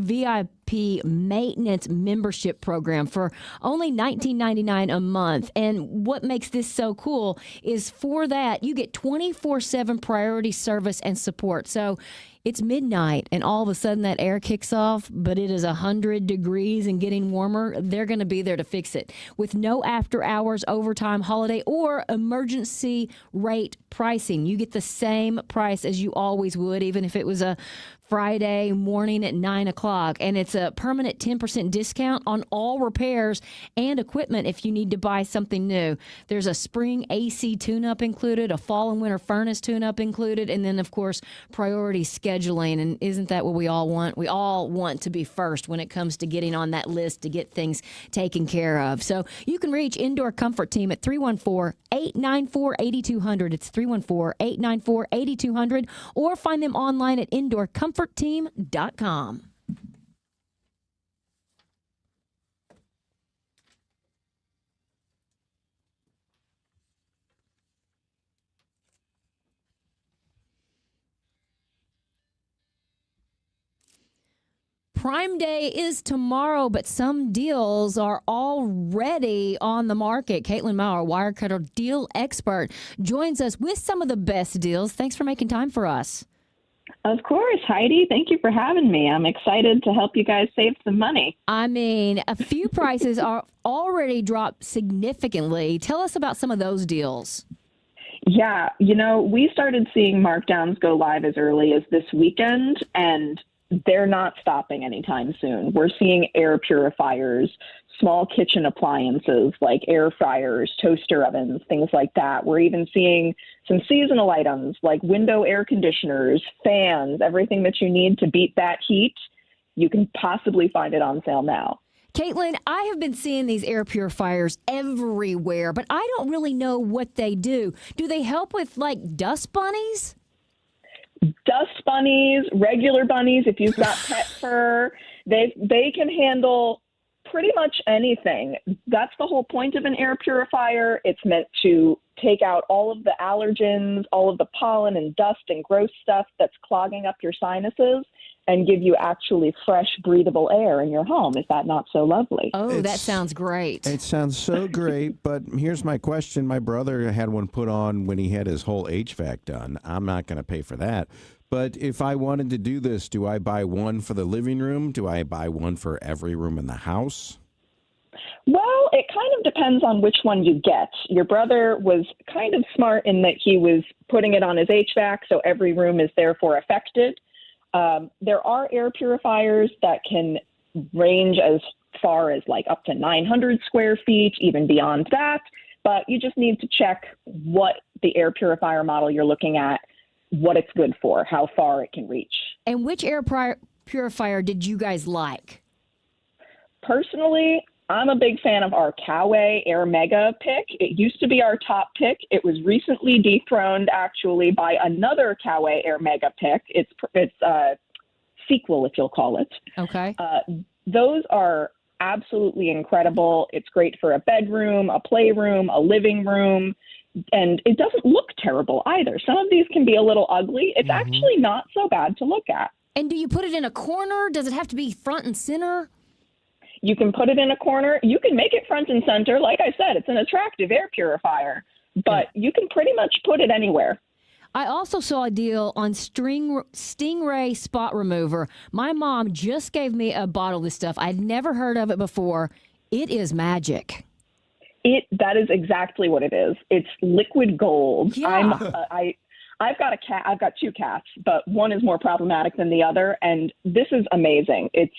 VIP maintenance membership program for only $19.99 a month. And what makes this so cool is for that, you get 24/7 priority service and support. So it's midnight and all of a sudden that air kicks off, but it is 100 degrees and getting warmer. They're going to be there to fix it with no after hours, overtime, holiday, or emergency rate pricing. You get the same price as you always would, even if it was a Friday morning at 9 o'clock. And it's a permanent 10% discount on all repairs and equipment if you need to buy something new. There's a spring AC tune-up included, a fall and winter furnace tune-up included, and then, of course, priority scheduling. And isn't that what we all want? We all want to be first when it comes to getting on that list to get things taken care of. So you can reach Indoor Comfort Team at 314-894-8200. It's 314-894-8200, or find them online at indoorcomfortteam.com. Prime Day is tomorrow, but some deals are already on the market. Caitlin Maurer, Wirecutter deal expert, joins us with some of the best deals. Thanks for making time for us. Of course, Heidi. Thank you for having me. I'm excited to help you guys save some money. I mean, a few prices are already dropped significantly. Tell us about some of those deals. Yeah, we started seeing markdowns go live as early as this weekend, and they're not stopping anytime soon. We're seeing air purifiers, small kitchen appliances like air fryers, toaster ovens, things like that. We're even seeing some seasonal items like window air conditioners, fans, everything that you need to beat that heat. You can possibly find it on sale now. Caitlin, I have been seeing these air purifiers everywhere, but I don't really know what they do. Do they help with like dust bunnies? Dust bunnies, regular bunnies, if you've got pet fur, they can handle pretty much anything. That's the whole point of an air purifier. It's meant to take out all of the allergens, all of the pollen and dust and gross stuff that's clogging up your sinuses, and give you actually fresh, breathable air in your home. Is that not so lovely? Oh, that sounds great. It sounds so great, but here's my question. My brother had one put on when he had his whole HVAC done. I'm not going to pay for that. But if I wanted to do this, do I buy one for the living room? Do I buy one for every room in the house? Well, it kind of depends on which one you get. Your brother was kind of smart in that he was putting it on his HVAC, so every room is therefore affected. There are air purifiers that can range as far as like up to 900 square feet, even beyond that. But you just need to check what the air purifier model you're looking at, what it's good for, how far it can reach. And which air purifier did you guys like? Personally, I'm a big fan of our Coway Air Mega pick. It used to be our top pick. It was recently dethroned, actually, by another Coway Air Mega pick. It's a sequel, if you'll call it. Okay. Those are absolutely incredible. It's great for a bedroom, a playroom, a living room, and it doesn't look terrible either. Some of these can be a little ugly. It's actually not so bad to look at. And do you put it in a corner? Does it have to be front and center? You can put it in a corner. You can make it front and center. Like I said, it's an attractive air purifier, but you can pretty much put it anywhere. I also saw a deal on Stingray spot remover. My mom just gave me a bottle of this stuff. I'd never heard of it before. It is magic. That is exactly what it is. It's liquid gold. Yeah. I've got a cat. I've got two cats, but one is more problematic than the other. And this is amazing. It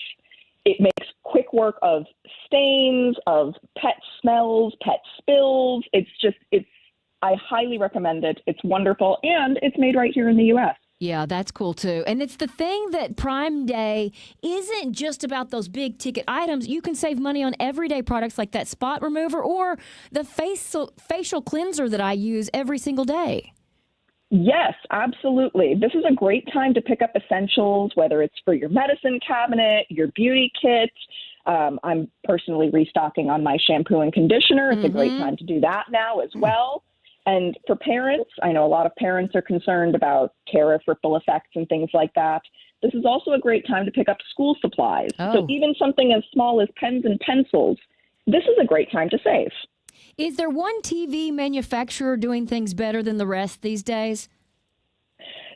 makes quick work of stains, of pet smells, pet spills. I highly recommend it. It's wonderful, and it's made right here in the U.S. Yeah, that's cool, too. And it's the thing that Prime Day isn't just about those big ticket items. You can save money on everyday products like that spot remover or the facial cleanser that I use every single day. Yes, absolutely. This is a great time to pick up essentials, whether it's for your medicine cabinet, your beauty kit. I'm personally restocking on my shampoo and conditioner. It's a great time to do that now as well. And for parents, I know a lot of parents are concerned about tariff ripple effects and things like that. this is also a great time to pick up school supplies. Oh. So even something as small as pens and pencils, this is a great time to save. Is there one TV manufacturer doing things better than the rest these days?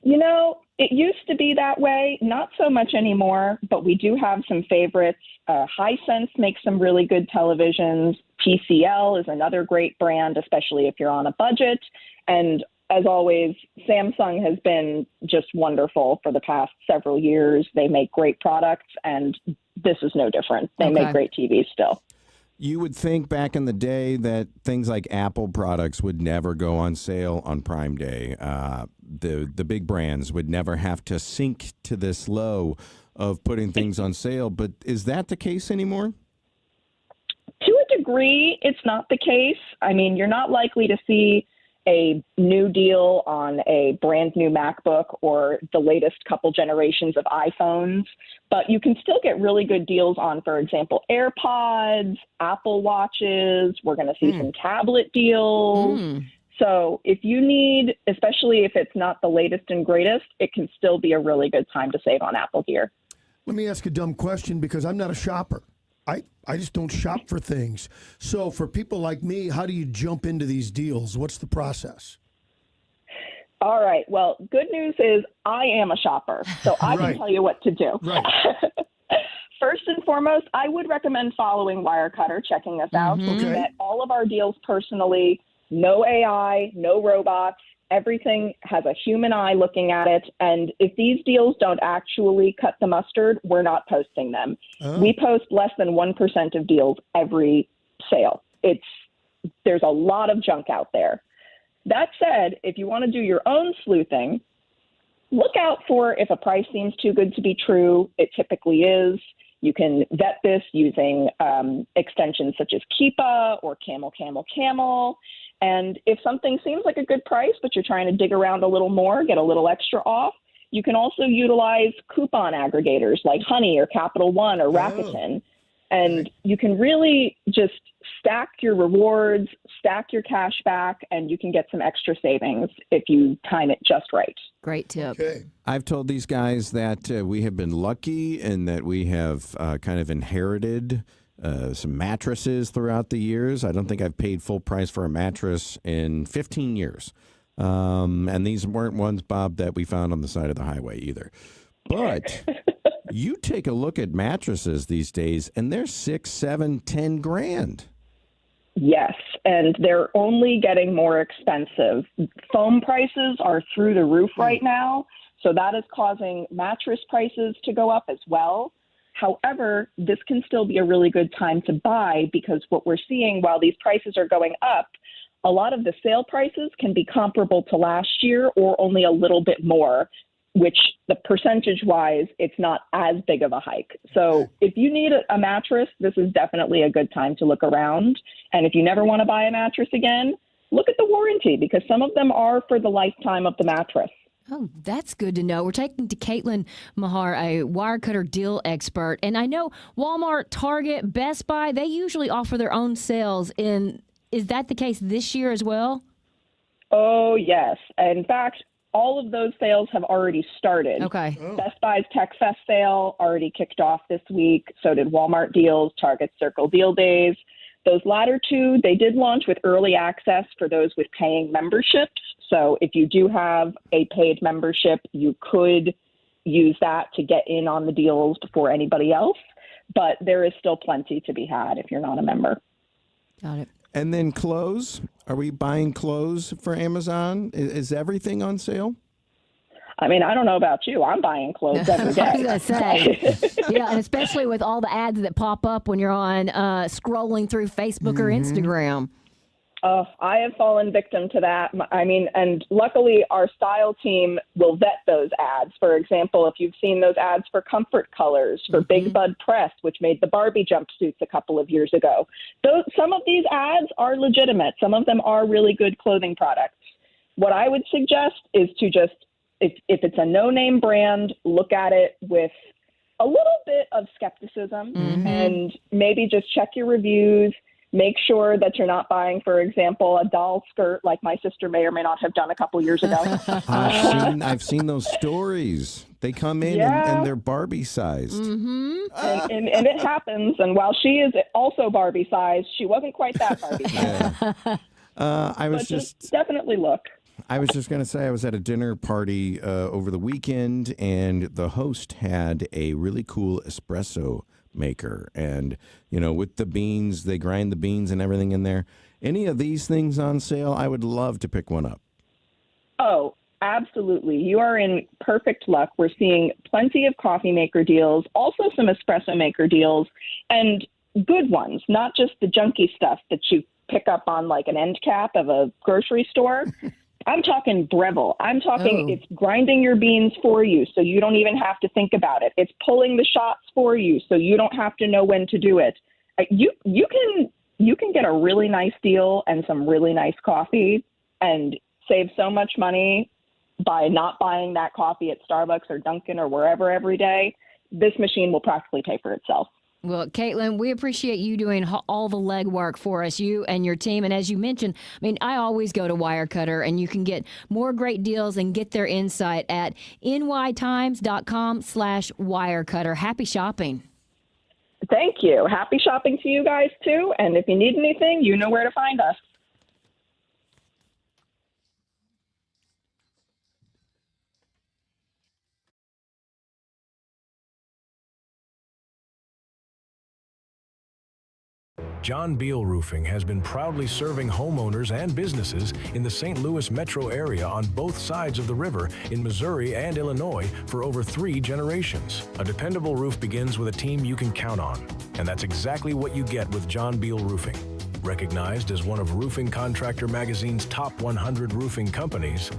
You know, it used to be that way, not so much anymore, but we do have some favorites. Hisense makes some really good televisions. TCL is another great brand, especially if you're on a budget. And as always, Samsung has been just wonderful for the past several years. They make great products, and this is no different. They make great TVs still. You would think back in the day that things like Apple products would never go on sale on Prime Day. The big brands would never have to sink to this low of putting things on sale. But is that the case anymore? To a degree, it's not the case. I mean, you're not likely to see a new deal on a brand new MacBook or the latest couple generations of iPhones, but you can still get really good deals on, for example, AirPods, Apple Watches. We're going to see some tablet deals. So if you need, especially if it's not the latest and greatest, it can still be a really good time to save on Apple gear. Let me ask a dumb question because I'm not a shopper. I just don't shop for things. So for people like me, how do you jump into these deals? What's the process? All right. Well, good news is I am a shopper, so I can tell you what to do. Right. First and foremost, I would recommend following Wirecutter, checking us out. We get all of our deals personally. No AI, no robots. Everything has a human eye looking at it. And if these deals don't actually cut the mustard, we're not posting them. We post less than 1% of deals every sale. There's a lot of junk out there. That said, if you want to do your own sleuthing, look out for if a price seems too good to be true. It typically is. You can vet this using extensions such as Keepa or Camel. And if something seems like a good price, but you're trying to dig around a little more, get a little extra off, you can also utilize coupon aggregators like Honey or Capital One or Rakuten. And you can really just stack your rewards, stack your cash back, and you can get some extra savings if you time it just right. Great tip. Okay. I've told these guys that we have been lucky and that we have kind of inherited some mattresses throughout the years. I don't think I've paid full price for a mattress in 15 years. And these weren't ones, Bob, that we found on the side of the highway either. But you take a look at mattresses these days, and they're 6, 7, 10 grand. Yes, and they're only getting more expensive. Foam prices are through the roof right now, so that is causing mattress prices to go up as well. However, this can still be a really good time to buy because what we're seeing while these prices are going up, a lot of the sale prices can be comparable to last year or only a little bit more, which the percentage-wise, it's not as big of a hike. So if you need a mattress, this is definitely a good time to look around. And if you never want to buy a mattress again, look at the warranty because some of them are for the lifetime of the mattress. Oh, that's good to know. We're taking to Caitlin Mahar, a Wirecutter deal expert. And I know Walmart, Target, Best Buy, they usually offer their own sales. Is that the case this year as well? Oh, yes. In fact, all of those sales have already started. Okay. Best Buy's Tech Fest sale already kicked off this week. So did Walmart deals, Target Circle Deal Days. Those latter two, they did launch with early access for those with paying memberships. So if you do have a paid membership, you could use that to get in on the deals before anybody else. But there is still plenty to be had if you're not a member. Got it. And then clothes. Are we buying clothes for Amazon? Is everything on sale? I mean, I don't know about you. I'm buying clothes every day. I was going to say, and especially with all the ads that pop up when you're on scrolling through Facebook or Instagram. I have fallen victim to that. I mean, and luckily our style team will vet those ads. For example, if you've seen those ads for Comfort Colors, for Big Bud Press, which made the Barbie jumpsuits a couple of years ago. Some of these ads are legitimate. Some of them are really good clothing products. What I would suggest is to just, if it's a no-name brand, look at it with a little bit of skepticism and maybe just check your reviews. Make sure that you're not buying, for example, a doll skirt like my sister may or may not have done a couple years ago. I've seen those stories. They come in and they're Barbie sized. Mm-hmm. And it happens. And while she is also Barbie sized, she wasn't quite that Barbie sized. I was just definitely look. I was just going to say I was at a dinner party over the weekend, and the host had a really cool espresso maker. And, you know, with the beans, they grind the beans and everything in there. Any of these things on sale, I would love to pick one up. Oh, absolutely. You are in perfect luck. We're seeing plenty of coffee maker deals, also some espresso maker deals, and good ones, not just the junky stuff that you pick up on like an end cap of a grocery store. I'm talking Breville. I'm talking It's grinding your beans for you so you don't even have to think about it. It's pulling the shots for you so you don't have to know when to do it. You can get a really nice deal and some really nice coffee and save so much money by not buying that coffee at Starbucks or Dunkin' or wherever every day. This machine will practically pay for itself. Well, Caitlin, we appreciate you doing all the legwork for us, you and your team. And as you mentioned, I mean, I always go to Wirecutter, and you can get more great deals and get their insight at nytimes.com/Wirecutter. Happy shopping. Thank you. Happy shopping to you guys, too. And if you need anything, you know where to find us. John Beal Roofing has been proudly serving homeowners and businesses in the St. Louis metro area on both sides of the river in Missouri and Illinois for over 3 generations. A dependable roof begins with a team you can count on, and that's exactly what you get with John Beal Roofing. Recognized as one of Roofing Contractor Magazine's top 100 roofing companies,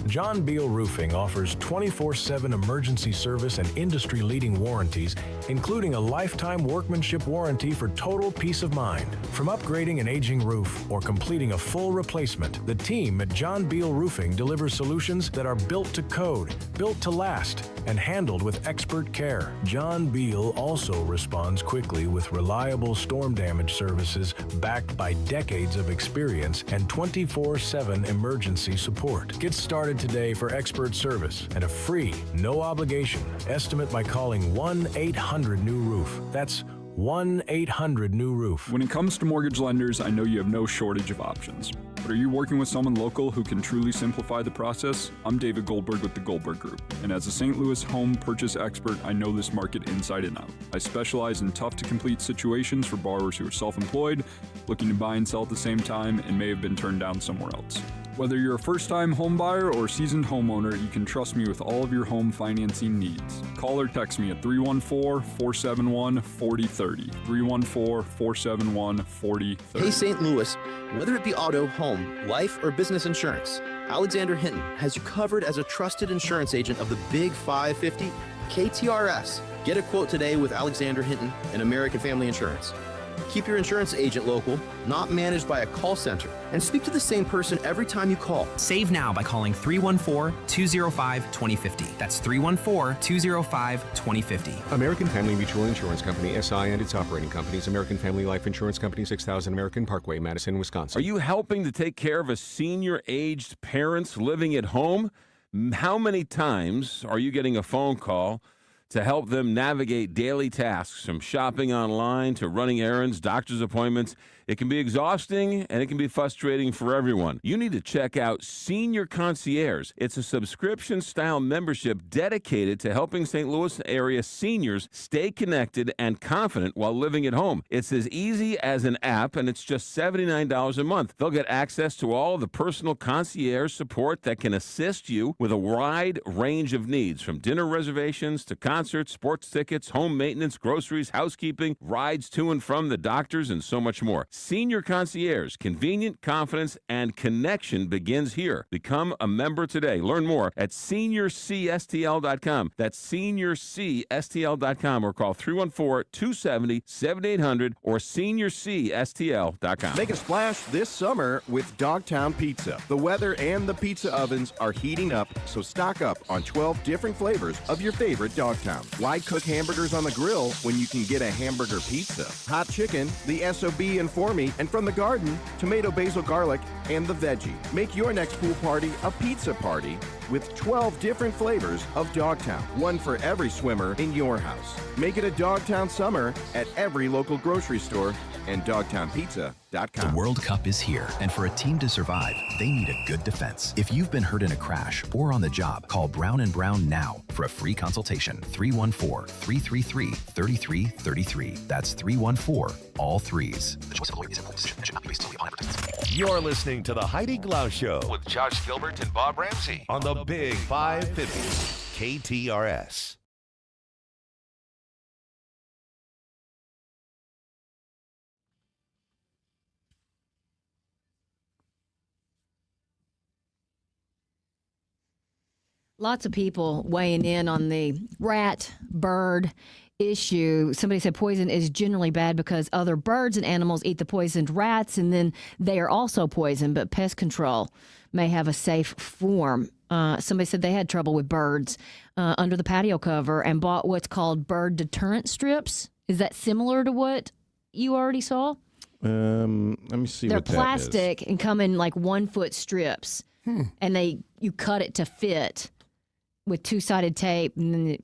John Beal Roofing offers 24/7 emergency service and industry-leading warranties, including a lifetime workmanship warranty for total peace of mind. From upgrading an aging roof or completing a full replacement, the team at John Beal Roofing delivers solutions that are built to code, built to last, and handled with expert care. John Beal also responds quickly with reliable storm damage services backed by decades of experience and 24/7 emergency support. Get started today for expert service and a free, no-obligation estimate by calling 1-800-NEW-ROOF. That's 1-800-NEW-ROOF. When it comes to mortgage lenders, I know you have no shortage of options. But are you working with someone local who can truly simplify the process? I'm David Goldberg with the Goldberg Group, and as a St. Louis home purchase expert, I know this market inside and out. I specialize in tough-to-complete situations for borrowers who are self-employed, looking to buy and sell at the same time, and may have been turned down somewhere else. Whether you're a first-time home buyer or a seasoned homeowner, you can trust me with all of your home financing needs. Call or text me at 314-471-4030. 314-471-4030. Hey St. Louis, whether it be auto, home, life, or business insurance, Alexander Hinton has you covered as a trusted insurance agent of the Big 550 KTRS. Get a quote today with Alexander Hinton and American Family Insurance. Keep your insurance agent local, not managed by a call center, and speak to the same person every time you call. Save now by calling 314-205-2050. That's 314-205-2050. American Family Mutual Insurance Company, SI, and its operating companies, American Family Life Insurance Company, 6000 American Parkway, Madison, Wisconsin. Are you helping to take care of a senior-aged parents living at home? How many times are you getting a phone call to help them navigate daily tasks, from shopping online to running errands, doctor's appointments? It can be exhausting, and it can be frustrating for everyone. You need to check out Senior Concierge. It's a subscription-style membership dedicated to helping St. Louis area seniors stay connected and confident while living at home. It's as easy as an app, and it's just $79 a month. They'll get access to all the personal concierge support that can assist you with a wide range of needs, from dinner reservations to concerts, sports tickets, home maintenance, groceries, housekeeping, rides to and from the doctors, and so much more. Senior Concierge, convenient, confidence, and connection begins here. Become a member today. Learn more at seniorcstl.com. That's seniorcstl.com, or call 314-270-7800 or seniorcstl.com. Make a splash this summer with Dogtown Pizza. The weather and the pizza ovens are heating up, so stock up on 12 different flavors of your favorite Dogtown. Why cook hamburgers on the grill when you can get a hamburger pizza? Hot chicken, the SOB and 4 for me, and from the garden, tomato, basil, garlic, and the veggie. Make your next pool party a pizza party with 12 different flavors of Dogtown, one for every swimmer in your house. Make it a Dogtown summer at every local grocery store and dogtownpizza.com. The World Cup is here, and for a team to survive, they need a good defense. If you've been hurt in a crash or on the job, call Brown & Brown now for a free consultation. 314-333-3333. That's 314-all-threes. The choice of lawyer is important decision and should not be based solely upon advertisements. You're listening to the Heidi Glaus Show with Josh Gilbert and Bob Ramsey on the Big 550 KTRS. Lots of people weighing in on the rat bird issue. Somebody said poison is generally bad because other birds and animals eat the poisoned rats, and then they are also poisoned, but pest control may have a safe form. Somebody said they had trouble with birds under the patio cover and bought what's called bird deterrent strips. Is that similar to what you already saw? Let me see. They're what that plastic and come in like 1 foot strips, and you cut it to fit with 2-sided tape, and then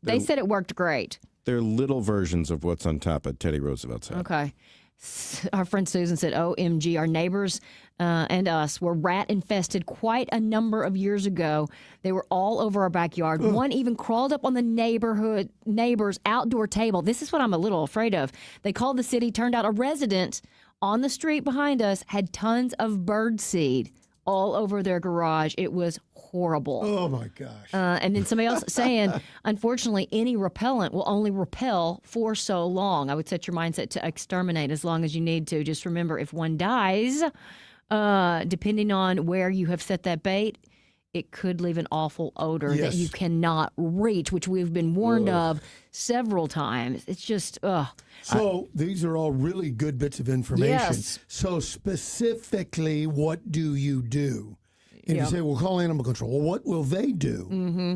they said it worked great. They're little versions of what's on top of Teddy Roosevelt's head. Okay. Our friend Susan said, OMG, our neighbors and us were rat infested quite a number of years ago. They were all over our backyard. One even crawled up on the neighbor's outdoor table. This is what I'm a little afraid of. They called the city. Turned out a resident on the street behind us had tons of bird seed all over their garage. It was horrible. Oh, my gosh. And then somebody else saying, unfortunately, any repellent will only repel for so long. I would set your mindset to exterminate as long as you need to. Just remember, if one dies, depending on where you have set that bait, it could leave an awful odor that you cannot reach, which we've been warned of several times. It's just, So these are all really good bits of information. Yes. So specifically, what do you do? And you say, well, call animal control. Well, what will they do?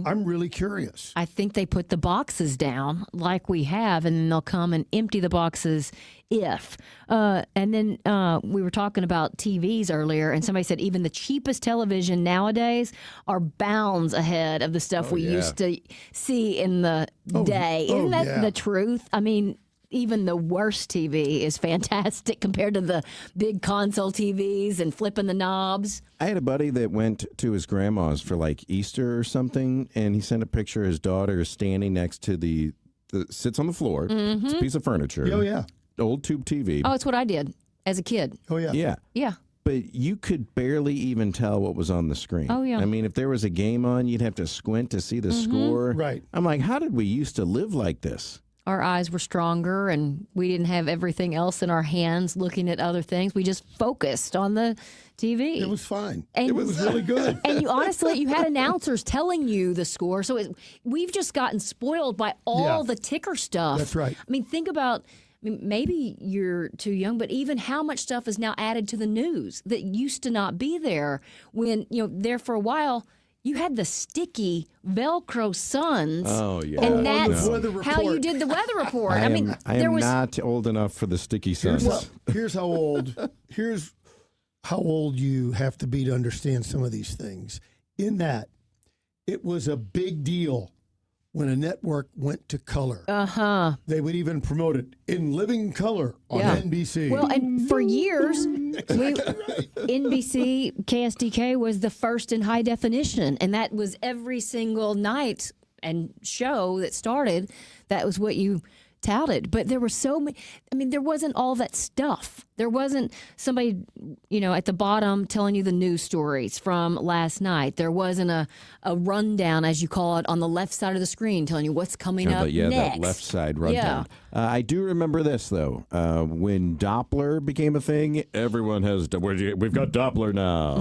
I'm really curious. I think they put the boxes down like we have, and then they'll come and empty the boxes if. And then we were talking about TVs earlier, and somebody said even the cheapest television nowadays are bounds ahead of the stuff we used to see in the day. Isn't that the truth? I mean, even the worst TV is fantastic compared to the big console TVs and flipping the knobs. I had a buddy that went to his grandma's for like Easter or something, and he sent a picture of his daughter standing next to the sits on the floor. It's a piece of furniture. Oh, yeah. Old tube TV. Oh, it's what I did as a kid. Oh, yeah. Yeah. Yeah. But you could barely even tell what was on the screen. Oh, yeah. I mean, if there was a game on, you'd have to squint to see the score. Right. I'm like, how did we used to live like this? Our eyes were stronger, and we didn't have everything else in our hands looking at other things. We just focused on the TV. It was fine. And, it was really good. And you had announcers telling you the score. So we've just gotten spoiled by all the ticker stuff. That's right. I mean, think about, maybe you're too young, but even how much stuff is now added to the news that used to not be there when, there for a while. You had the sticky Velcro suns. Oh, yeah. And that's no. how you did the weather report. I am not old enough for the sticky suns. Here's how old you have to be to understand some of these things. In that, it was a big deal when a network went to color. They would even promote it in living color on NBC. Well, and for years, NBC KSDK was the first in high definition, and that was every single night and show that started. That was what you touted. But there were so many. There wasn't all that stuff. There wasn't somebody, at the bottom telling you the news stories from last night. There wasn't a rundown, as you call it, on the left side of the screen telling you what's coming up next. That left side rundown. I do remember this, though. When Doppler became a thing, everyone has, we've got Doppler now.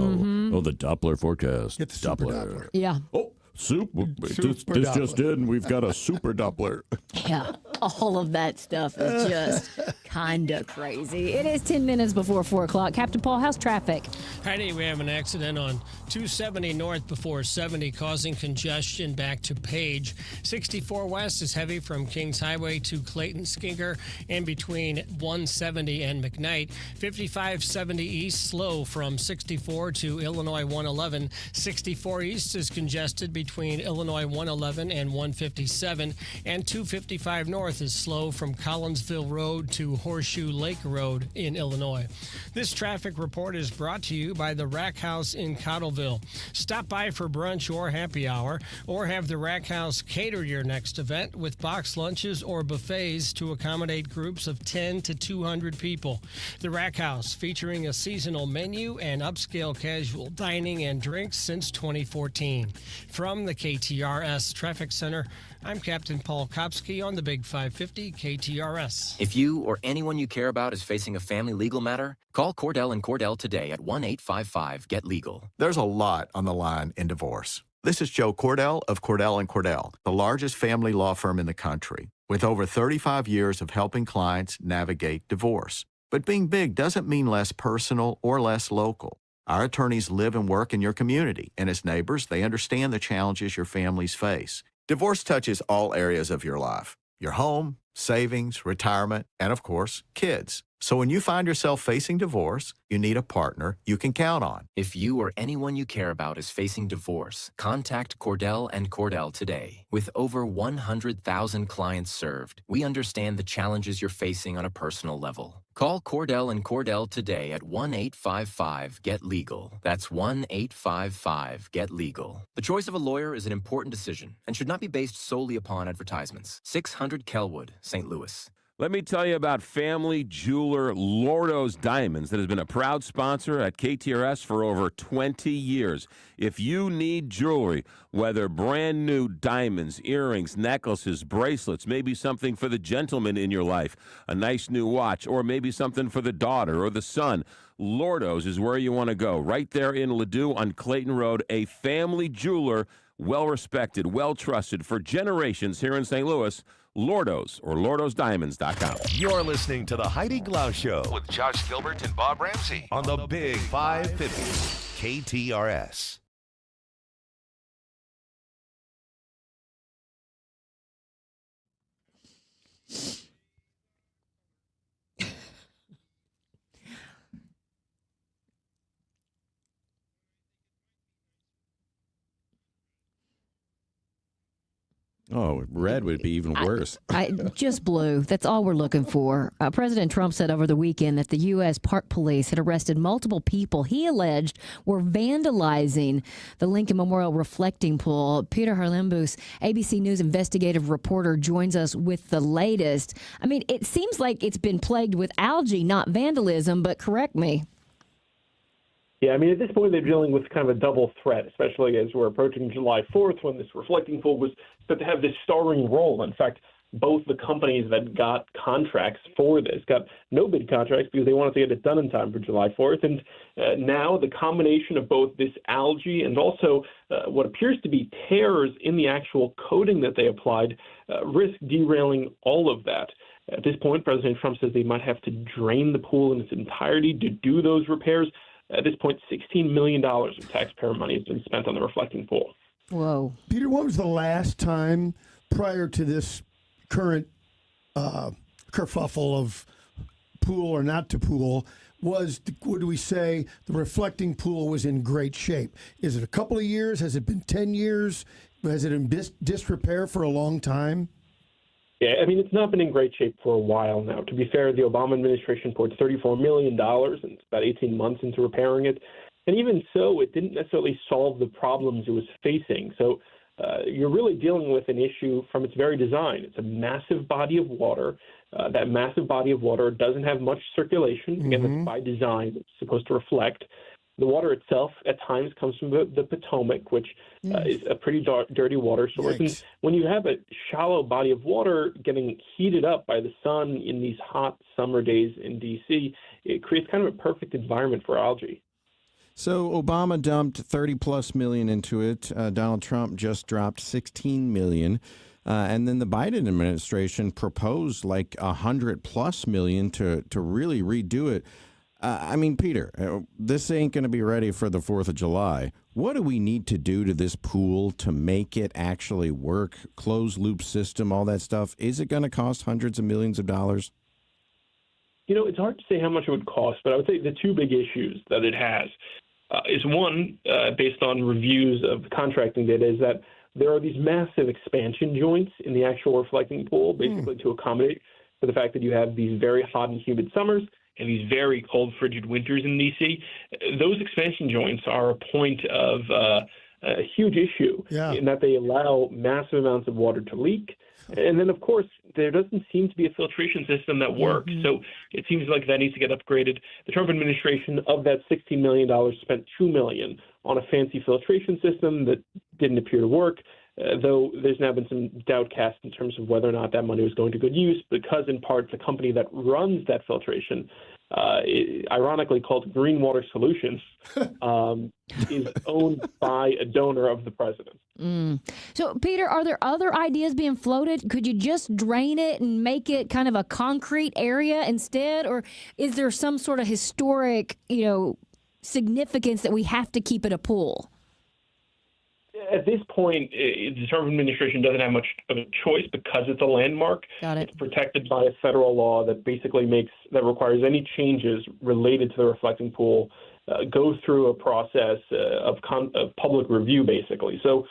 Oh, the Doppler forecast. Get the super Doppler. Yeah. Oh. This just in, we've got a super Doppler. Yeah, all of that stuff is just kinda crazy. It is 10 minutes before 4 o'clock. Captain Paul, how's traffic? Heidi, we have an accident on 270 north before 70, causing congestion back to Page. 64 west is heavy from Kings Highway to Clayton Skinker and between 170 and McKnight. 5570 east slow from 64 to Illinois 111. 64 east is congested between Illinois 111 and 157. And 255 north is slow from Collinsville Road to Horseshoe Lake Road in Illinois. This traffic report is brought to you by the Rack House in Cottleville. Stop by for brunch or happy hour, or have the Rack House cater your next event with box lunches or buffets to accommodate groups of 10 to 200 people. The Rack House, featuring a seasonal menu and upscale casual dining and drinks since 2014. From the KTRS Traffic Center, I'm Captain Paul Kopsky on the Big 550 KTRS. If you or anyone you care about is facing a family legal matter, call Cordell & Cordell today at 1-855-GET-LEGAL. There's a lot on the line in divorce. This is Joe Cordell of Cordell & Cordell, the largest family law firm in the country, with over 35 years of helping clients navigate divorce. But being big doesn't mean less personal or less local. Our attorneys live and work in your community, and as neighbors, they understand the challenges your families face. Divorce touches all areas of your life: your home, savings, retirement, and of course, kids. So when you find yourself facing divorce, you need a partner you can count on. If you or anyone you care about is facing divorce, contact Cordell & Cordell today. With over 100,000 clients served, we understand the challenges you're facing on a personal level. Call Cordell & Cordell today at 1-855-GET-LEGAL. That's 1-855-GET-LEGAL. The choice of a lawyer is an important decision and should not be based solely upon advertisements. 600 Kelwood, St. Louis. Let me tell you about family jeweler Lordo's Diamonds that has been a proud sponsor at KTRS for over 20 years. If you need jewelry, whether brand new diamonds, earrings, necklaces, bracelets, maybe something for the gentleman in your life, a nice new watch, or maybe something for the daughter or the son, Lordo's is where you want to go. Right there in Ladue on Clayton Road, a family jeweler, well-respected, well-trusted for generations here in St. Louis. Lordo's or lordosdiamonds.com. You're listening to the Heidi Glaus Show with Josh Gilbert and Bob Ramsey on the Big 550 KTRS. Oh, red would be even worse. Just blue. That's all we're looking for. President Trump said over the weekend that the U.S. Park Police had arrested multiple people he alleged were vandalizing the Lincoln Memorial reflecting pool. Peter Harlembus, ABC News investigative reporter, joins us with the latest. I mean, it seems like it's been plagued with algae, not vandalism, but correct me. Yeah, I mean, at this point, they're dealing with kind of a double threat, especially as we're approaching July 4th, when this reflecting pool was set to have this starring role. In fact, both the companies that got contracts for this got no bid contracts because they wanted to get it done in time for July 4th. And now the combination of both this algae and also what appears to be tears in the actual coating that they applied risk derailing all of that. At this point, President Trump says they might have to drain the pool in its entirety to do those repairs. At this point, $16 million of taxpayer money has been spent on the reflecting pool. Whoa. Peter, when was the last time prior to this current kerfuffle of pool or not to pool would we say the reflecting pool was in great shape? Is it a couple of years? Has it been 10 years? Has it been disrepair for a long time? Yeah, I mean, it's not been in great shape for a while now. To be fair, the Obama administration poured $34 million and it's about 18 months into repairing it. And even so, it didn't necessarily solve the problems it was facing. So you're really dealing with an issue from its very design. It's a massive body of water. That massive body of water doesn't have much circulation. Again, that's by design. It's supposed to reflect. The water itself at times comes from the Potomac, which is a pretty dirty water source. Yikes. And when you have a shallow body of water getting heated up by the sun in these hot summer days in D.C., it creates kind of a perfect environment for algae. So Obama dumped $30+ million into it. Donald Trump just dropped $16 million. And then the Biden administration proposed like $100+ million to really redo it. I mean, Peter, this ain't going to be ready for the 4th of July. What do we need to do to this pool to make it actually work? Closed loop system, all that stuff. Is it going to cost hundreds of millions of dollars? It's hard to say how much it would cost, but I would say the two big issues that it has is one, based on reviews of the contracting data, is that there are these massive expansion joints in the actual reflecting pool, basically to accommodate for the fact that you have these very hot and humid summers and these very cold, frigid winters in D.C. Those expansion joints are a point of a huge issue in that they allow massive amounts of water to leak. And then, of course, there doesn't seem to be a filtration system that works. So it seems like that needs to get upgraded. The Trump administration, of that $16 million, spent $2 million on a fancy filtration system that didn't appear to work, though there's now been some doubt cast in terms of whether or not that money was going to good use, because in part the company that runs that filtration, ironically called Green Water Solutions, is owned by a donor of the president. So, Peter, are there other ideas being floated? Could you just drain it and make it kind of a concrete area instead? Or is there some sort of historic, significance that we have to keep it a pool? At this point, the Trump administration doesn't have much of a choice because it's a landmark. Got it. It's protected by a federal law that basically requires any changes related to the reflecting pool go through a process of public review, basically. So,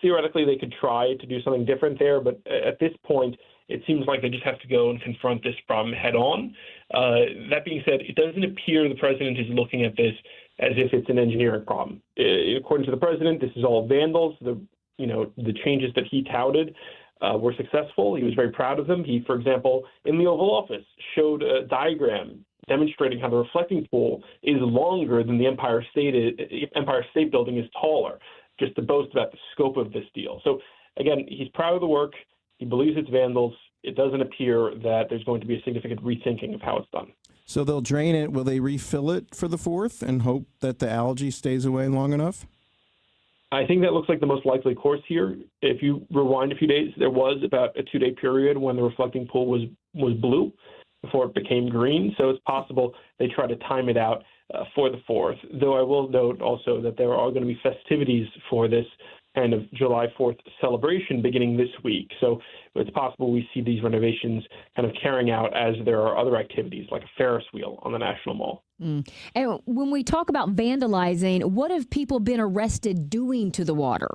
theoretically, they could try to do something different there, but at this point, it seems like they just have to go and confront this problem head on. That being said, it doesn't appear the president is looking at this as if it's an engineering problem. According to the president, this is all vandals. The changes that he touted were successful. He was very proud of them. He, for example, in the Oval Office, showed a diagram demonstrating how the reflecting pool is longer than the Empire State Building is taller, just to boast about the scope of this deal. So, again, he's proud of the work. He believes it's vandals. It doesn't appear that there's going to be a significant rethinking of how it's done. So they'll drain it. Will they refill it for the 4th and hope that the algae stays away long enough? I think that looks like the most likely course here. If you rewind a few days, there was about a 2-day period when the reflecting pool was blue before it became green. So it's possible they try to time it out for the 4th, though I will note also that there are going to be festivities for this kind of July 4th celebration beginning this week. So it's possible we see these renovations kind of carrying out as there are other activities like a Ferris wheel on the National Mall. And when we talk about vandalizing, what have people been arrested doing to the water?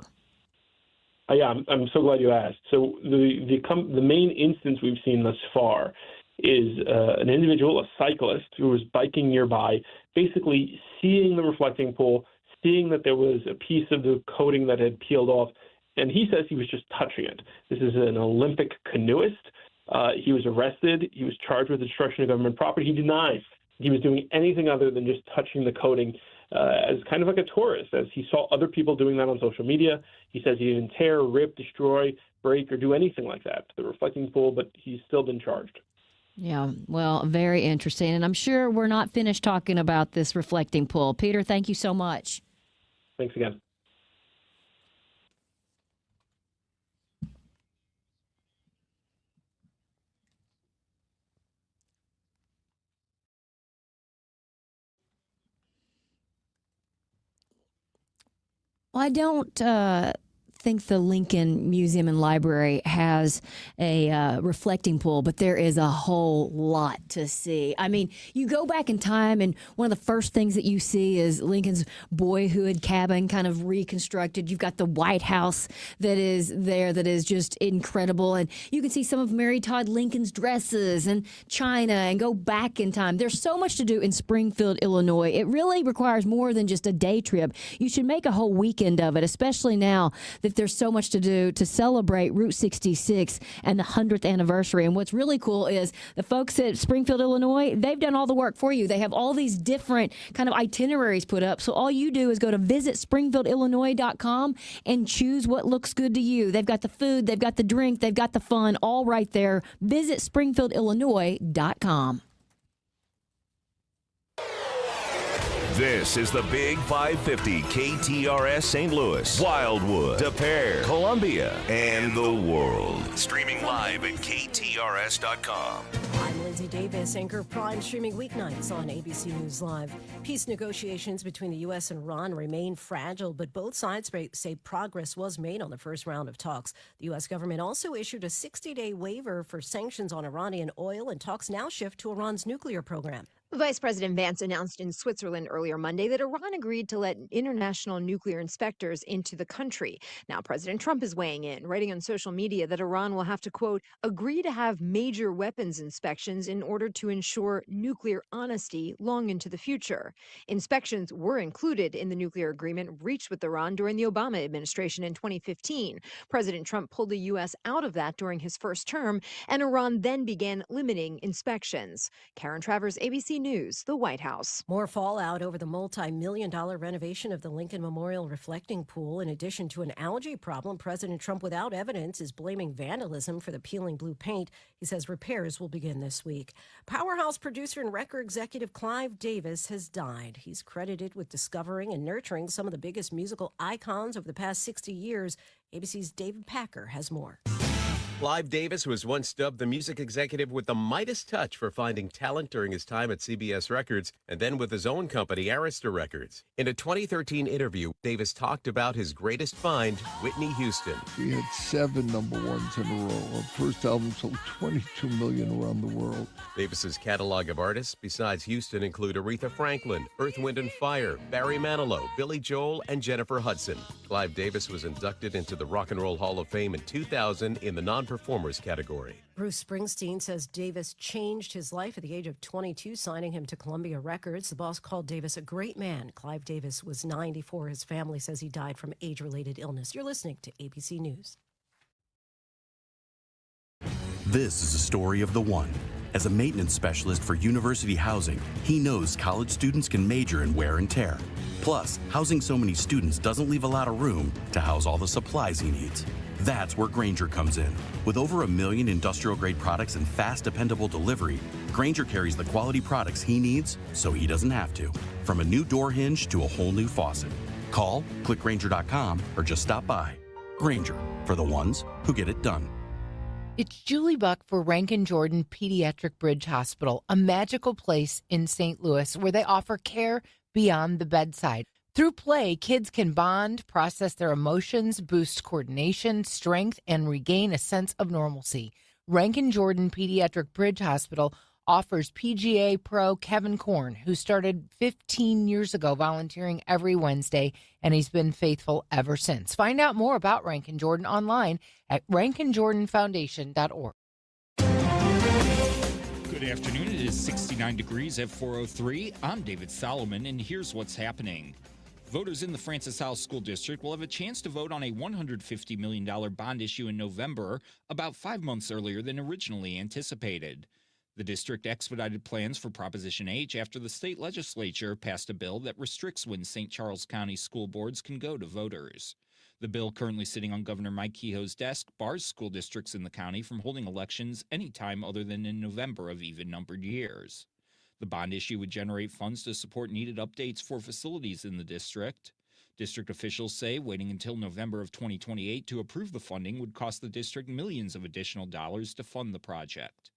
Yeah, I'm so glad you asked. So the main instance we've seen thus far is an individual, a cyclist, who was biking nearby, basically seeing the reflecting pool, seeing that there was a piece of the coating that had peeled off, and he says he was just touching it. This is an Olympic canoeist. He was arrested. He was charged with destruction of government property. He denies he was doing anything other than just touching the coating as kind of like a tourist, as he saw other people doing that on social media. He says he didn't tear, rip, destroy, break, or do anything like that to the reflecting pool, but he's still been charged. Yeah, well, very interesting. And I'm sure we're not finished talking about this reflecting pool. Peter, thank you so much. Thanks again. Well, I don't think the Lincoln Museum and Library has a reflecting pool, but there is a whole lot to see. I mean, you go back in time, and one of the first things that you see is Lincoln's boyhood cabin kind of reconstructed. You've got the White House that is there that is just incredible, and you can see some of Mary Todd Lincoln's dresses and China and go back in time. There's so much to do in Springfield, Illinois. It really requires more than just a day trip. You should make a whole weekend of it, especially now that there's so much to do to celebrate Route 66 and the 100th anniversary. And what's really cool is the folks at Springfield, Illinois, they've done all the work for you. They have all these different kind of itineraries put up. So all you do is go to visitspringfieldillinois.com and choose what looks good to you. They've got the food, they've got the drink, they've got the fun all right there. Visit springfieldillinois.com. This is the Big 550 KTRS St. Louis, Wildwood, De Pere, Columbia, and the world. Streaming live at KTRS.com. I'm Lindsay Davis, anchor of Prime, streaming weeknights on ABC News Live. Peace negotiations between the U.S. and Iran remain fragile, but both sides say progress was made on the first round of talks. The U.S. government also issued a 60-day waiver for sanctions on Iranian oil, and talks now shift to Iran's nuclear program. Vice President Vance announced in Switzerland earlier Monday that Iran agreed to let international nuclear inspectors into the country. Now, President Trump is weighing in, writing on social media that Iran will have to, quote, agree to have major weapons inspections in order to ensure nuclear honesty long into the future. Inspections were included in the nuclear agreement reached with Iran during the Obama administration in 2015. President Trump pulled the U.S. out of that during his first term, and Iran then began limiting inspections. Karen Travers, ABC News, the White House. More fallout over the multi-million-dollar renovation of the Lincoln Memorial reflecting pool. In addition to an algae problem, President Trump, without evidence, is blaming vandalism for the peeling blue paint. He says repairs will begin this week. Powerhouse producer and record executive Clive Davis has died. He's credited with discovering and nurturing some of the biggest musical icons over the past 60 years. ABC's David Packer has more. Clive Davis was once dubbed the music executive with the Midas touch for finding talent during his time at CBS Records and then with his own company, Arista Records. In a 2013 interview, Davis talked about his greatest find, Whitney Houston. We had 7 number ones in a row. Our first album sold 22 million around the world. Davis's catalog of artists, besides Houston, include Aretha Franklin, Earth, Wind & Fire, Barry Manilow, Billy Joel, and Jennifer Hudson. Clive Davis was inducted into the Rock and Roll Hall of Fame in 2000 in the non-performers category. Bruce Springsteen says Davis changed his life at the age of 22, signing him to Columbia Records. The boss called Davis a great man. Clive Davis was 94. His family says he died from age-related illness. You're listening to ABC News. This is a story of the one. As a maintenance specialist for university housing, he knows college students can major in wear and tear. Plus, housing so many students doesn't leave a lot of room to house all the supplies he needs. That's where Grainger comes in. With over 1 million industrial-grade products and fast, dependable delivery, Grainger carries the quality products he needs so he doesn't have to. From a new door hinge to a whole new faucet. Call, click Grainger.com, or just stop by. Grainger, for the ones who get it done. It's Julie Buck for Rankin Jordan Pediatric Bridge Hospital, a magical place in St. Louis where they offer care beyond the bedside. Through play, kids can bond, process their emotions, boost coordination, strength, and regain a sense of normalcy. Rankin Jordan Pediatric Bridge Hospital offers PGA pro Kevin Korn, who started 15 years ago volunteering every Wednesday, and he's been faithful ever since. Find out more about Rankin Jordan online at rankinjordanfoundation.org. Good afternoon. It is 69 degrees at 4:03. I'm David Solomon, and here's what's happening. Voters in the Francis Howell School District will have a chance to vote on a $150 million bond issue in November, about 5 months earlier than originally anticipated. The district expedited plans for Proposition H after the state legislature passed a bill that restricts when St. Charles County school boards can go to voters. The bill currently sitting on Governor Mike Kehoe's desk bars school districts in the county from holding elections any time other than in November of even-numbered years. The bond issue would generate funds to support needed updates for facilities in the district. District officials say waiting until November of 2028 to approve the funding would cost the district millions of additional dollars to fund the project.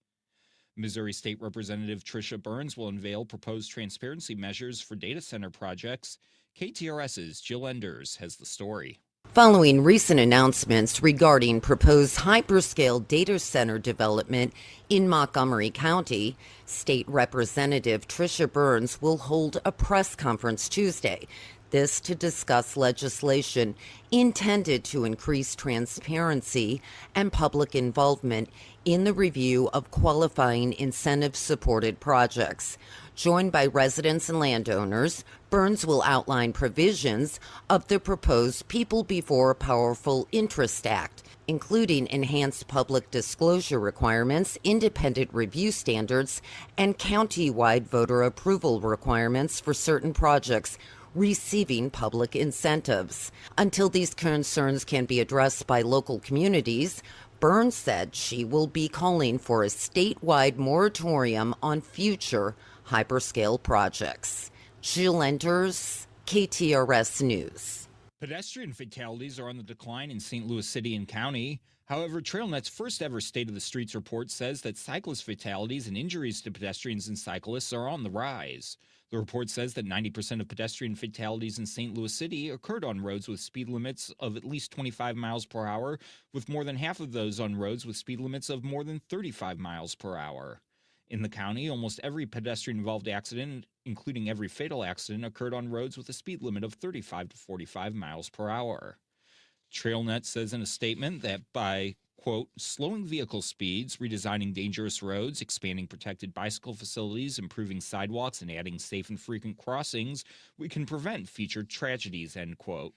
Missouri State Representative Tricia Burns will unveil proposed transparency measures for data center projects. KTRS's Jill Enders has the story. Following recent announcements regarding proposed hyperscale data center development in Montgomery County, State Representative Tricia Burns will hold a press conference Tuesday. This to discuss legislation intended to increase transparency and public involvement in the review of qualifying incentive-supported projects. Joined by residents and landowners, Burns will outline provisions of the proposed People Before Powerful Interest Act, including enhanced public disclosure requirements, independent review standards, and county-wide voter approval requirements for certain projects receiving public incentives. Until these concerns can be addressed by local communities, Burns said she will be calling for a statewide moratorium on future hyperscale projects. Jill Enders, KTRS News. Pedestrian fatalities are on the decline in St. Louis City and County. However, TrailNet's first ever State of the Streets report says that cyclist fatalities and injuries to pedestrians and cyclists are on the rise. The report says that 90% of pedestrian fatalities in St. Louis City occurred on roads with speed limits of at least 25 miles per hour, with more than half of those on roads with speed limits of more than 35 miles per hour. In the county, almost every pedestrian-involved accident, including every fatal accident, occurred on roads with a speed limit of 35 to 45 miles per hour. TrailNet says in a statement that by, quote, slowing vehicle speeds, redesigning dangerous roads, expanding protected bicycle facilities, improving sidewalks, and adding safe and frequent crossings, we can prevent future tragedies, end quote.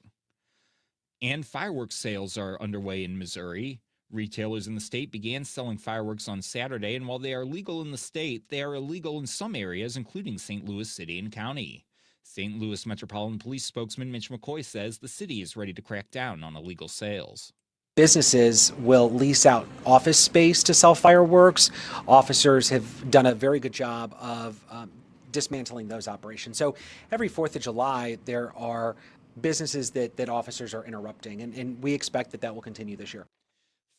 And fireworks sales are underway in Missouri. Retailers in the state began selling fireworks on Saturday, and while they are legal in the state, they are illegal in some areas, including St. Louis City and County. St. Louis Metropolitan Police spokesman Mitch McCoy says the city is ready to crack down on illegal sales. Businesses will lease out office space to sell fireworks. Officers have done a very good job of dismantling those operations. So every 4th of July, there are businesses that officers are interrupting, and we expect that will continue this year.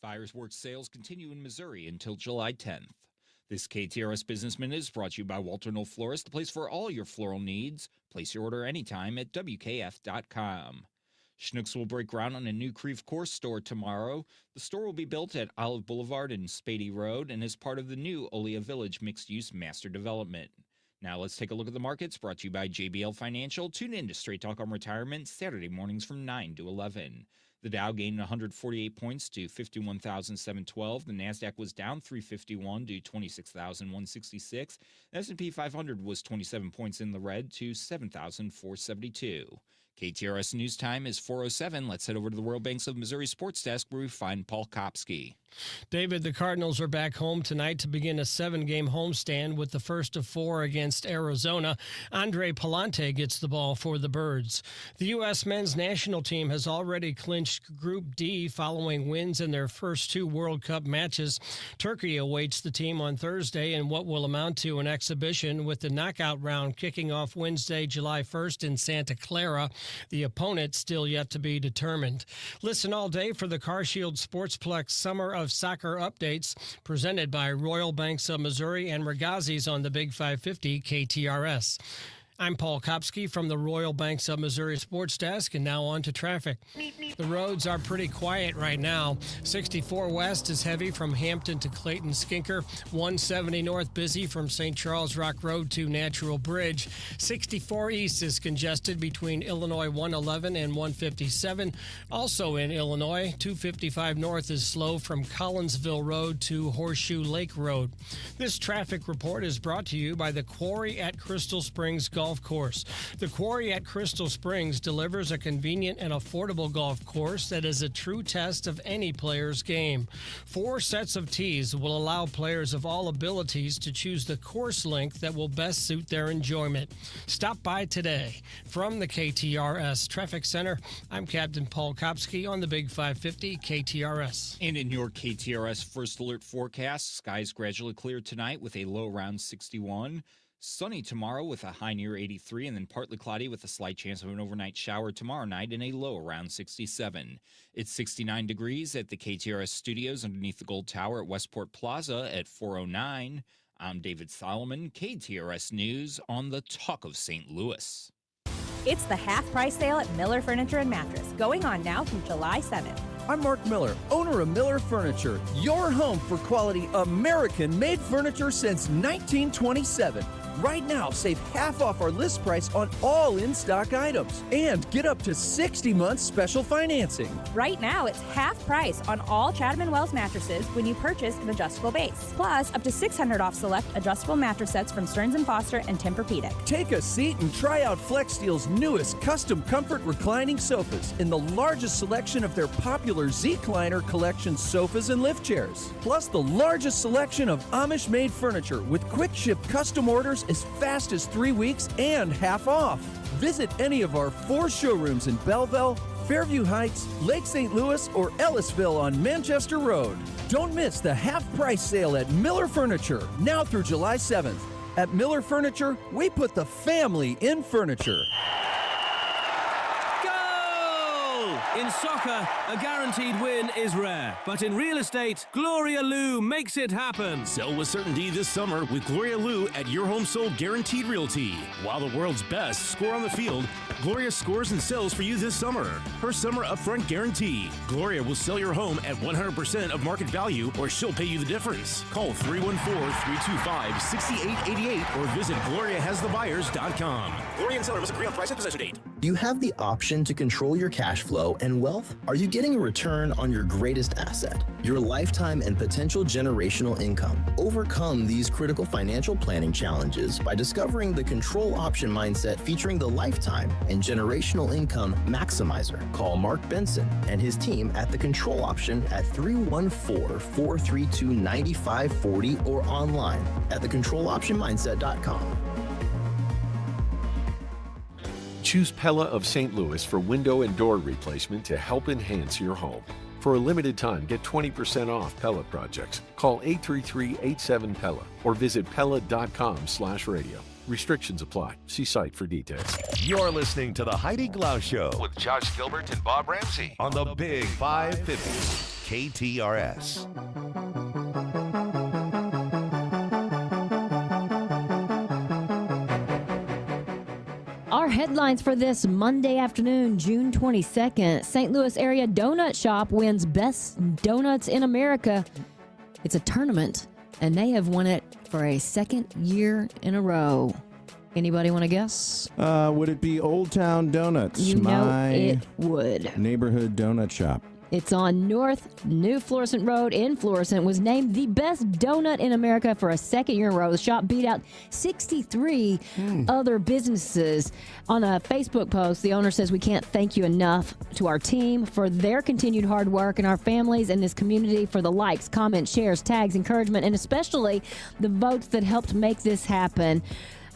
Fireworks sales continue in Missouri until July 10th. This KTRS Business Minute is brought to you by Walter Knoll Florist, the place for all your floral needs. Place your order anytime at WKF.com. Schnucks will break ground on a new Creve Coeur store tomorrow. The store will be built at Olive Boulevard and Spady Road and is part of the new Olia Village mixed-use master development. Now let's take a look at the markets, brought to you by JBL Financial. Tune in to Straight Talk on Retirement Saturday mornings from 9 to 11. The Dow gained 148 points to 51,712. The Nasdaq was down 351 to 26,166. The S&P 500 was 27 points in the red to 7,472. KTRS News Time is 4:07. Let's head over to the Royal Banks of Missouri Sports Desk where we find Paul Kopsky. David, the Cardinals are back home tonight to begin a 7-game homestand with the first of 4 against Arizona. Andre Palante gets the ball for the Birds. The U.S. men's national team has already clinched Group D following wins in their first 2 World Cup matches. Turkey awaits the team on Thursday in what will amount to an exhibition, with the knockout round kicking off Wednesday, July 1st in Santa Clara. The opponent still yet to be determined. Listen all day for the CarShield Sportsplex Summer of Soccer updates presented by Royal Banks of Missouri and Regazzi's on the Big 550 KTRS. I'm Paul Kopsky from the Royal Banks of Missouri Sports Desk, and now on to traffic. The roads are pretty quiet right now. 64 West is heavy from Hampton to Clayton Skinker. 170 North busy from St. Charles Rock Road to Natural Bridge. 64 East is congested between Illinois 111 and 157. Also in Illinois, 255 North is slow from Collinsville Road to Horseshoe Lake Road. This traffic report is brought to you by the Quarry at Crystal Springs Golf Course. The Quarry at Crystal Springs delivers a convenient and affordable golf course that is a true test of any player's game. 4 sets of tees will allow players of all abilities to choose the course length that will best suit their enjoyment. Stop by today. From the KTRS Traffic Center, I'm Captain Paul Kopsky on the Big 550 KTRS. And in your KTRS First Alert forecast, skies gradually clear tonight with a low around 61. Sunny tomorrow with a high near 83, and then partly cloudy with a slight chance of an overnight shower tomorrow night and a low around 67. It's 69 degrees at the KTRS studios underneath the Gold Tower at Westport Plaza at 409. I'm David Solomon, KTRS News on the Talk of St. Louis. It's the half price sale at Miller Furniture and Mattress, going on now through July 7th. I'm Mark Miller, owner of Miller Furniture, your home for quality American-made furniture since 1927. Right now, save half off our list price on all in-stock items and get up to 60 months special financing. Right now, it's half price on all Chatham & Wells mattresses when you purchase an adjustable base. Plus, up to $600 off select adjustable mattress sets from Stearns & Foster and Tempur-Pedic. Take a seat and try out FlexSteel's newest custom comfort reclining sofas in the largest selection of their popular Z-Cliner collection sofas and lift chairs. Plus, the largest selection of Amish-made furniture with quick ship custom orders as fast as 3 weeks and half off. Visit any of our 4 showrooms in Belleville, Fairview Heights, Lake St. Louis, or Ellisville on Manchester Road. Don't miss the half-price sale at Miller Furniture, now through July 7th. At Miller Furniture, we put the family in furniture. In soccer, a guaranteed win is rare. But in real estate, Gloria Lou makes it happen. Sell with certainty this summer with Gloria Lou at Your Home Sold Guaranteed Realty. While the world's best score on the field, Gloria scores and sells for you this summer. Her summer upfront guarantee. Gloria will sell your home at 100% of market value, or she'll pay you the difference. Call 314-325-6888 or visit GloriaHasTheBuyers.com. Gloria and seller must agree on price and possession date. Do you have the option to control your cash flow and wealth? Are you getting a return on your greatest asset, your lifetime and potential generational income? Overcome these critical financial planning challenges by discovering the Control Option Mindset featuring the Lifetime and Generational Income Maximizer. Call Mark Benson and his team at the Control Option at 314-432-9540 or online at thecontroloptionmindset.com. Choose Pella of St. Louis for window and door replacement to help enhance your home. For a limited time, get 20% off Pella projects. Call 833-87-PELLA or visit Pella.com/radio. Restrictions apply. See site for details. You're listening to the Heidi Glaus Show with Josh Gilbert and Bob Ramsey on the Big 550 KTRS. Our headlines for this Monday afternoon, June 22nd. St. Louis area donut shop wins Best Donuts in America. It's a tournament, and they have won it for a second year in a row. Anybody want to guess? Would it be Old Town Donuts? You know My it would. neighborhood donut shop. It's on North New Florissant Road in Florissant. Was named the best donut in America for a second year in a row. The shop beat out 63 other businesses. On a Facebook post, the owner says, "We can't thank you enough to our team for their continued hard work and our families and this community for the likes, comments, shares, tags, encouragement, and especially the votes that helped make this happen."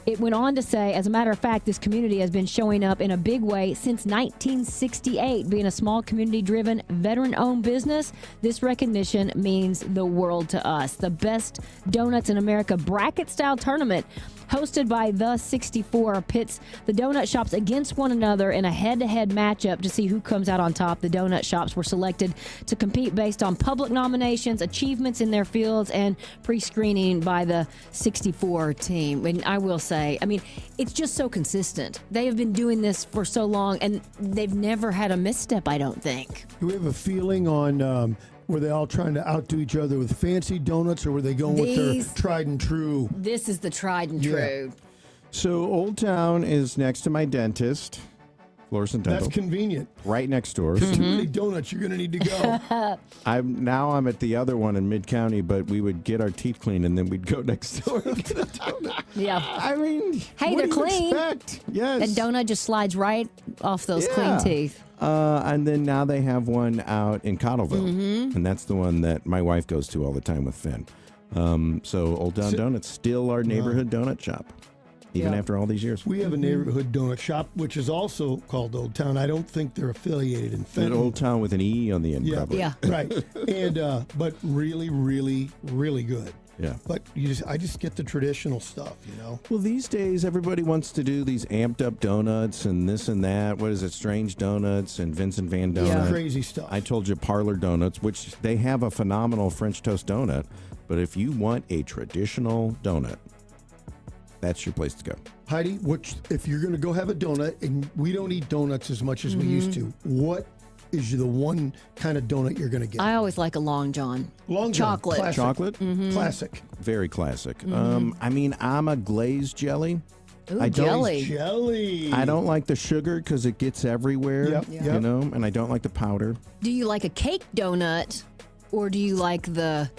It went on to say, as a matter of fact, this community has been showing up in a big way since 1968. Being a small community-driven, veteran-owned business, this recognition means the world to us. The Best Donuts in America bracket-style tournament hosted by the 64 pits the donut shops against one another in a head-to-head matchup to see who comes out on top. The donut shops were selected to compete based on public nominations, achievements in their fields, and pre-screening by the 64 team. And I will say, I mean, it's just so consistent. They have been doing this for so long, and they've never had a misstep, I don't think. Do we have a feeling on were they all trying to outdo each other with fancy donuts, or were they going with their tried and true? This is the tried and true. So Old Town is next to my dentist, Florissant Dental. That's convenient. Right next door. Too many donuts, you're going to need to go. I'm at the other one in Mid-County, but we would get our teeth cleaned and then we'd go next door and get a donut. Yeah. I mean, hey, what they're do you clean. expect? Yes. That donut just slides right off those clean teeth. And then now they have one out in Cottleville, and that's the one that my wife goes to all the time with Finn. So Old Town Donuts still our neighborhood donut shop, even after all these years. We have a neighborhood donut shop, which is also called Old Town. I don't think they're affiliated in Fenton. Old Town with an E on the end, probably. Yeah. Right. And but really, really, really good. Yeah. But I just get the traditional stuff, you know. Well, these days everybody wants to do these amped up donuts and this and that. What is it? Strange Donuts and Vincent Van Donut. Yeah. Crazy stuff. I told you Parlor Donuts, which they have a phenomenal French toast donut. But if you want a traditional donut, that's your place to go. Heidi, if you're going to go have a donut, and we don't eat donuts as much as we used to, what is the one kind of donut you're going to get? I always like a Long John. Long John. Chocolate. Classic. Chocolate? Classic. Very classic. I mean, I'm a glazed jelly. Ooh, jelly. Jelly. I don't like the sugar because it gets everywhere, Yep. you know, and I don't like the powder. Do you like a cake donut, or do you like the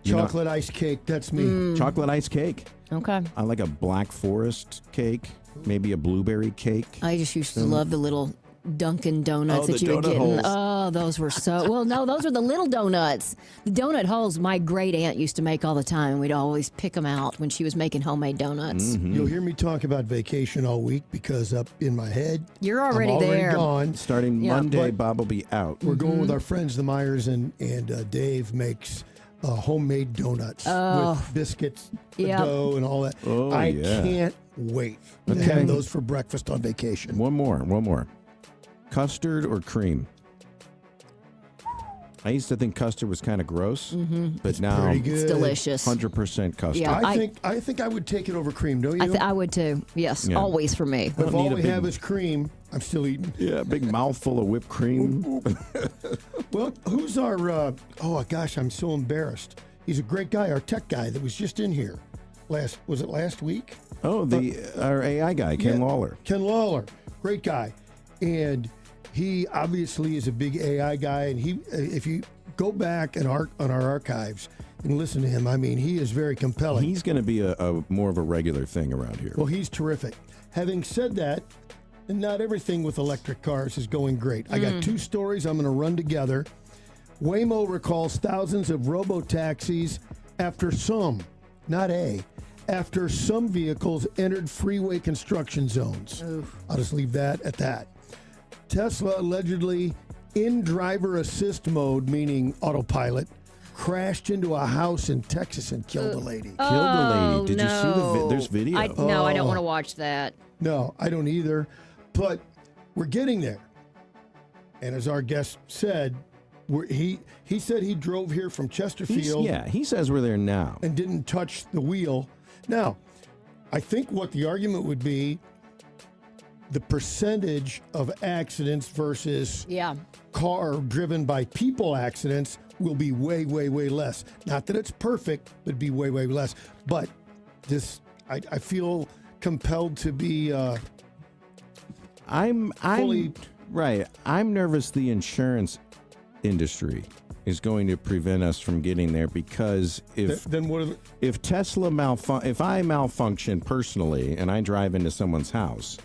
chocolate ice cake? That's me. Chocolate ice cake. Okay. I like a Black Forest cake, maybe a blueberry cake. I just used to love the little Dunkin' Donuts that the you would donut get. holes. Oh, those were so... Well, no, those were the little donuts. The donut holes my great aunt used to make all the time, and we'd always pick them out when she was making homemade donuts. You'll hear me talk about vacation all week because up in my head, You're already I'm already there. gone. Starting Yeah. Monday, But Bob will be out. We're going with our friends, the Myers, and Dave makes homemade donuts with biscuits, dough, and all that. Oh, I yeah. can't wait to Okay. have those for breakfast on vacation. One more. Custard or cream? I used to think custard was kind of gross, but now pretty good. It's delicious. 100% custard. Yeah. I think I would take it over cream, don't you? I would too. Yes, Yeah. always for me. But if all need a we big- have is cream, I'm still eating. Yeah, a big mouthful of whipped cream. Well, who's our, oh gosh, I'm so embarrassed. He's a great guy, our tech guy that was just in here. Was it last week? Oh, our AI guy, Ken Lawler. Ken Lawler, great guy. And he obviously is a big AI guy. And he, if you go back on our archives and listen to him, I mean, he is very compelling. He's going to be a more of a regular thing around here. Well, he's terrific. Having said that, and not everything with electric cars is going great. I got two stories I'm going to run together. Waymo recalls thousands of robo-taxis after some vehicles entered freeway construction zones. I'll just leave that at that. Tesla allegedly in driver assist mode, meaning autopilot, crashed into a house in Texas and killed a lady. Killed a lady. Did you see there's video? No, I don't want to watch that. No, I don't either. But we're getting there. And as our guest said, he said he drove here from Chesterfield. He says we're there now. And didn't touch the wheel. Now, I think what the argument would be, the percentage of accidents versus car driven by people accidents will be way, way, way less. Not that it's perfect, but be way, way less. But this, I feel compelled to be I'm nervous the insurance industry is going to prevent us from getting there because if Tesla if I malfunction personally and I drive into someone's house,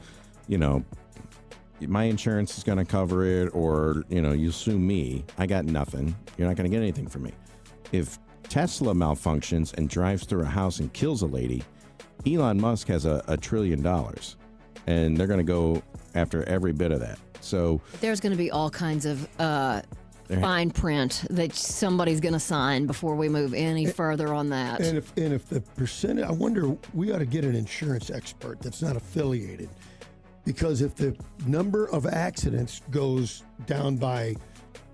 my insurance is going to cover it, or you sue me, I got nothing. You're not going to get anything from me. If Tesla malfunctions and drives through a house and kills a lady, Elon Musk has $1 trillion, and they're going to go after every bit of that. So there's going to be all kinds of fine print that somebody's going to sign before we move any further on that. And if the percentage, I wonder, we ought to get an insurance expert that's not affiliated, because if the number of accidents goes down by,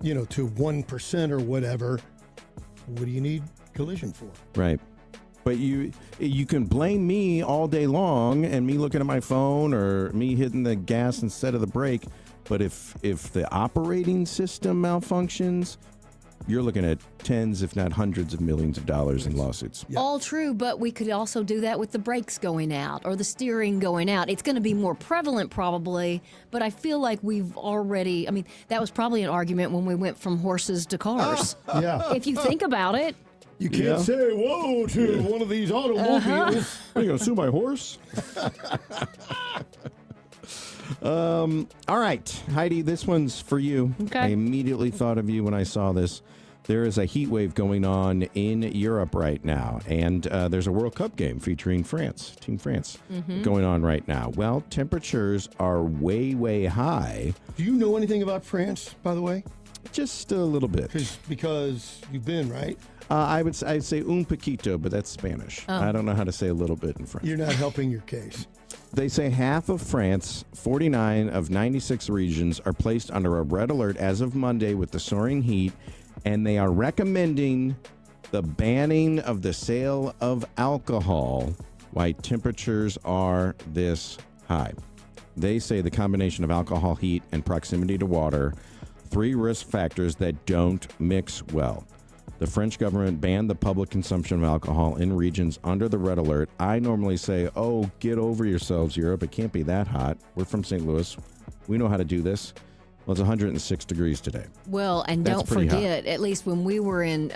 to 1% or whatever, what do you need collision for? Right. But you can blame me all day long and me looking at my phone or me hitting the gas instead of the brake. But if the operating system malfunctions, you're looking at tens, if not hundreds of millions of dollars in lawsuits. All true, but we could also do that with the brakes going out or the steering going out. It's going to be more prevalent probably, but I feel like we've already, that was probably an argument when we went from horses to cars. Yeah. If you think about it. You can't say whoa to one of these automobiles. Are you going to sue my horse? All right, Heidi, this one's for you. Okay. I immediately thought of you when I saw this. There is a heat wave going on in Europe right now, and there's a World Cup game featuring Team France, going on right now. Well, temperatures are way, way high. Do you know anything about France, by the way? Just a little bit. Because you've been, right? I'd say un poquito, but that's Spanish. I don't know how to say a little bit in French. You're not helping your case. They say half of France, 49 of 96 regions, are placed under a red alert as of Monday with the soaring heat, and they are recommending the banning of the sale of alcohol while temperatures are this high. They say the combination of alcohol, heat, and proximity to water, 3 risk factors that don't mix well. The French government banned the public consumption of alcohol in regions under the red alert. I normally say, oh, get over yourselves, Europe. It can't be that hot. We're from St. Louis. We know how to do this. Well, it's 106 degrees today. Well, and That's don't pretty forget, at least when we were in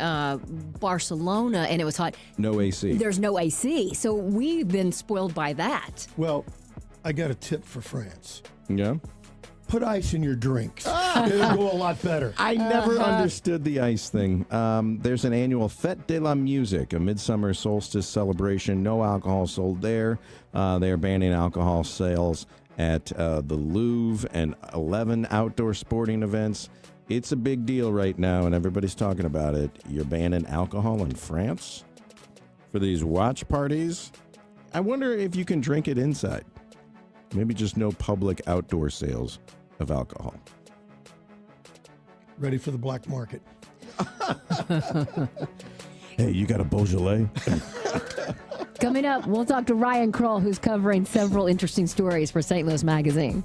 Barcelona and it was hot. No AC. There's no AC. So we've been spoiled by that. Well, I got a tip for France. Yeah? Put ice in your drinks. It'll go a lot better. I never understood the ice thing. There's an annual Fête de la Musique, a midsummer solstice celebration. No alcohol sold there. They are banning alcohol sales at the Louvre and 11 outdoor sporting events. It's a big deal right now, and everybody's talking about it. You're banning alcohol in France for these watch parties. I wonder if you can drink it inside. Maybe just no public outdoor sales of alcohol. Ready for the black market. Hey, you got a Beaujolais? Coming up, we'll talk to Ryan Kroll, who's covering several interesting stories for St. Louis Magazine.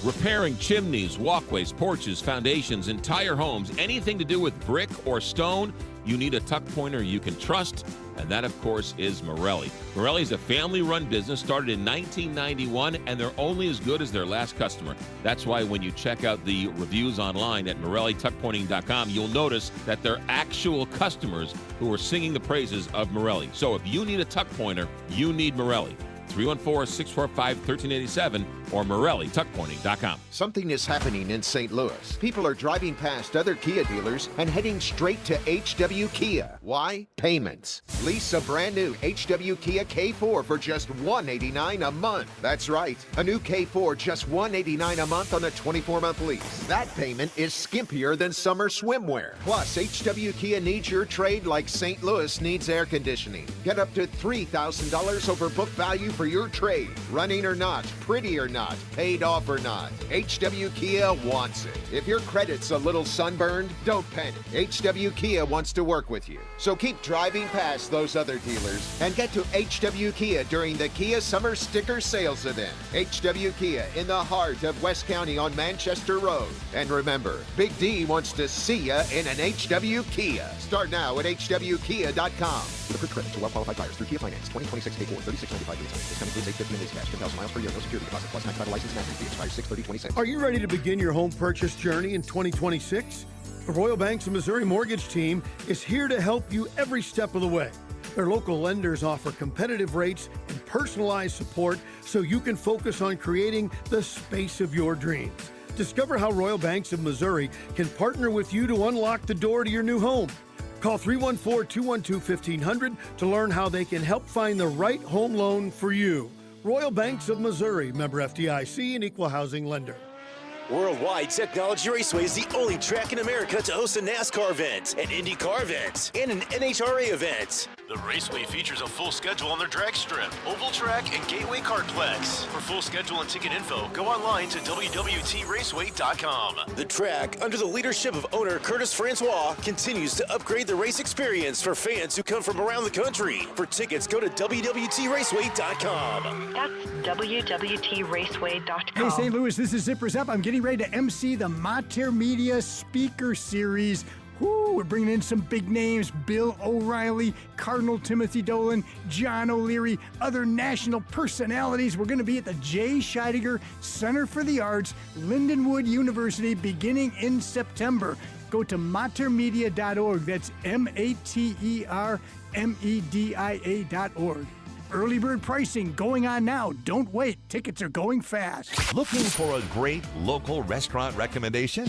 Repairing chimneys, walkways, porches, foundations, entire homes, anything to do with brick or stone, you need a tuck pointer you can trust, and that, of course, is Morelli. Morelli is a family-run business started in 1991, and they're only as good as their last customer. That's why when you check out the reviews online at MorelliTuckPointing.com, you'll notice that they're actual customers who are singing the praises of Morelli. So if you need a tuck pointer, you need Morelli. 314-645-1387 or MorelliTuckPointing.com. Something is happening in St. Louis. People are driving past other Kia dealers and heading straight to HW Kia. Why? Payments. Lease a brand new HW Kia K4 for just $189 a month. That's right. A new K4 just $189 a month on a 24-month lease. That payment is skimpier than summer swimwear. Plus, HW Kia needs your trade like St. Louis needs air conditioning. Get up to $3,000 over book value for your trade. Running or not, pretty or not, paid off or not, HW Kia wants it. If your credit's a little sunburned, don't panic. HW Kia wants to work with you. So keep driving past those other dealers and get to HW Kia during the Kia Summer Sticker Sales Event. HW Kia in the heart of West County on Manchester Road. And remember, Big D wants to see you in an HW Kia. Start now at hwkia.com. With approved credit to well-qualified buyers through Kia Finance. 2026 K4, $36.95 lease. Discount includes $850 in lease cash, 10,000 miles per year, no security deposit, plus 95 license and entry fee. Expires 6/30/26. Are you ready to begin your home purchase journey in 2026? The Royal Banks of Missouri Mortgage Team is here to help you every step of the way. Their local lenders offer competitive rates and personalized support so you can focus on creating the space of your dreams. Discover how Royal Banks of Missouri can partner with you to unlock the door to your new home. Call 314-212-1500 to learn how they can help find the right home loan for you. Royal Banks of Missouri, member FDIC and equal housing lender. Worldwide Technology Raceway is the only track in America to host a NASCAR event, an IndyCar event, and an NHRA event. The Raceway features a full schedule on their drag strip, oval track, and Gateway Kartplex. For full schedule and ticket info, go online to www.raceway.com. The track, under the leadership of owner Curtis Francois, continues to upgrade the race experience for fans who come from around the country. For tickets, go to www.raceway.com. That's www.raceway.com. Hey, St. Louis, this is Zippers Up. I'm getting ready to MC the Mater Media Speaker Series. Woo, we're bringing in some big names: Bill O'Reilly, Cardinal Timothy Dolan, John O'Leary, other national personalities. We're going to be at the J. Scheidegger Center for the Arts, Lindenwood University, beginning in September. Go to matermedia.org. That's MATERMEDIA.org. Early bird pricing going on now. Don't wait. Tickets are going fast. Looking for a great local restaurant recommendation?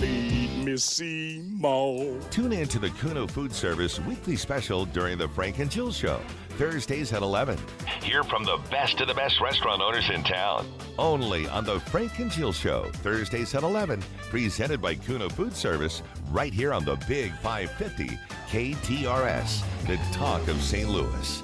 Missy Mo. Tune in to the Kuno Food Service weekly special during the Frank and Jill Show, Thursdays at 11. Hear from the best of the best restaurant owners in town. Only on the Frank and Jill Show, Thursdays at 11. Presented by Kuno Food Service, right here on the Big 550 KTRS, the talk of St. Louis.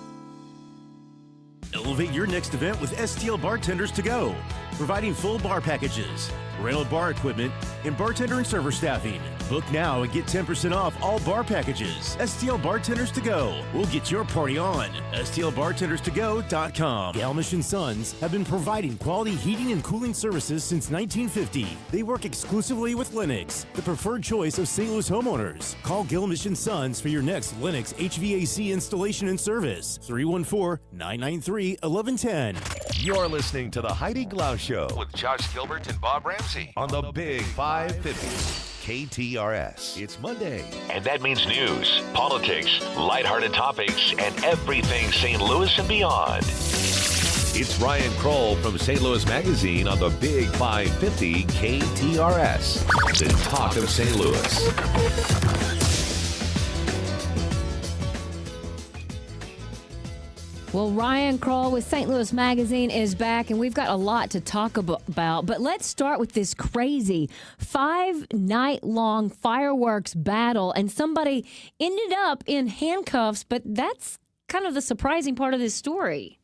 Elevate your next event with STL Bartenders to Go, providing full bar packages, rental bar equipment, and bartender and server staffing. Book now and get 10% off all bar packages. STL Bartenders to Go. We'll get your party on. STLBartendersToGo.com. Galmish & Sons have been providing quality heating and cooling services since 1950. They work exclusively with Lennox, the preferred choice of St. Louis homeowners. Call Galmish & Sons for your next Lennox HVAC installation and service. 314-993-1110. You're listening to the Heidi Glaus Show With Josh Gilbert and Bob Ramsey. on the Big 550 KTRS. It's Monday. And that means news, politics, lighthearted topics, and everything St. Louis and beyond. It's Ryan Kroll from St. Louis Magazine on the Big 550 KTRS, the talk of St. Louis. Well, Ryan Kroll with St. Louis Magazine is back, and we've got a lot to talk about. But let's start with this crazy 5-night-long fireworks battle, and somebody ended up in handcuffs, but that's kind of the surprising part of this story.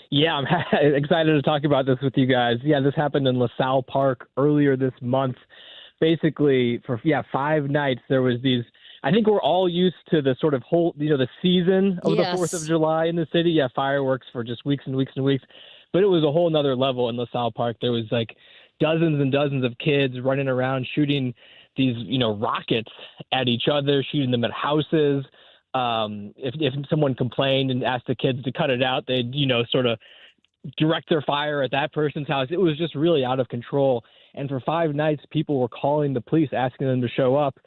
Yeah, I'm excited to talk about this with you guys. Yeah, this happened in LaSalle Park earlier this month. Basically, for 5 nights, there was these. I think we're all used to the sort of whole, the season of the 4th of July in the city. Yeah, fireworks for just weeks and weeks and weeks. But it was a whole nother level in LaSalle Park. There was like dozens and dozens of kids running around shooting these, rockets at each other, shooting them at houses. If someone complained and asked the kids to cut it out, they'd, sort of direct their fire at that person's house. It was just really out of control. And for 5 nights, people were calling the police, asking them to show up.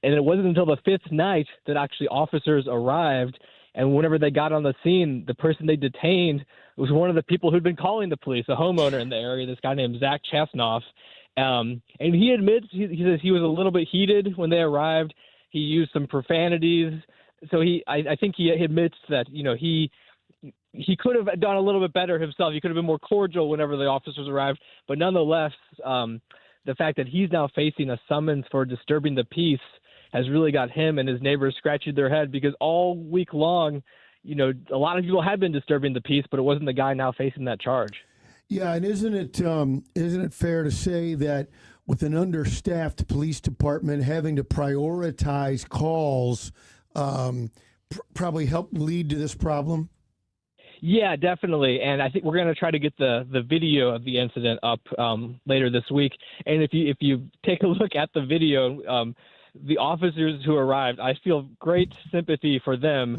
And it wasn't until the 5th night that actually officers arrived. And whenever they got on the scene, the person they detained was one of the people who'd been calling the police, a homeowner in the area, this guy named Zach Chasnoff. And he admits, he says he was a little bit heated when they arrived. He used some profanities. So I think he admits that, he could have done a little bit better himself. He could have been more cordial whenever the officers arrived. But nonetheless, the fact that he's now facing a summons for disturbing the peace has really got him and his neighbors scratching their head, because all week long, a lot of people had been disturbing the peace, but it wasn't the guy now facing that charge. Yeah, and isn't it fair to say that with an understaffed police department having to prioritize calls probably helped lead to this problem? Yeah, definitely. And I think we're going to try to get the video of the incident up later this week. And if you take a look at the video, the officers who arrived, I feel great sympathy for them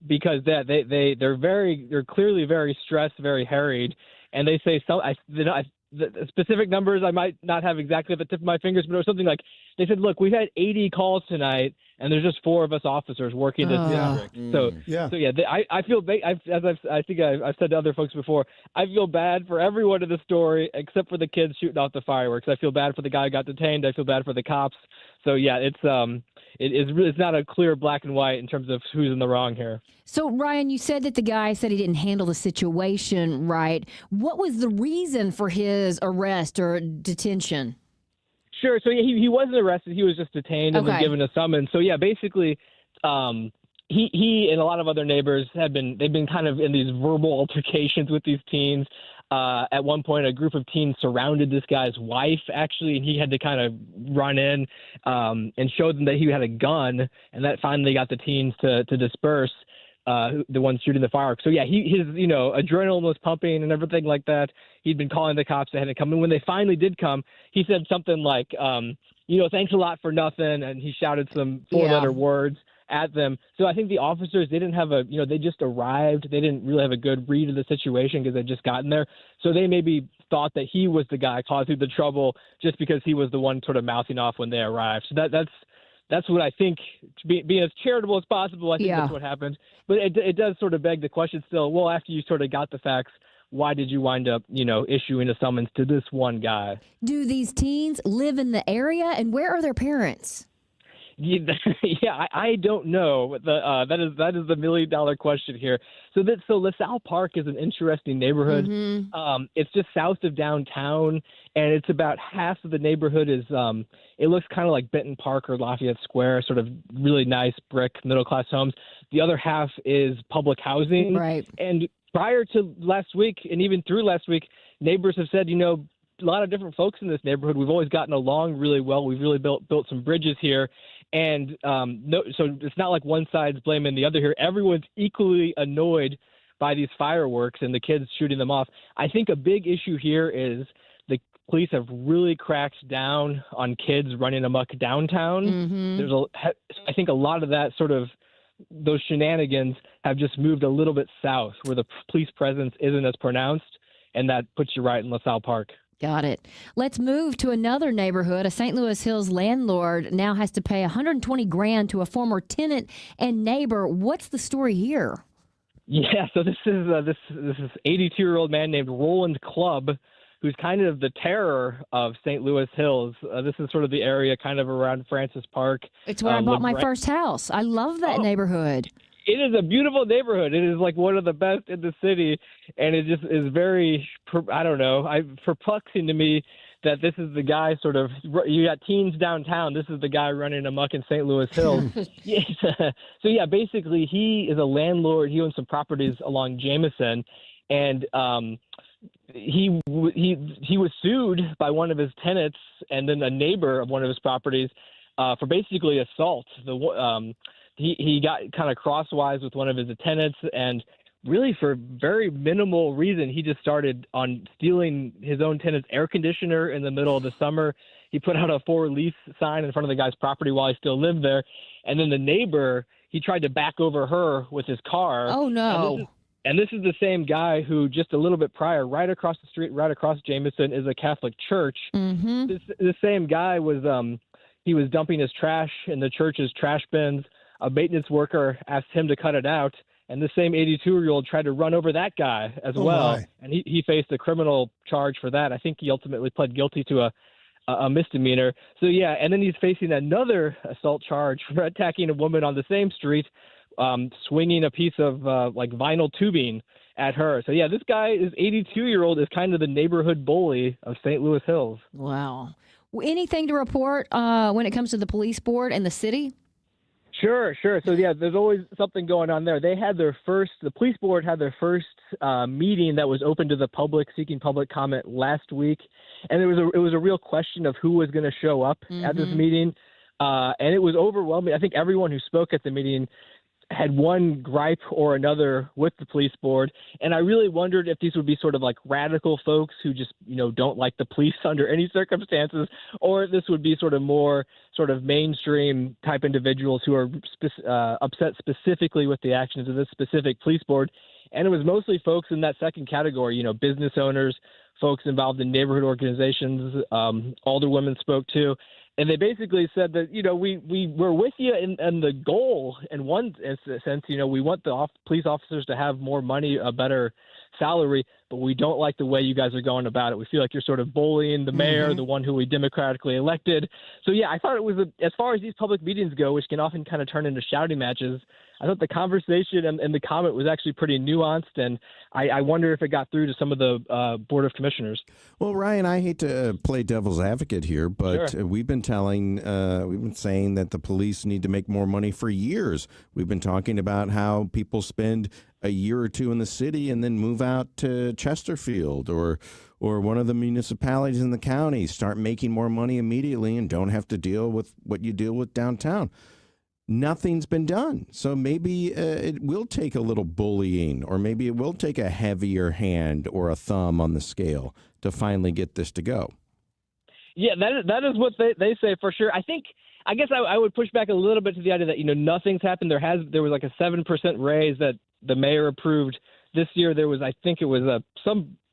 because they're clearly very stressed, very harried, and they say the specific numbers I might not have exactly at the tip of my fingers, but it was something like they said, "Look, we've had 80 calls tonight, and there's just 4 of us officers working this district." I feel I've said to other folks before, I feel bad for everyone in the story except for the kids shooting off the fireworks. I feel bad for the guy who got detained. I feel bad for the cops. So yeah, it's not a clear black and white in terms of who's in the wrong here. So, Ryan, you said that the guy said he didn't handle the situation right. What was the reason for his arrest or detention? Sure. So he wasn't arrested. He was just detained and then given a summons. So yeah, basically, he and a lot of other neighbors they've been kind of in these verbal altercations with these teens. At one point, a group of teens surrounded this guy's wife, actually, and he had to kind of run in and show them that he had a gun, and that finally got the teens to disperse, the ones shooting the fireworks. So, yeah, his adrenaline was pumping and everything like that. He'd been calling the cops. They hadn't come. And when they finally did come, he said something like, thanks a lot for nothing, and he shouted some 4-letter words at them. So I think the officers, they didn't have they just arrived. They didn't really have a good read of the situation because they'd just gotten there. So they maybe thought that he was the guy causing the trouble just because he was the one sort of mouthing off when they arrived. So that's what I think, being as charitable as possible, I think that's what happened. But it does sort of beg the question still, well, after you sort of got the facts, why did you wind up, issuing a summons to this one guy? Do these teens live in the area, and where are their parents? Yeah, I don't know. That is the $1 million question here. So LaSalle Park is an interesting neighborhood. It's just south of downtown, and it's about half of the neighborhood is. It looks kind of like Benton Park or Lafayette Square, sort of really nice brick middle class homes. The other half is public housing. Right. And prior to last week, and even through last week, neighbors have said, a lot of different folks in this neighborhood. We've always gotten along really well. We've really built some bridges here. And so it's not like one side's blaming the other here. Everyone's equally annoyed by these fireworks and the kids shooting them off. I think a big issue here is the police have really cracked down on kids running amok downtown. I think a lot of that sort of those shenanigans have just moved a little bit south where the police presence isn't as pronounced, and that puts you right in LaSalle Park. Got it. Let's move to another neighborhood. A St. Louis Hills landlord now has to pay $120,000 to a former tenant and neighbor. What's the story here? Yeah, so this is 82-year-old man named Roland Clubb, who's kind of the terror of St. Louis Hills. This is sort of the area kind of around Francis Park. It's where I bought my first house. I love that neighborhood. It is a beautiful neighborhood. It is like one of the best in the city, and it just is very, I don't know, perplexing to me that this is the guy sort of, you got teens downtown, this is the guy running amok in St. Louis Hills. So yeah, basically he is a landlord. He owns some properties along Jameson, and he was sued by one of his tenants and then a neighbor of one of his properties for basically assault. He got kind of crosswise with one of his tenants, and really for very minimal reason, he just started on stealing his own tenant's air conditioner in the middle of the summer. He put out a for lease sign in front of the guy's property while he still lived there. And then the neighbor, he tried to back over her with his car. Oh, no. And this is the same guy who just a little bit prior, right across the street, right across Jameson, is a Catholic church. Mm-hmm. The same guy was he was dumping his trash in the church's trash bins. A maintenance worker asked him to cut it out, and the same 82-year-old tried to run over that guy as well. My. And he faced a criminal charge for that. I think he ultimately pled guilty to a misdemeanor. So, yeah, and then he's facing another assault charge for attacking a woman on the same street, swinging a piece of like vinyl tubing at her. So, yeah, this guy is 82-year-old is kind of the neighborhood bully of St. Louis Hills. Wow. Anything to report when it comes to the police board and the city? Sure. So, yeah, there's always something going on there. The police board had their first meeting that was open to the public, seeking public comment last week. And it was a real question of who was going to show up at this meeting. And it was overwhelming. I think everyone who spoke at the meeting had one gripe or another with the police board. And I really wondered if these would be sort of like radical folks who just, don't like the police under any circumstances, or if this would be sort of more sort of mainstream type individuals who are upset specifically with the actions of this specific police board. And it was mostly folks in that second category, business owners, folks involved in neighborhood organizations. Alderwomen spoke too. And they basically said that, we're with you in the goal in one sense. We want the police officers to have more money, a better salary, but we don't like the way you guys are going about it. We feel like you're sort of bullying the mayor, the one who we democratically elected. So, yeah, I thought it was, as far as these public meetings go, which can often kind of turn into shouting matches, I thought the conversation and the comment was actually pretty nuanced, and I wonder if it got through to some of the Board of Commissioners. Well, Ryan, I hate to play devil's advocate here, but Sure. we've been saying that the police need to make more money for years. We've been talking about how people spend a year or two in the city and then move out to Chesterfield or one of the municipalities in the county, start making more money immediately and don't have to deal with what you deal with downtown. Nothing's been done. So maybe it will take a little bullying, or maybe it will take a heavier hand or a thumb on the scale to finally get this to go. Yeah, that is what they say for sure. I guess I would push back a little bit to the idea that, nothing's happened. There was like a 7% raise that the mayor approved this year. There was, I think it was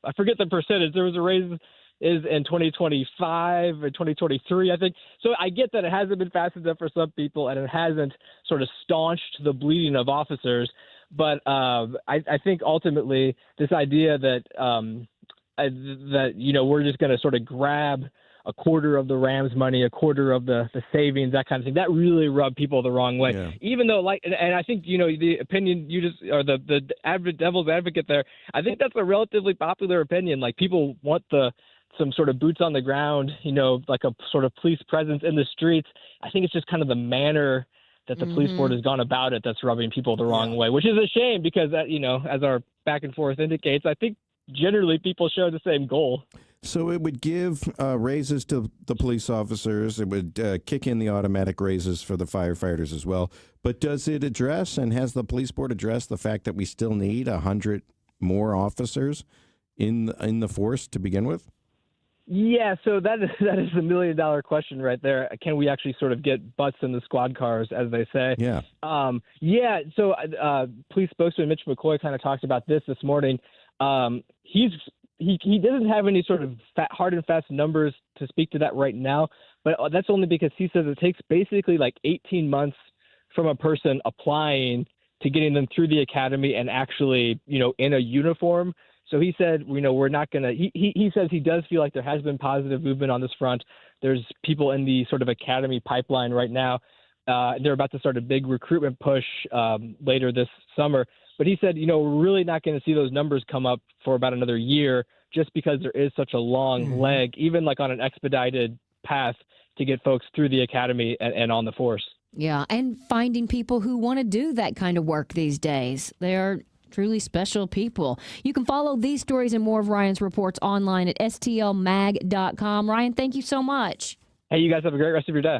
I forget the percentage. There was a raise is in 2025 or 2023, I think. So I get that it hasn't been fast enough for some people, and it hasn't sort of staunched the bleeding of officers. But I think ultimately this idea that we're just going to sort of grab a quarter of the Rams money, a quarter of the savings, that kind of thing, that really rubbed people the wrong way. Yeah. Even though, and I think, the opinion you just, or the devil's advocate there, I think that's a relatively popular opinion. Like, people want some sort of boots on the ground, like a sort of police presence in the streets. I think it's just kind of the manner that the police board has gone about it that's rubbing people the wrong way, which is a shame because, as our back and forth indicates, I think generally people share the same goal. So it would give raises to the police officers. It would kick in the automatic raises for the firefighters as well. But does it address, and has the police board addressed the fact that we still need 100 more officers in the force to begin with? Yeah, so that is the $1 million question right there. Can we actually sort of get butts in the squad cars, as they say? Yeah. So police spokesman Mitch McCoy kind of talked about this morning. He doesn't have any sort of hard and fast numbers to speak to that right now, but that's only because he says it takes basically like 18 months from a person applying to getting them through the academy and actually, in a uniform. So he said, we're not going to – he says he does feel like there has been positive movement on this front. There's people in the sort of academy pipeline right now. They're about to start a big recruitment push later this summer. But he said, we're really not going to see those numbers come up for about another year just because there is such a long leg, even like on an expedited path to get folks through the academy and on the force. Yeah, and finding people who want to do that kind of work these days. They are truly special people. You can follow these stories and more of Ryan's reports online at stlmag.com. Ryan, thank you so much. Hey, you guys have a great rest of your day.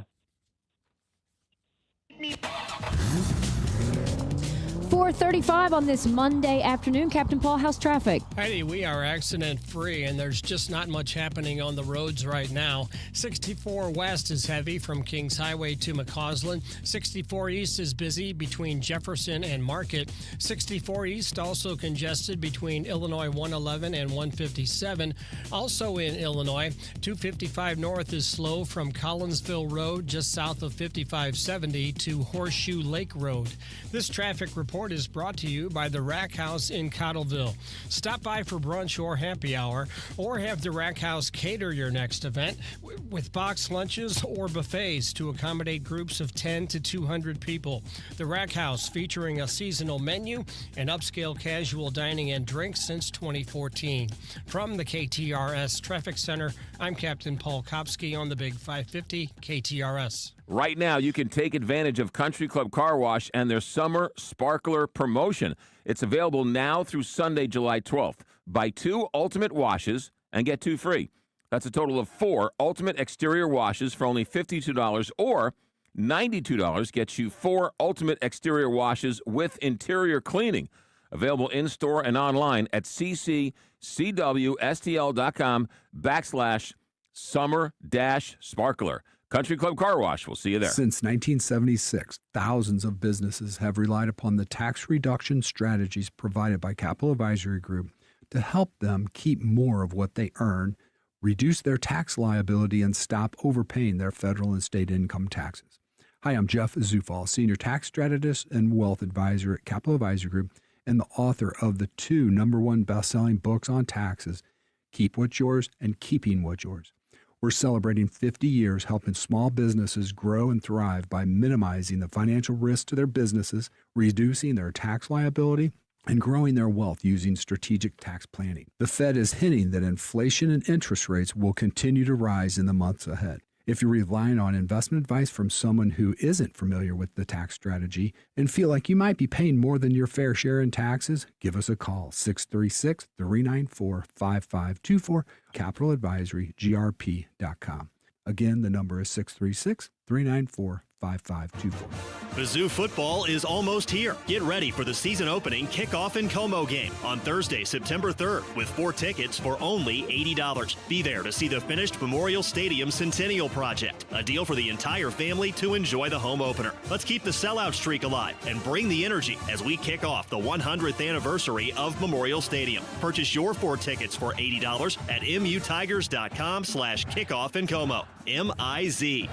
4:35 on this Monday afternoon. Captain Paul, how's traffic? Heidi, we are accident-free, and there's just not much happening on the roads right now. 64 West is heavy from Kings Highway to McCausland. 64 East is busy between Jefferson and Market. 64 East also congested between Illinois 111 and 157. Also in Illinois, 255 North is slow from Collinsville Road just south of 5570 to Horseshoe Lake Road. This traffic report is brought to you by the Rack House in Cottleville. Stop by for brunch or happy hour, or have the Rack House cater your next event with box lunches or buffets to accommodate groups of 10 to 200 people. The Rack House, featuring a seasonal menu and upscale casual dining and drinks since 2014. From the KTRS Traffic Center, I'm Captain Paul Kopsky on the Big 550 KTRS. Right now, you can take advantage of Country Club Car Wash and their Summer Sparkler promotion. It's available now through Sunday, July 12th. Buy 2 Ultimate washes and get 2 free. That's a total of 4 Ultimate Exterior washes for only $52, or $92 gets you 4 Ultimate Exterior washes with interior cleaning. Available in-store and online at ccwstl.com/summer-sparkler. Country Club Car Wash. We'll see you there. Since 1976, thousands of businesses have relied upon the tax reduction strategies provided by Capital Advisory Group to help them keep more of what they earn, reduce their tax liability, and stop overpaying their federal and state income taxes. Hi, I'm Jeff Zufall, Senior Tax Strategist and Wealth Advisor at Capital Advisory Group, and the author of the 2 #1 best-selling books on taxes, Keep What's Yours and Keeping What's Yours. We're celebrating 50 years helping small businesses grow and thrive by minimizing the financial risk to their businesses, reducing their tax liability, and growing their wealth using strategic tax planning. The Fed is hinting that inflation and interest rates will continue to rise in the months ahead. If you're relying on investment advice from someone who isn't familiar with the tax strategy and feel like you might be paying more than your fair share in taxes, give us a call, 636-394-5524, capitaladvisorygrp.com. Again, the number is 636-394-5524. Mizzou football is almost here. Get ready for the season opening kickoff and Como game on Thursday, September 3rd, with 4 tickets for only $80. Be there to see the finished Memorial Stadium Centennial Project, a deal for the entire family to enjoy the home opener. Let's keep the sellout streak alive and bring the energy as we kick off the 100th anniversary of Memorial Stadium. Purchase your 4 tickets for $80 at mutigers.com/kickoff and Como. MIZ.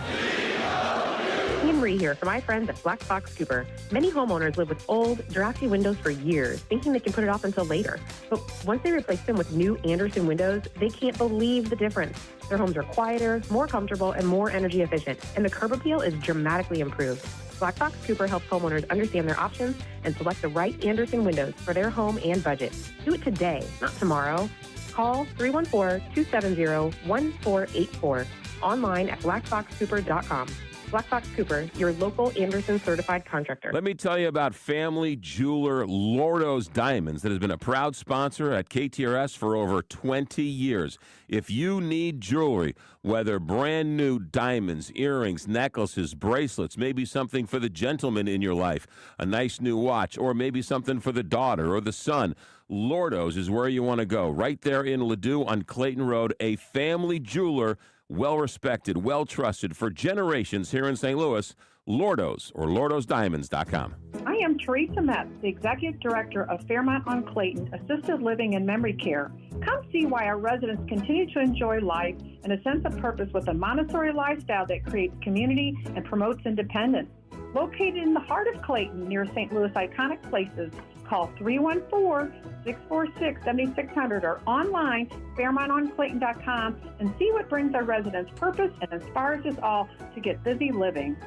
Henry here for my friends at Black Fox Cooper. Many homeowners live with old, drafty windows for years, thinking they can put it off until later. But once they replace them with new Andersen windows, they can't believe the difference. Their homes are quieter, more comfortable, and more energy efficient, and the curb appeal is dramatically improved. Black Fox Cooper helps homeowners understand their options and select the right Andersen windows for their home and budget. Do it today, not tomorrow. Call 314-270-1484. Online at blackfoxcooper.com. Black Fox Cooper, your local Andersen certified contractor. Let me tell you about family jeweler Lordo's Diamonds that has been a proud sponsor at KTRS for over 20 years. If you need jewelry, whether brand new diamonds, earrings, necklaces, bracelets, maybe something for the gentleman in your life, a nice new watch, or maybe something for the daughter or the son, Lordo's is where you want to go. Right there in Ladue on Clayton Road, a family jeweler, well-respected, well-trusted for generations here in St. Louis. Lordo's or lordosdiamonds.com. I am Teresa Metz, the Executive Director of Fairmont on Clayton Assisted Living and Memory Care. Come see why our residents continue to enjoy life and a sense of purpose with a Montessori lifestyle that creates community and promotes independence. Located in the heart of Clayton, near St. Louis iconic places, call 314-646-7600 or online, FairmontOnClayton.com, and see what brings our residents purpose and inspires us all to get busy living.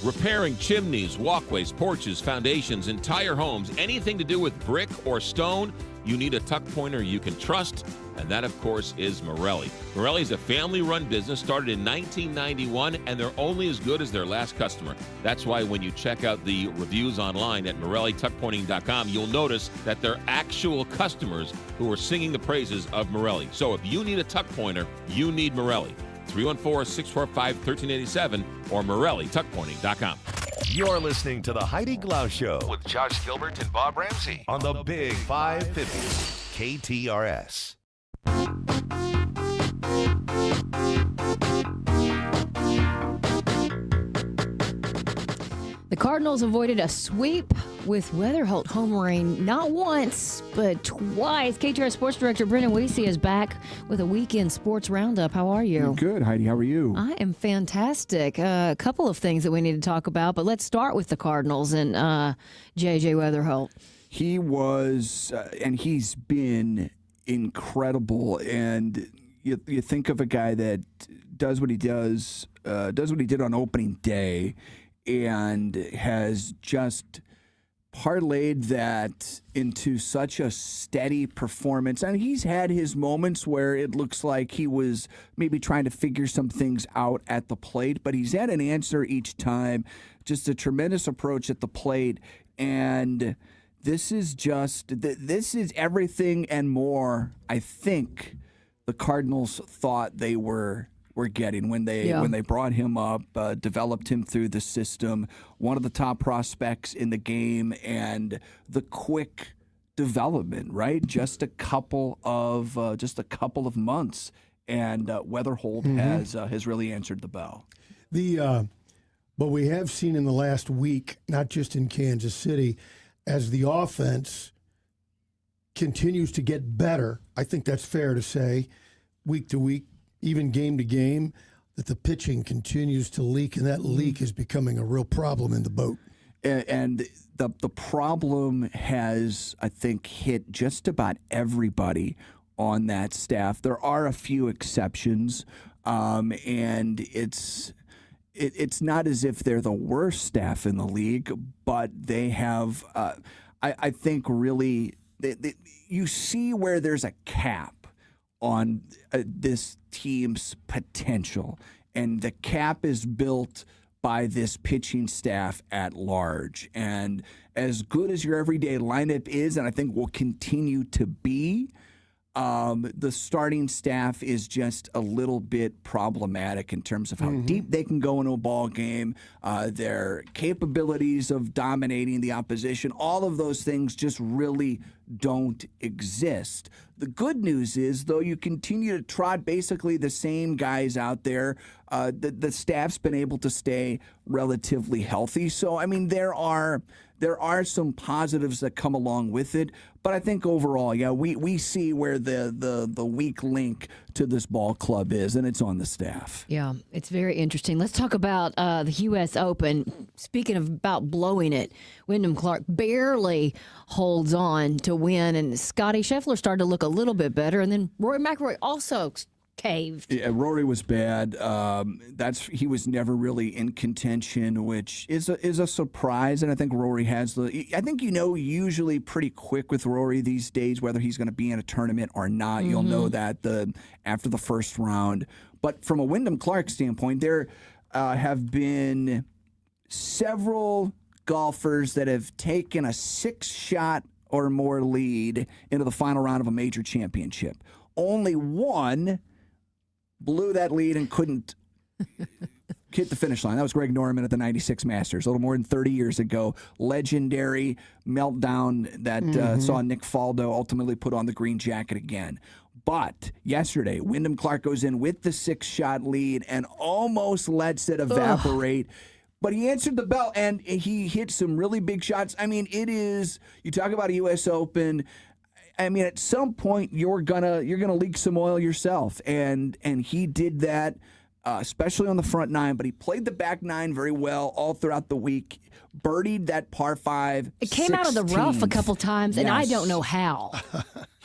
Repairing chimneys, walkways, porches, foundations, entire homes, anything to do with brick or stone, you need a tuck pointer you can trust, and that, of course, is Morelli. Morelli is a family-run business started in 1991, and they're only as good as their last customer. That's why when you check out the reviews online at MorelliTuckPointing.com, you'll notice that they're actual customers who are singing the praises of Morelli. So if you need a tuck pointer, you need Morelli. 314-645-1387 or MorelliTuckPointing.com. You're listening to the Heidi Glaus Show with Josh Gilbert and Bob Ramsey on the Big 550 KTRS. The Cardinals avoided a sweep with Weatherholt homering not once, but twice. KTRS Sports Director Brendan Weesey is back with a weekend sports roundup. How are you? Good, Heidi. How are you? I am fantastic. A couple of things that we need to talk about, but let's start with the Cardinals and J.J. Weatherholt. He was, and he's been incredible. And you think of a guy that does what he does what he did on opening day, and has just parlayed that into such a steady performance. And he's had his moments where it looks like he was maybe trying to figure some things out at the plate, but he's had an answer each time. Just a tremendous approach at the plate. And this is everything and more, I think, the Cardinals thought they were getting when they brought him up, developed him through the system, one of the top prospects in the game, and the quick development, right? Just a couple of months, and Weatherholt has really answered the bell. But we have seen in the last week, not just in Kansas City, as the offense continues to get better. I think that's fair to say, week to week, even game to game, that the pitching continues to leak, and that leak is becoming a real problem in the boat. And the problem has, I think, hit just about everybody on that staff. There are a few exceptions, and it's not as if they're the worst staff in the league, but they have, I think, really, you see where there's a cap on this team's potential, and the cap is built by this pitching staff at large. And as good as your everyday lineup is, and I think will continue to be, the starting staff is just a little bit problematic in terms of how deep they can go into a ball game, their capabilities of dominating the opposition. All of those things just really don't exist. The good news is, though, you continue to trot basically the same guys out there. The staff's been able to stay relatively healthy. So, I mean, there are some positives that come along with it. But I think overall, we see where the weak link to this ball club is, and it's on the staff. Yeah, it's very interesting. Let's talk about the U.S. Open. Speaking of about blowing it, Wyndham Clark barely holds on to win, and Scotty Scheffler started to look a little bit better, and then Rory McIlroy also caved. Yeah, Rory was bad. He was never really in contention, which is a surprise. And I think Rory has usually pretty quick with Rory these days whether he's going to be in a tournament or not. You'll know that after the first round. But from a Wyndham Clark standpoint, there have been several golfers that have taken a 6-shot or more lead into the final round of a major championship. Only one blew that lead and couldn't hit the finish line. That was Greg Norman at the 96 Masters, a little more than 30 years ago. Legendary meltdown that saw Nick Faldo ultimately put on the green jacket again. But yesterday, Wyndham Clark goes in with the 6-shot lead and almost lets it evaporate. But he answered the bell, and he hit some really big shots. I mean, you talk about a U.S. Open. I mean, at some point you're gonna leak some oil yourself, and he did that, especially on the front nine. But he played the back nine very well all throughout the week. Birdied that par 5. It came out of the rough a couple times, and I don't know how.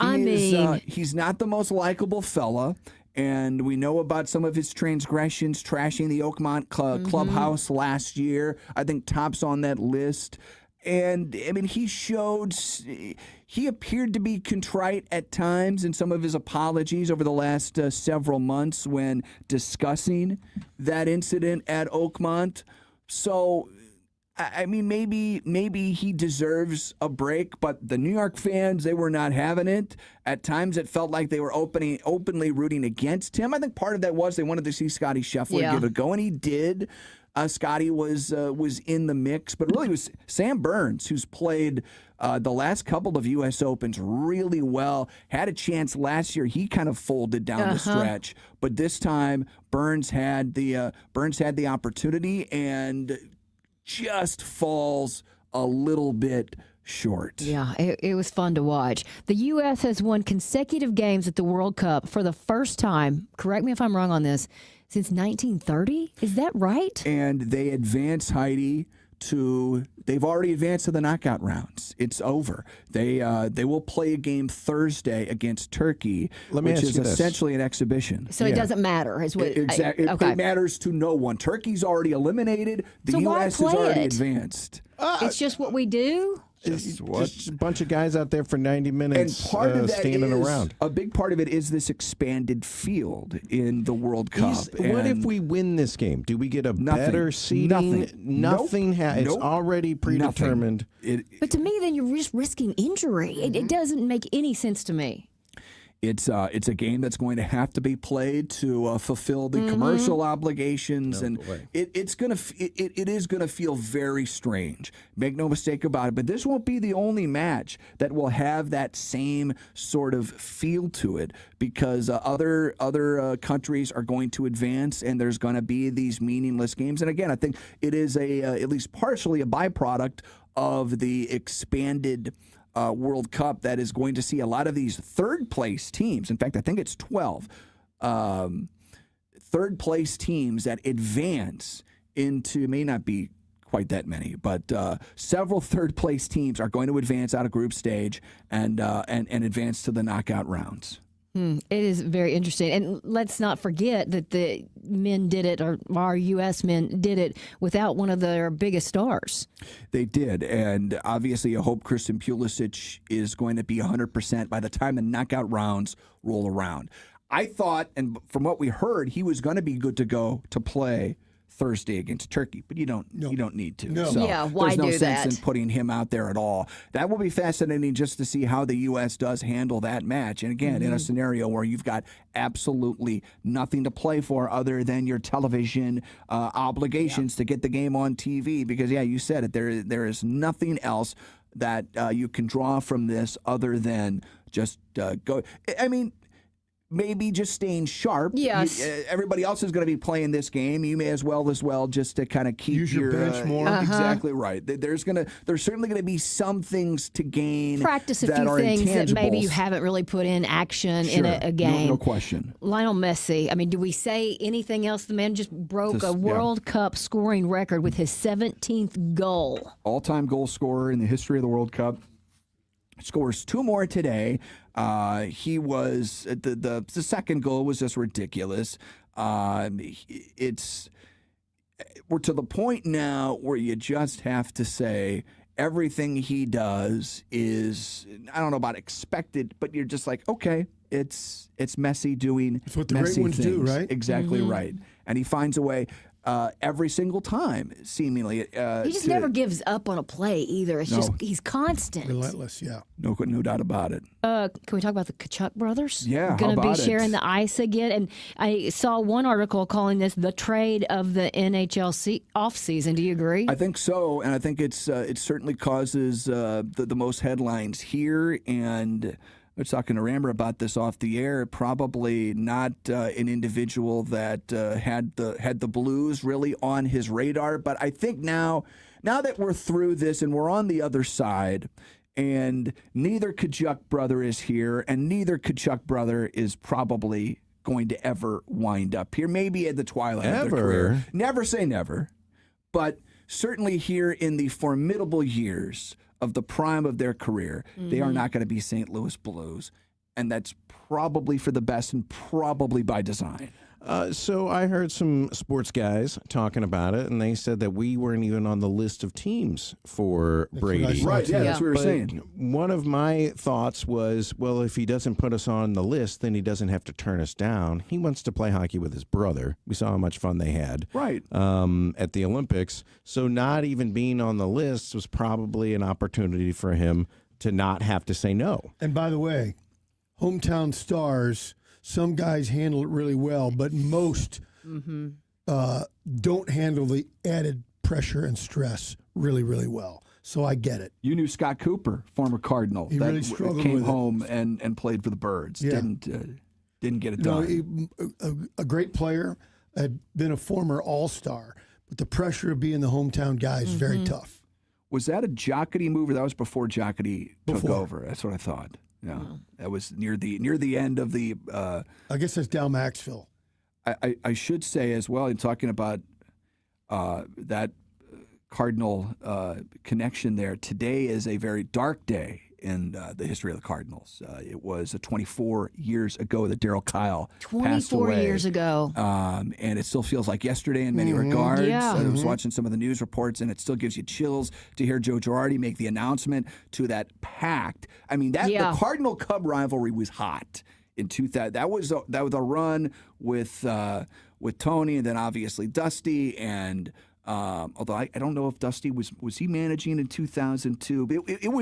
He's not the most likable fella. And we know about some of his transgressions, trashing the Oakmont clubhouse last year. I think tops on that list. And, I mean, he appeared to be contrite at times in some of his apologies over the last several months when discussing that incident at Oakmont. So, I mean, maybe he deserves a break, but the New York fans, they were not having it. At times, it felt like they were openly rooting against him. I think part of that was they wanted to see Scotty Scheffler give it a go, and he did. Scotty was in the mix, but really it was Sam Burns, who's played the last couple of U.S. Opens really well. Had a chance last year. He kind of folded down the stretch, but this time Burns had the opportunity and just falls a little bit short. Yeah, it was fun to watch. The U.S. has won consecutive games at the World Cup for the first time. Correct me if I'm wrong on this. Since 1930? Is that right? And they advance, Heidi, they've already advanced to the knockout rounds. It's over. They will play a game Thursday against Turkey, which is essentially an exhibition. So it doesn't matter. Is what exactly. It matters to no one. Turkey's already eliminated. The U.S. is already advanced. It's just what we do? Just a bunch of guys out there for 90 minutes and part of that standing is, around. A big part of it is this expanded field in the World Cup. What if we win this game? Do we get a better seeding? Nothing. It's already predetermined. But to me, then you're just risking injury. It doesn't make any sense to me. It's a game that's going to have to be played to fulfill the commercial obligations, it is going to feel very strange. Make no mistake about it. But this won't be the only match that will have that same sort of feel to it, because other countries are going to advance, and there's going to be these meaningless games. And again, I think it is at least partially a byproduct of the expanded World Cup that is going to see a lot of these third-place teams. In fact, I think it's 12 third-place teams that advance into, may not be quite that many, but several third-place teams are going to advance out of group stage and advance to the knockout rounds. It is very interesting. And let's not forget that the men did it, or our U.S. men did it, without one of their biggest stars. They did. And obviously, I hope Kristen Pulisic is going to be 100% by the time the knockout rounds roll around. I thought, and from what we heard, he was going to be good to go to play Thursday against Turkey, but you don't need to. No. So yeah, why there's no do sense that? in putting him out there at all. That will be fascinating just to see how the U.S. does handle that match. And again, in a scenario where you've got absolutely nothing to play for other than your television obligations to get the game on TV, because you said it, there is nothing else that you can draw from this other than just go. I mean, maybe just staying sharp. Yes. Everybody else is going to be playing this game. You may as well just to kind of keep use your bench more. Exactly right. There's certainly going to be some things to gain. Practice a that few are things that maybe you intangibles. haven't really put in action in a game. No question. Lionel Messi. I mean, do we say anything else? The man just broke a World Cup scoring record with his 17th goal. All-time goal scorer in the history of the World Cup. Scores 2 more today. He was the second goal was just ridiculous. We're to the point now where you just have to say everything he does is, I don't know about expected, but you're just like, okay, it's Messi doing It's what the Messi great ones things. do, right? Exactly right. And he finds a way every single time, seemingly. He just never gives up on a play either. It's just he's constant. Relentless, yeah. No doubt about it. Can we talk about the Kachuk brothers? Yeah, going to how be about sharing it? the ice again. And I saw one article calling this the trade of the NHL offseason. Do you agree? I think so, and I think it certainly causes the most headlines here. And I was talking to Ramber about this off the air. Probably not an individual that had the Blues really on his radar. But I think now that we're through this and we're on the other side, and neither Kachuk brother is here, and neither Kachuk brother is probably going to ever wind up here. Maybe at the twilight of their career. Never say never, but certainly here in the formidable years of the prime of their career, they are not going to be St. Louis Blues. and that's probably for the best and probably by design. So I heard some sports guys talking about it, and they said that we weren't even on the list of teams for Brady. Right, yeah, that's what we were saying. One of my thoughts was, well, if he doesn't put us on the list, then he doesn't have to turn us down. He wants to play hockey with his brother. We saw how much fun they had at the Olympics. So not even being on the list was probably an opportunity for him to not have to say no. And by the way, hometown stars, some guys handle it really well, but most don't handle the added pressure and stress really, really well. So I get it. You knew Scott Cooper, former Cardinal, He really struggled came with it. home and played for the Birds. Yeah. Didn't get it done. A great player, had been a former All-Star, but the pressure of being the hometown guy is very tough. Was that a Jocketty move, or that was before Jocketty took over? That's what I thought. Yeah, that was near the end of the. I guess that's Dow Maxville. I should say as well, in talking about that Cardinal connection there, today is a very dark day in the history of the Cardinals. It was 24 years ago that Darryl Kyle passed away. 24 years ago. And it still feels like yesterday in many regards. Yeah. I was watching some of the news reports, and it still gives you chills to hear Joe Girardi make the announcement to that pact. I mean, the Cardinal-Cub rivalry was hot in 2000. That was a run with Tony, and then obviously Dusty, and although I don't know if Dusty was he managing in 2002, but it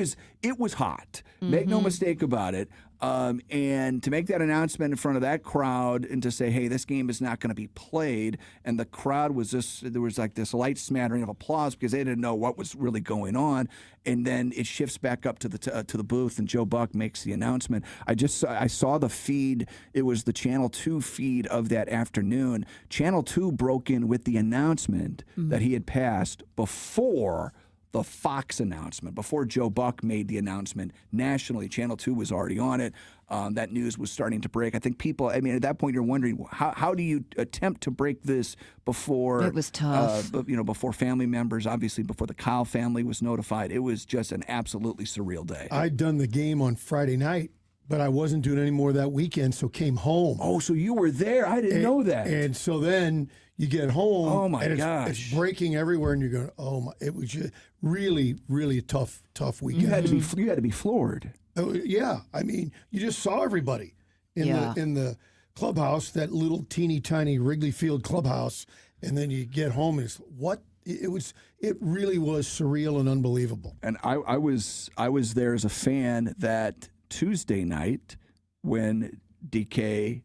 was hot. Make no mistake about it. And to make that announcement in front of that crowd and to say, hey, this game is not going to be played, and the crowd was there was like this light smattering of applause because they didn't know what was really going on. And then it shifts back up to the booth, and Joe Buck makes the announcement. I saw the feed. It was the Channel 2 feed of that afternoon. Channel 2 broke in with the announcement that he had passed before the Fox announcement, before Joe Buck made the announcement nationally. Channel 2 was already on it. That news was starting to break. I think people, at that point, you're wondering, how do you attempt to break this before? It was tough. Before family members, obviously before the Kyle family was notified. It was just an absolutely surreal day. I'd done the game on Friday night, but I wasn't doing any more that weekend, so came home. Oh, so you were there. I didn't know that. And so then you get home. Oh, my and gosh. It's breaking everywhere, and you're going, oh, my. It was just really, really tough weekend. You had to be floored. Yeah. I mean, you just saw everybody in the clubhouse, that little teeny tiny Wrigley Field clubhouse, and then you get home and it's what? It really was surreal and unbelievable. And I was there as a fan that Tuesday night when DK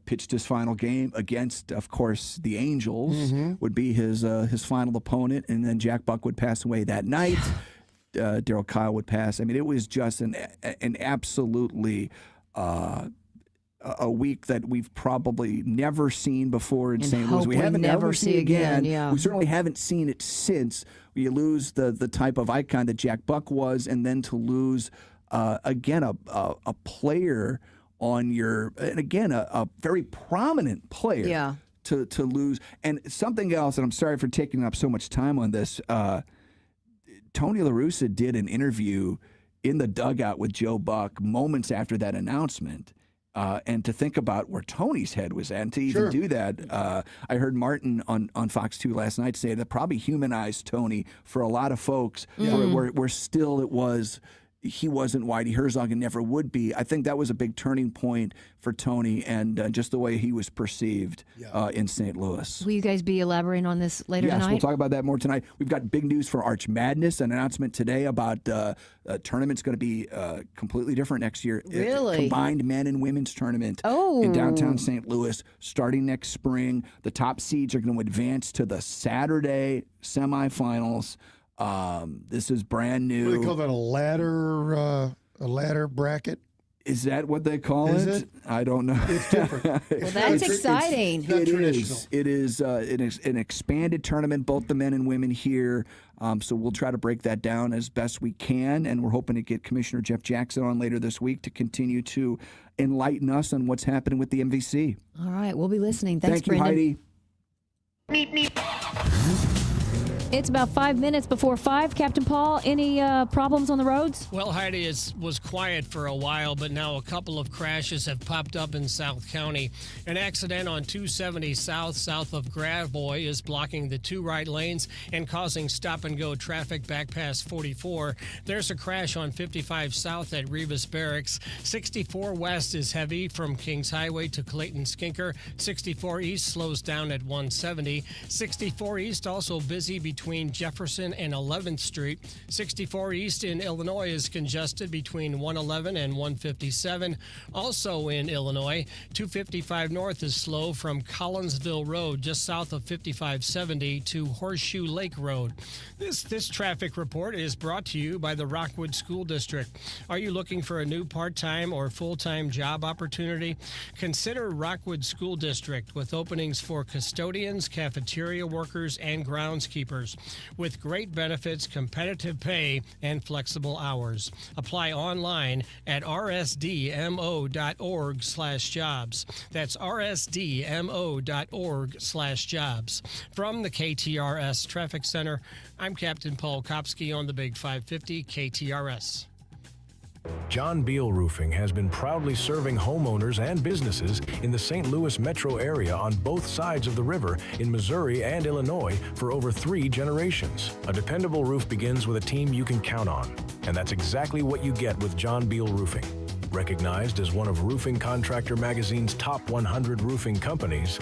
pitched his final game against, of course, the Angels, would be his final opponent, and then Jack Buck would pass away that night. Darryl Kyle would pass. I mean, it was just an absolutely a week that we've probably never seen before in St. Louis. We haven't never seen again. Yeah. We certainly haven't seen it since. You lose the type of icon that Jack Buck was, and then to lose again a player on your, and again a very prominent player. Yeah. To lose. And something else, and I'm sorry for taking up so much time on this. Tony La Russa did an interview in the dugout with Joe Buck moments after that announcement. And to think about where Tony's head was at, and to even do that, I heard Martin on Fox 2 last night say that probably humanized Tony for a lot of folks, where still it was, he wasn't Whitey Herzog and never would be. I think that was a big turning point for Tony, and just the way he was perceived in St. Louis. Will you guys be elaborating on this later tonight? Yes, we'll talk about that more tonight. We've got big news for Arch Madness, an announcement today about a tournament's going to be completely different next year. Really? Combined men and women's tournament in downtown St. Louis starting next spring. The top seeds are going to advance to the Saturday semifinals. This is brand new. What do they call that, a ladder bracket? Is that what they call it? I don't know. It's different. Well, that's exciting. It's not traditional. It is an expanded tournament, both the men and women here. So we'll try to break that down as best we can, and we're hoping to get Commissioner Jeff Jackson on later this week to continue to enlighten us on what's happening with the MVC. All right, we'll be listening. Thanks, Thank you, Brendan. Heidi. It's about 5 minutes before 5. Captain Paul, any problems on the roads? Well, Heidi, it was quiet for a while, but now a couple of crashes have popped up in South County. An accident on 270 south of Gravois is blocking the two right lanes and causing stop-and-go traffic back past 44. There's a crash on 55 south at Rivas Barracks. 64 west is heavy from Kings Highway to Clayton Skinker. 64 east slows down at 170. 64 east also busy between Jefferson and 11th Street. 64 East in Illinois is congested between 111 and 157. Also in Illinois, 255 North is slow from Collinsville Road just south of 5570 to Horseshoe Lake Road. This traffic report is brought to you by the Rockwood School District. Are you looking for a new part-time or full-time job opportunity? Consider Rockwood School District with openings for custodians, cafeteria workers, and groundskeepers. With great benefits, competitive pay, and flexible hours. Apply online at rsdmo.org/jobs. That's rsdmo.org/jobs. From the KTRS Traffic Center, I'm Captain Paul Kopsky on the Big 550 KTRS. John Beal Roofing has been proudly serving homeowners and businesses in the St. Louis metro area on both sides of the river in Missouri and Illinois for over 3 generations. A dependable roof begins with a team you can count on, and that's exactly what you get with John Beal Roofing. Recognized as one of Roofing Contractor Magazine's top 100 roofing companies,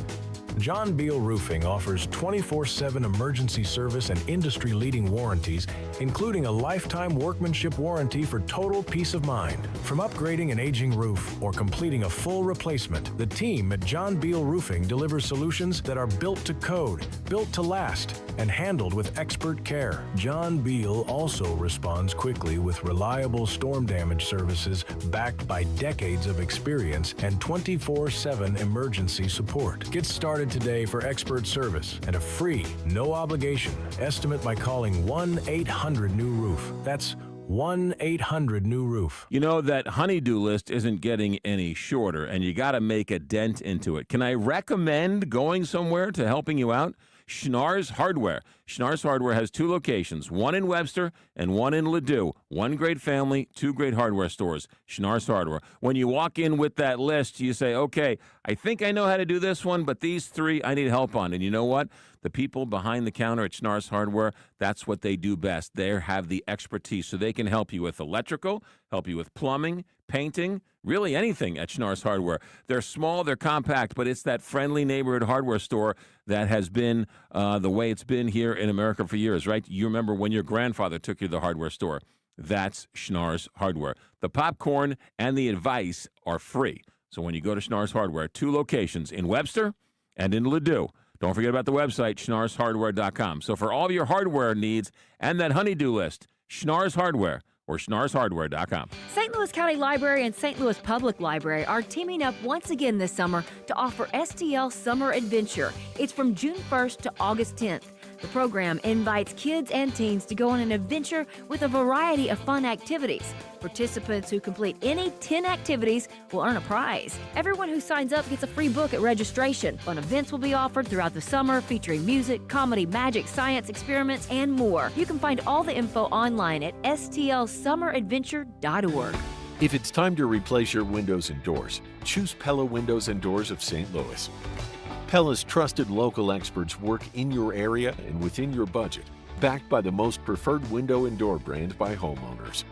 John Beal Roofing offers 24/7 emergency service and industry-leading warranties, including a lifetime workmanship warranty for total peace of mind. From upgrading an aging roof or completing a full replacement, the team at John Beal Roofing delivers solutions that are built to code, built to last, and handled with expert care. John Beal also responds quickly with reliable storm damage services backed by decades of experience and 24/7 emergency support. Get started today for expert service and a free, no-obligation estimate by calling 1-800-NEW-ROOF. That's 1-800-NEW-ROOF. You know, that honey-do list isn't getting any shorter, and you got to make a dent into it. Can I recommend going somewhere to helping you out? Schnarr's Hardware. Schnarr's Hardware has 2 locations, one in Webster and one in Ladue. One great family, 2 great hardware stores. Schnarr's Hardware. When you walk in with that list, you say, okay, I think I know how to do this one, but these 3 I need help on. And you know what? The people behind the counter at Schnarr's Hardware, that's what they do best. They have the expertise, so they can help you with electrical, help you with plumbing, painting, really anything at Schnarr's Hardware. They're small, they're compact, but it's that friendly neighborhood hardware store that has been the way it's been here in America for years, right? You remember when your grandfather took you to the hardware store. That's Schnarr's Hardware. The popcorn and the advice are free. So when you go to Schnarr's Hardware, 2 locations in Webster and in Ladue. Don't forget about the website, schnarrshardware.com. So for all your hardware needs and that honey-do list, Schnarr's Hardware or schnarrshardware.com. St. Louis County Library and St. Louis Public Library are teaming up once again this summer to offer STL Summer Adventure. It's from June 1st to August 10th. The program invites kids and teens to go on an adventure with a variety of fun activities. Participants who complete any 10 activities will earn a prize. Everyone who signs up gets a free book at registration. Fun events will be offered throughout the summer featuring music, comedy, magic, science, experiments, and more. You can find all the info online at stlsummeradventure.org. If it's time to replace your windows and doors, choose Pella Windows and Doors of St. Louis. Pella's trusted local experts work in your area and within your budget, backed by the most preferred window and door brand by homeowners.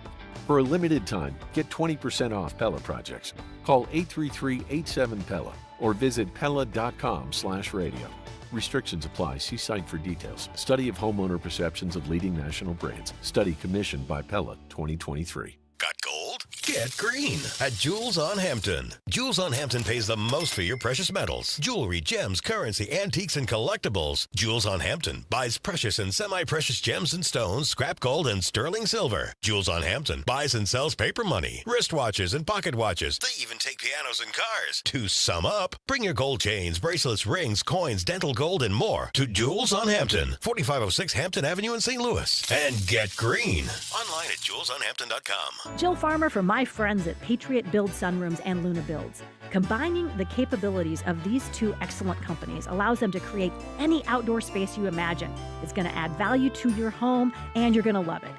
For a limited time, get 20% off Pella projects. Call 833-87-PELLA or visit pella.com/radio. Restrictions apply. See site for details. Study of homeowner perceptions of leading national brands. Study commissioned by Pella 2023. Got gold? Get green at Jewels on Hampton. Jewels on Hampton pays the most for your precious metals, jewelry, gems, currency, antiques, and collectibles. Jewels on Hampton buys precious and semi-precious gems and stones, scrap gold, and sterling silver. Jewels on Hampton buys and sells paper money, wristwatches, and pocket watches. They even take pianos and cars. To sum up, bring your gold chains, bracelets, rings, coins, dental gold, and more to Jewels on Hampton, 4506 Hampton Avenue in St. Louis. And get green. Online at JulesOnHampton.com. Jill Farmer for my friends at Patriot Build Sunrooms and Luna Builds. Combining the capabilities of these two excellent companies allows them to create any outdoor space you imagine. It's going to add value to your home, and you're going to love it.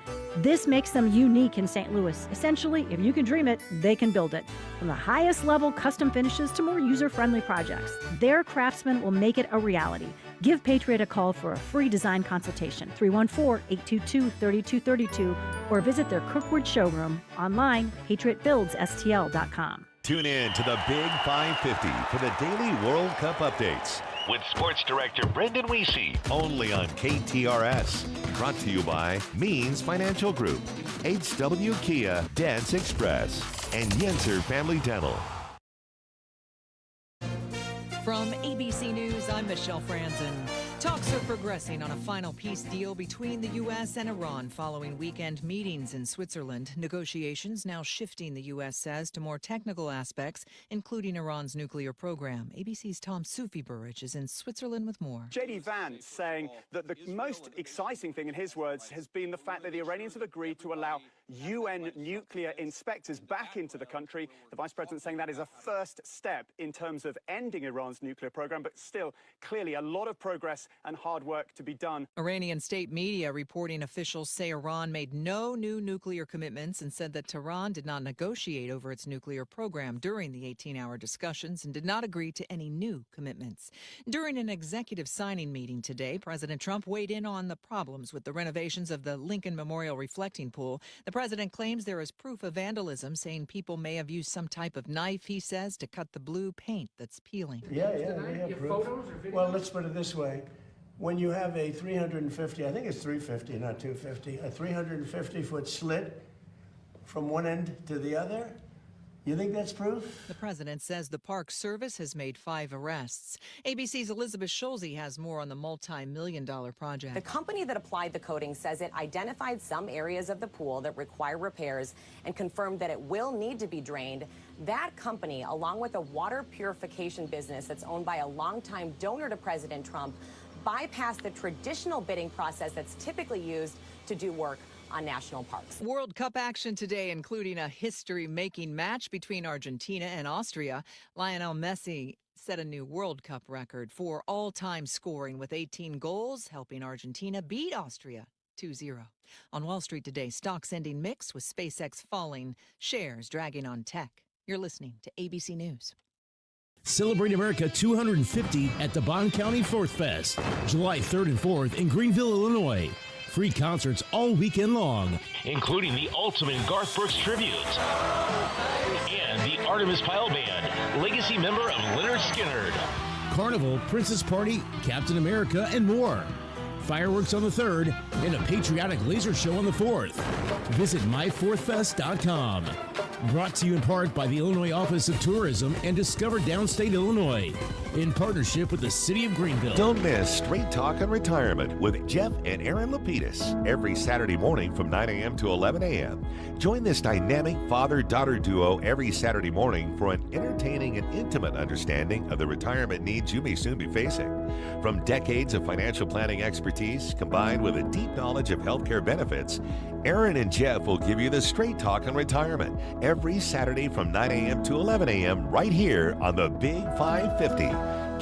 This makes them unique in St. Louis. Essentially, if you can dream it, they can build it. From the highest level custom finishes to more user-friendly projects, their craftsmen will make it a reality. Give Patriot a call for a free design consultation, 314-822-3232, or visit their Kirkwood showroom online, patriotbuildsstl.com. Tune in to the Big 550 for the daily World Cup updates with Sports Director Brendan Weesey, only on KTRS. Brought to you by Means Financial Group, HW Kia, Dance Express, and Yenser Family Dental. From ABC News, I'm Michelle Franzen. Talks are progressing on a final peace deal between the U.S. and Iran following weekend meetings in Switzerland. Negotiations now shifting, the U.S. says, to more technical aspects, including Iran's nuclear program. ABC's Tom Soufi-Burridge is in Switzerland with more. J.D. Vance saying that the most exciting thing, in his words, has been the fact that the Iranians have agreed to allow UN nuclear inspectors back into the country. The vice president saying that is a first step in terms of ending Iran's nuclear program, but still, clearly a lot of progress and hard work to be done. Iranian state media reporting officials say Iran made no new nuclear commitments and said that Tehran did not negotiate over its nuclear program during the 18-hour discussions and did not agree to any new commitments. During an executive signing meeting today, President Trump weighed in on the problems with the renovations of the Lincoln Memorial reflecting pool. The president claims there is proof of vandalism, saying people may have used some type of knife, he says, to cut the blue paint that's peeling. Yeah, we have proof. Well, let's put it this way. When you have a 350, I think it's 350, not 250, a 350-foot slit from one end to the other, you think that's proof? The president says the Park Service has made 5 arrests. ABC's Elizabeth Schulze has more on the multi-million-dollar project. The company that applied the coating says it identified some areas of the pool that require repairs and confirmed that it will need to be drained. That company, along with a water purification business that's owned by a longtime donor to President Trump, bypassed the traditional bidding process that's typically used to do work on national parks. World Cup action today, including a history-making match between Argentina and Austria. Lionel Messi set a new World Cup record for all-time scoring with 18 goals, helping Argentina beat Austria 2-0. On Wall Street today, stocks ending mixed with SpaceX falling, shares dragging on tech. You're listening to ABC News. Celebrate America 250 at the Bond County Fourth Fest, July 3rd and 4th in Greenville, Illinois. Free concerts all weekend long, including the ultimate Garth Brooks tribute and the Artemis Pyle Band, legacy member of Lynyrd Skynyrd. Carnival, Princess Party, Captain America, and more. Fireworks on the 3rd and a patriotic laser show on the 4th. Visit myfourthfest.com. Brought to you in part by the Illinois Office of Tourism and Discover Downstate Illinois, in partnership with the City of Greenville. Don't miss Straight Talk on Retirement with Jeff and Aaron Lapidus every Saturday morning from 9 a.m. to 11 a.m. Join this dynamic father-daughter duo every Saturday morning for an entertaining and intimate understanding of the retirement needs you may soon be facing. From decades of financial planning expertise combined with a deep knowledge of healthcare benefits, Aaron and Jeff will give you the Straight Talk on Retirement every Saturday from 9 a.m. to 11 a.m. right here on the Big 550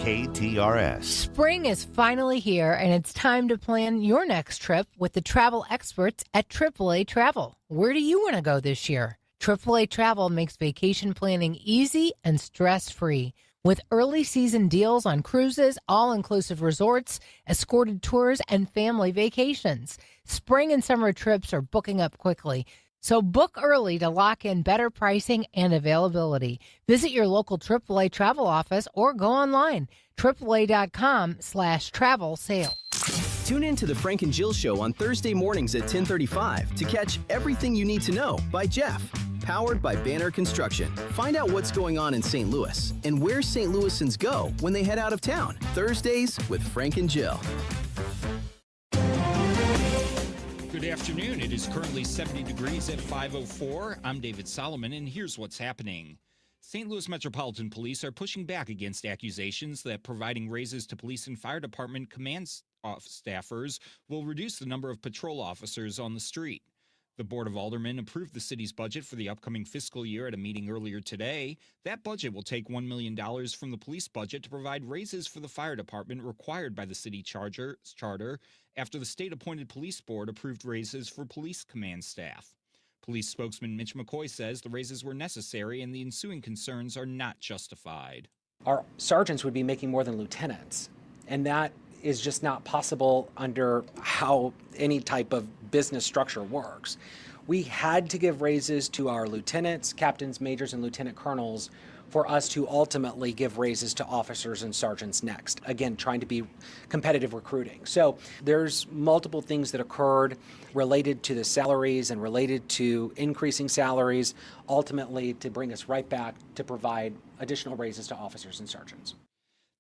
KTRS. Spring is finally here, and it's time to plan your next trip with the travel experts at AAA Travel. Where do you want to go this year? AAA Travel makes vacation planning easy and stress-free. With early season deals on cruises, all-inclusive resorts, escorted tours, and family vacations. Spring and summer trips are booking up quickly, so book early to lock in better pricing and availability. Visit your local AAA travel office or go online, AAA.com/travel sale. Tune in to the Frank and Jill Show on Thursday mornings at 10:35 to catch Everything You Need to Know by Jeff. Powered by Banner Construction. Find out what's going on in St. Louis and where St. Louisans go when they head out of town. Thursdays with Frank and Jill. Good afternoon. It is currently 70 degrees at 5:04. I'm David Solomon, and here's what's happening. St. Louis Metropolitan Police are pushing back against accusations that providing raises to police and fire department command staffers will reduce the number of patrol officers on the street. The Board of Aldermen approved the city's budget for the upcoming fiscal year at a meeting earlier today. That budget will take $1 million from the police budget to provide raises for the fire department required by the city charter after the state-appointed police board approved raises for police command staff. Police spokesman Mitch McCoy says the raises were necessary and the ensuing concerns are not justified. Our sergeants would be making more than lieutenants, and that is just not possible under how any type of business structure works. We had to give raises to our lieutenants, captains, majors, and lieutenant colonels for us to ultimately give raises to officers and sergeants next. Again, trying to be competitive recruiting. So there's multiple things that occurred related to the salaries and related to increasing salaries, ultimately to bring us right back to provide additional raises to officers and sergeants.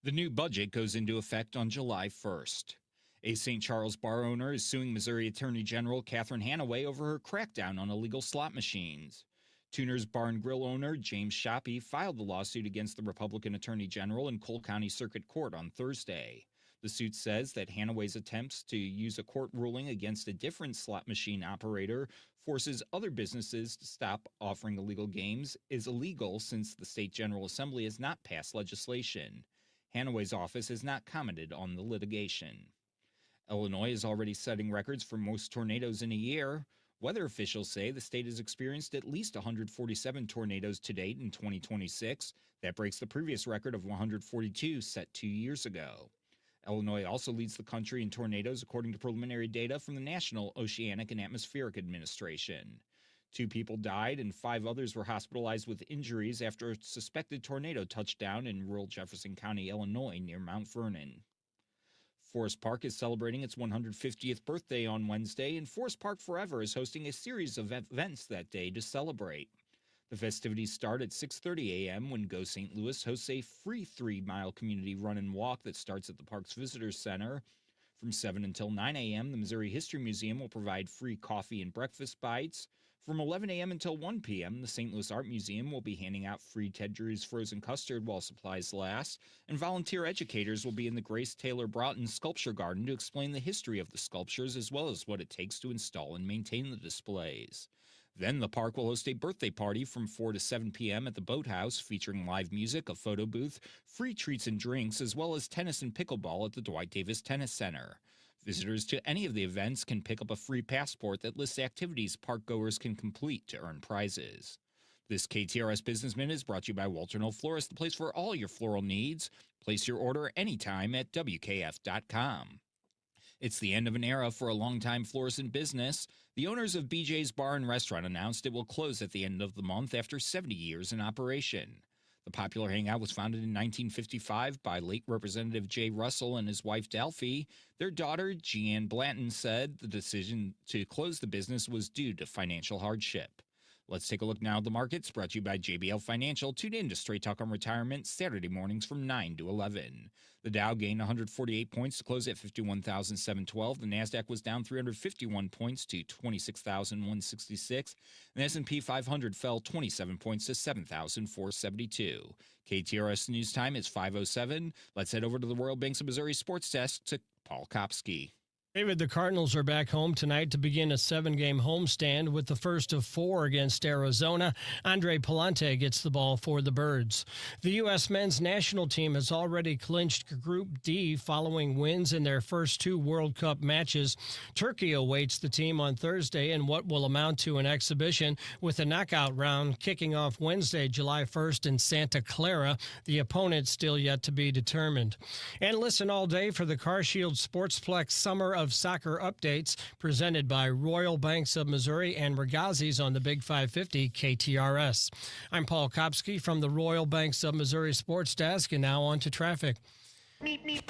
The new budget goes into effect on July 1st. A St. Charles bar owner is suing Missouri Attorney General Catherine Hanaway over her crackdown on illegal slot machines. Tuner's Bar and Grill owner James Shoppy filed the lawsuit against the Republican Attorney General in Cole County Circuit Court on Thursday. The suit says that Hanaway's attempts to use a court ruling against a different slot machine operator forces other businesses to stop offering illegal games is illegal since the State General Assembly has not passed legislation. Hanaway's office has not commented on the litigation. Illinois is already setting records for most tornadoes in a year. Weather officials say the state has experienced at least 147 tornadoes to date in 2026. That breaks the previous record of 142 set 2 years ago. Illinois also leads the country in tornadoes according to preliminary data from the National Oceanic and Atmospheric Administration. 2 people died and 5 others were hospitalized with injuries after a suspected tornado touched down in rural Jefferson County, Illinois, near Mount Vernon. Forest Park is celebrating its 150th birthday on Wednesday, and Forest Park Forever is hosting a series of events that day to celebrate. The festivities start at 6:30 a.m. when Go St. Louis hosts a free 3-mile community run and walk that starts at the park's Visitors Center. From 7 until 9 a.m., the Missouri History Museum will provide free coffee and breakfast bites. From 11 a.m. until 1 p.m., the St. Louis Art Museum will be handing out free Ted Drew's frozen custard while supplies last, and volunteer educators will be in the Grace Taylor Broughton Sculpture Garden to explain the history of the sculptures as well as what it takes to install and maintain the displays. Then the park will host a birthday party from 4 to 7 p.m. at the Boathouse featuring live music, a photo booth, free treats and drinks, as well as tennis and pickleball at the Dwight Davis Tennis Center. Visitors to any of the events can pick up a free passport that lists activities park goers can complete to earn prizes. This KTRS Business Minute is brought to you by Walter Knoll Florist, the place for all your floral needs. Place your order anytime at WKF.com. It's the end of an era for a longtime florist in business. The owners of BJ's Bar and Restaurant announced it will close at the end of the month after 70 years in operation. The popular hangout was founded in 1955 by late Representative Jay Russell and his wife Delphi. Their daughter, Jeanne Blanton, said the decision to close the business was due to financial hardship. Let's take a look now at the markets, brought to you by JBL Financial. Tune in to Straight Talk on Retirement, Saturday mornings from 9 to 11. The Dow gained 148 points to close at 51,712. The NASDAQ was down 351 points to 26,166. And the S&P 500 fell 27 points to 7,472. KTRS News Time is 5:07. Let's head over to the Royal Banks of Missouri Sports Desk to Paul Kopsky. David, the Cardinals are back home tonight to begin a 7-game homestand with the first of 4 against Arizona. Andre Palante gets the ball for the Birds. The U.S. men's national team has already clinched Group D following wins in their first 2 World Cup matches. Turkey awaits the team on Thursday in what will amount to an exhibition with a knockout round kicking off Wednesday, July 1st in Santa Clara. The opponent still yet to be determined. And listen all day for the CarShield Sportsplex Summer of Soccer updates presented by Royal Banks of Missouri and Regazzi's on the Big 550 KTRS. I'm Paul Kopsky from the Royal Banks of Missouri Sports Desk, and now on to traffic.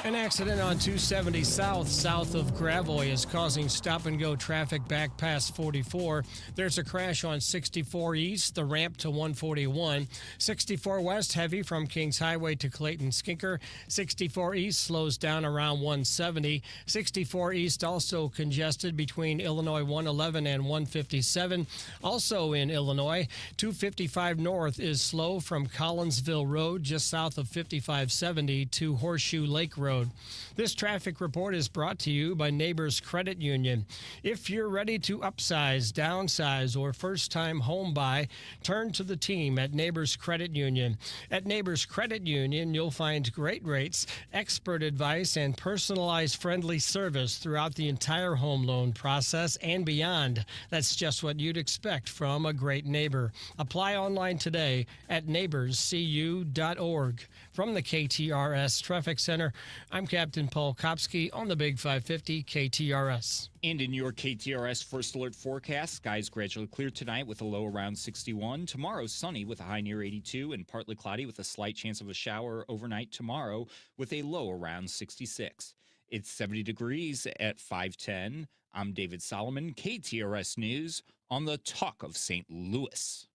An accident on 270 south of Gravois is causing stop-and-go traffic back past 44. There's a crash on 64 east, the ramp to 141. 64 west heavy from Kings Highway to Clayton Skinker. 64 east slows down around 170. 64 east also congested between Illinois 111 and 157. Also in Illinois, 255 north is slow from Collinsville Road just south of 5570 to Horseshoe Horseshoe Lake Road. This traffic report is brought to you by Neighbors Credit Union. If you're ready to upsize, downsize, or first-time home buy, turn to the team at Neighbors Credit Union. At Neighbors Credit Union, you'll find great rates, expert advice, and personalized friendly service throughout the entire home loan process and beyond. That's just what you'd expect from a great neighbor. Apply online today at neighborscu.org. From the KTRS Traffic Center, I'm Captain Paul Kopsky on the Big 550 KTRS. And in your KTRS First Alert forecast, skies gradually clear tonight with a low around 61. Tomorrow, sunny with a high near 82 and partly cloudy with a slight chance of a shower overnight tomorrow with a low around 66. It's 70 degrees at 5:10. I'm David Solomon, KTRS News on the Talk of St. Louis.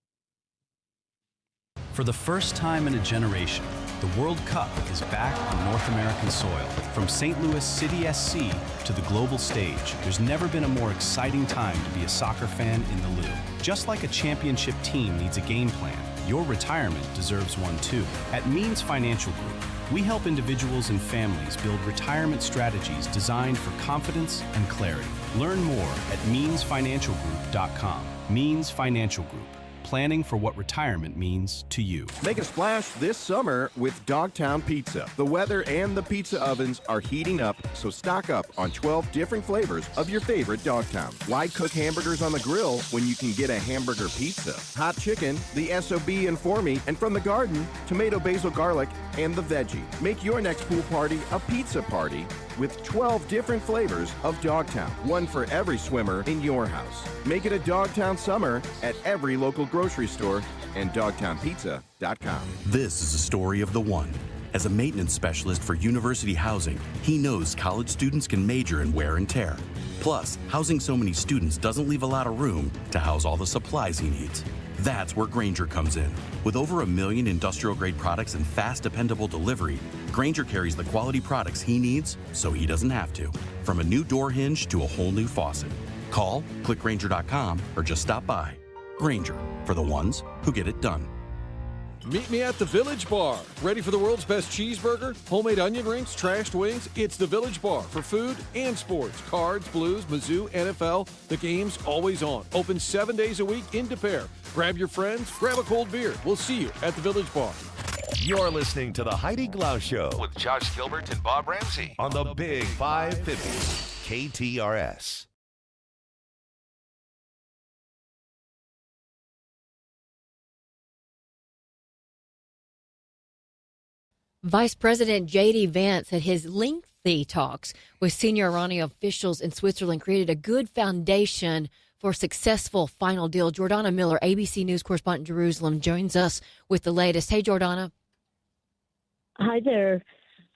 For the first time in a generation, the World Cup is back on North American soil. From St. Louis City SC to the global stage, there's never been a more exciting time to be a soccer fan in the Lou. Just like a championship team needs a game plan, your retirement deserves one too. At Means Financial Group, we help individuals and families build retirement strategies designed for confidence and clarity. Learn more at meansfinancialgroup.com. Means Financial Group. Planning for what retirement means to you. Make a splash this summer with Dogtown Pizza. The weather and the pizza ovens are heating up, so stock up on 12 different flavors of your favorite Dogtown. Why cook hamburgers on the grill when you can get a hamburger pizza? Hot chicken, the SOB and for me, and from the garden, tomato, basil, garlic, and the veggie. Make your next pool party a pizza party with 12 different flavors of Dogtown. One for every swimmer in your house. Make it a Dogtown summer at every local grocery store and dogtownpizza.com. This is a story of the one. As a maintenance specialist for university housing, he knows college students can major in wear and tear. Plus, housing so many students doesn't leave a lot of room to house all the supplies he needs. That's where Grainger comes in. With over 1 million industrial-grade products and fast, dependable delivery, Grainger carries the quality products he needs so he doesn't have to. From a new door hinge to a whole new faucet. Call, click Grainger.com, or just stop by. Grainger, for the ones who get it done. Meet me at the Village Bar. Ready for the world's best cheeseburger? Homemade onion rings, trashed wings? It's the Village Bar for food and sports. Cards, blues, Mizzou, NFL. The game's always on. Open 7 days a week in De Pere. Grab your friends, grab a cold beer. We'll see you at the Village Bar. You're listening to the Heidi Glaus Show with Josh Gilbert and Bob Ramsey on the Big 550 KTRS. Vice President J.D. Vance said his lengthy talks with senior Iranian officials in Switzerland created a good foundation for a successful final deal. Jordana Miller, ABC News correspondent in Jerusalem, joins us with the latest. Hey, Jordana. Hi there.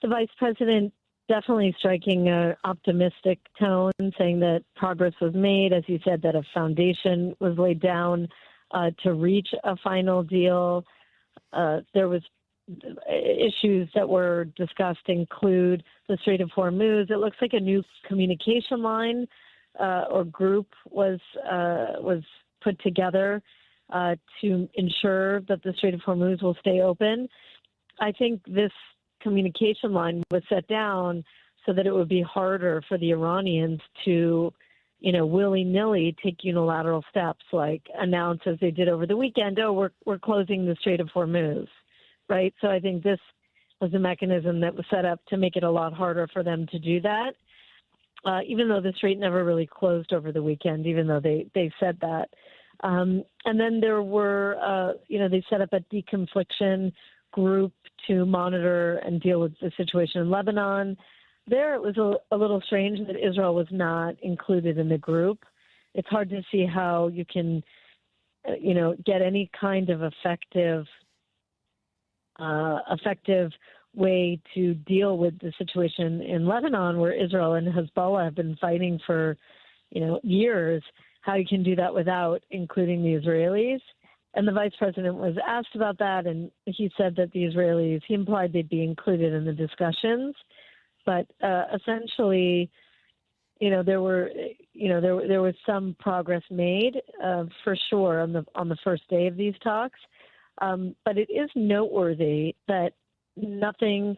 The Vice President definitely striking an optimistic tone, saying that progress was made. As you said, that a foundation was laid down to reach a final deal. There was issues that were discussed include the Strait of Hormuz. It looks like a new communication line or group was put together to ensure that the Strait of Hormuz will stay open. I think this communication line was set down so that it would be harder for the Iranians to, willy-nilly take unilateral steps, like announce as they did over the weekend, we're closing the Strait of Hormuz. Right. So I think this was a mechanism that was set up to make it a lot harder for them to do that, even though the strait never really closed over the weekend, even though they said that. And then there were, they set up a deconfliction group to monitor and deal with the situation in Lebanon. There it was a little strange that Israel was not included in the group. It's hard to see how you can, get any kind of effective way to deal with the situation in Lebanon, where Israel and Hezbollah have been fighting for, years, how you can do that without including the Israelis. And the vice president was asked about that, and he said that the Israelis, he implied they'd be included in the discussions. But essentially, there was some progress made for sure on the first day of these talks. But it is noteworthy that nothing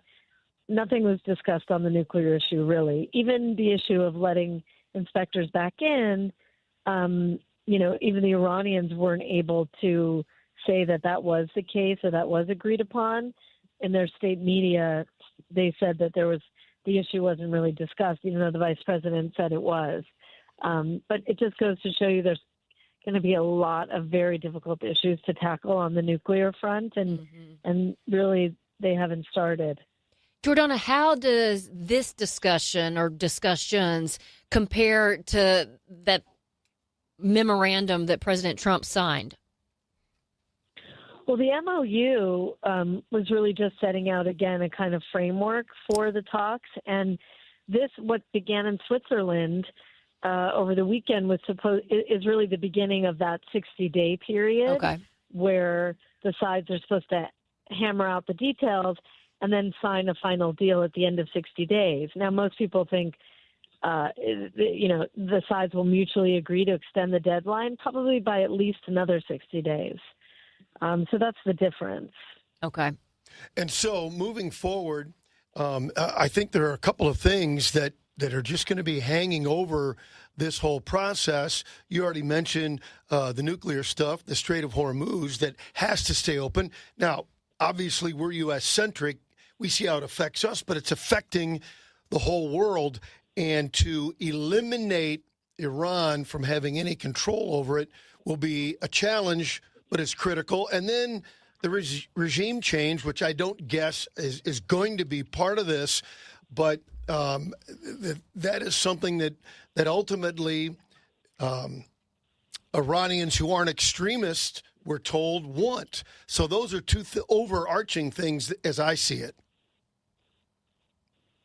nothing was discussed on the nuclear issue, really. Even the issue of letting inspectors back in, even the Iranians weren't able to say that that was the case or that was agreed upon. In their state media, they said that the issue wasn't really discussed, even though the vice president said it was. But it just goes to show you there's going to be a lot of very difficult issues to tackle on the nuclear front, and really they haven't started. Jordana, how does this discussion or discussions compare to that memorandum that President Trump signed? Well, the MOU was really just setting out, again, a kind of framework for the talks. And this, what began in Switzerland over the weekend, is really the beginning of that 60-day period where the sides are supposed to hammer out the details and then sign a final deal at the end of 60 days. Now, most people think, the sides will mutually agree to extend the deadline, probably by at least another 60 days. So that's the difference. Okay. And so moving forward, I think there are a couple of things that are just going to be hanging over this whole process. You already mentioned the nuclear stuff, the Strait of Hormuz, that has to stay open. Now, obviously, we're U.S.-centric. We see how it affects us, but it's affecting the whole world. And to eliminate Iran from having any control over it will be a challenge, but it's critical. And then the regime change, which I don't guess is going to be part of this, but that is something that ultimately Iranians who aren't extremists, we're told, want. So those are two overarching things as I see it.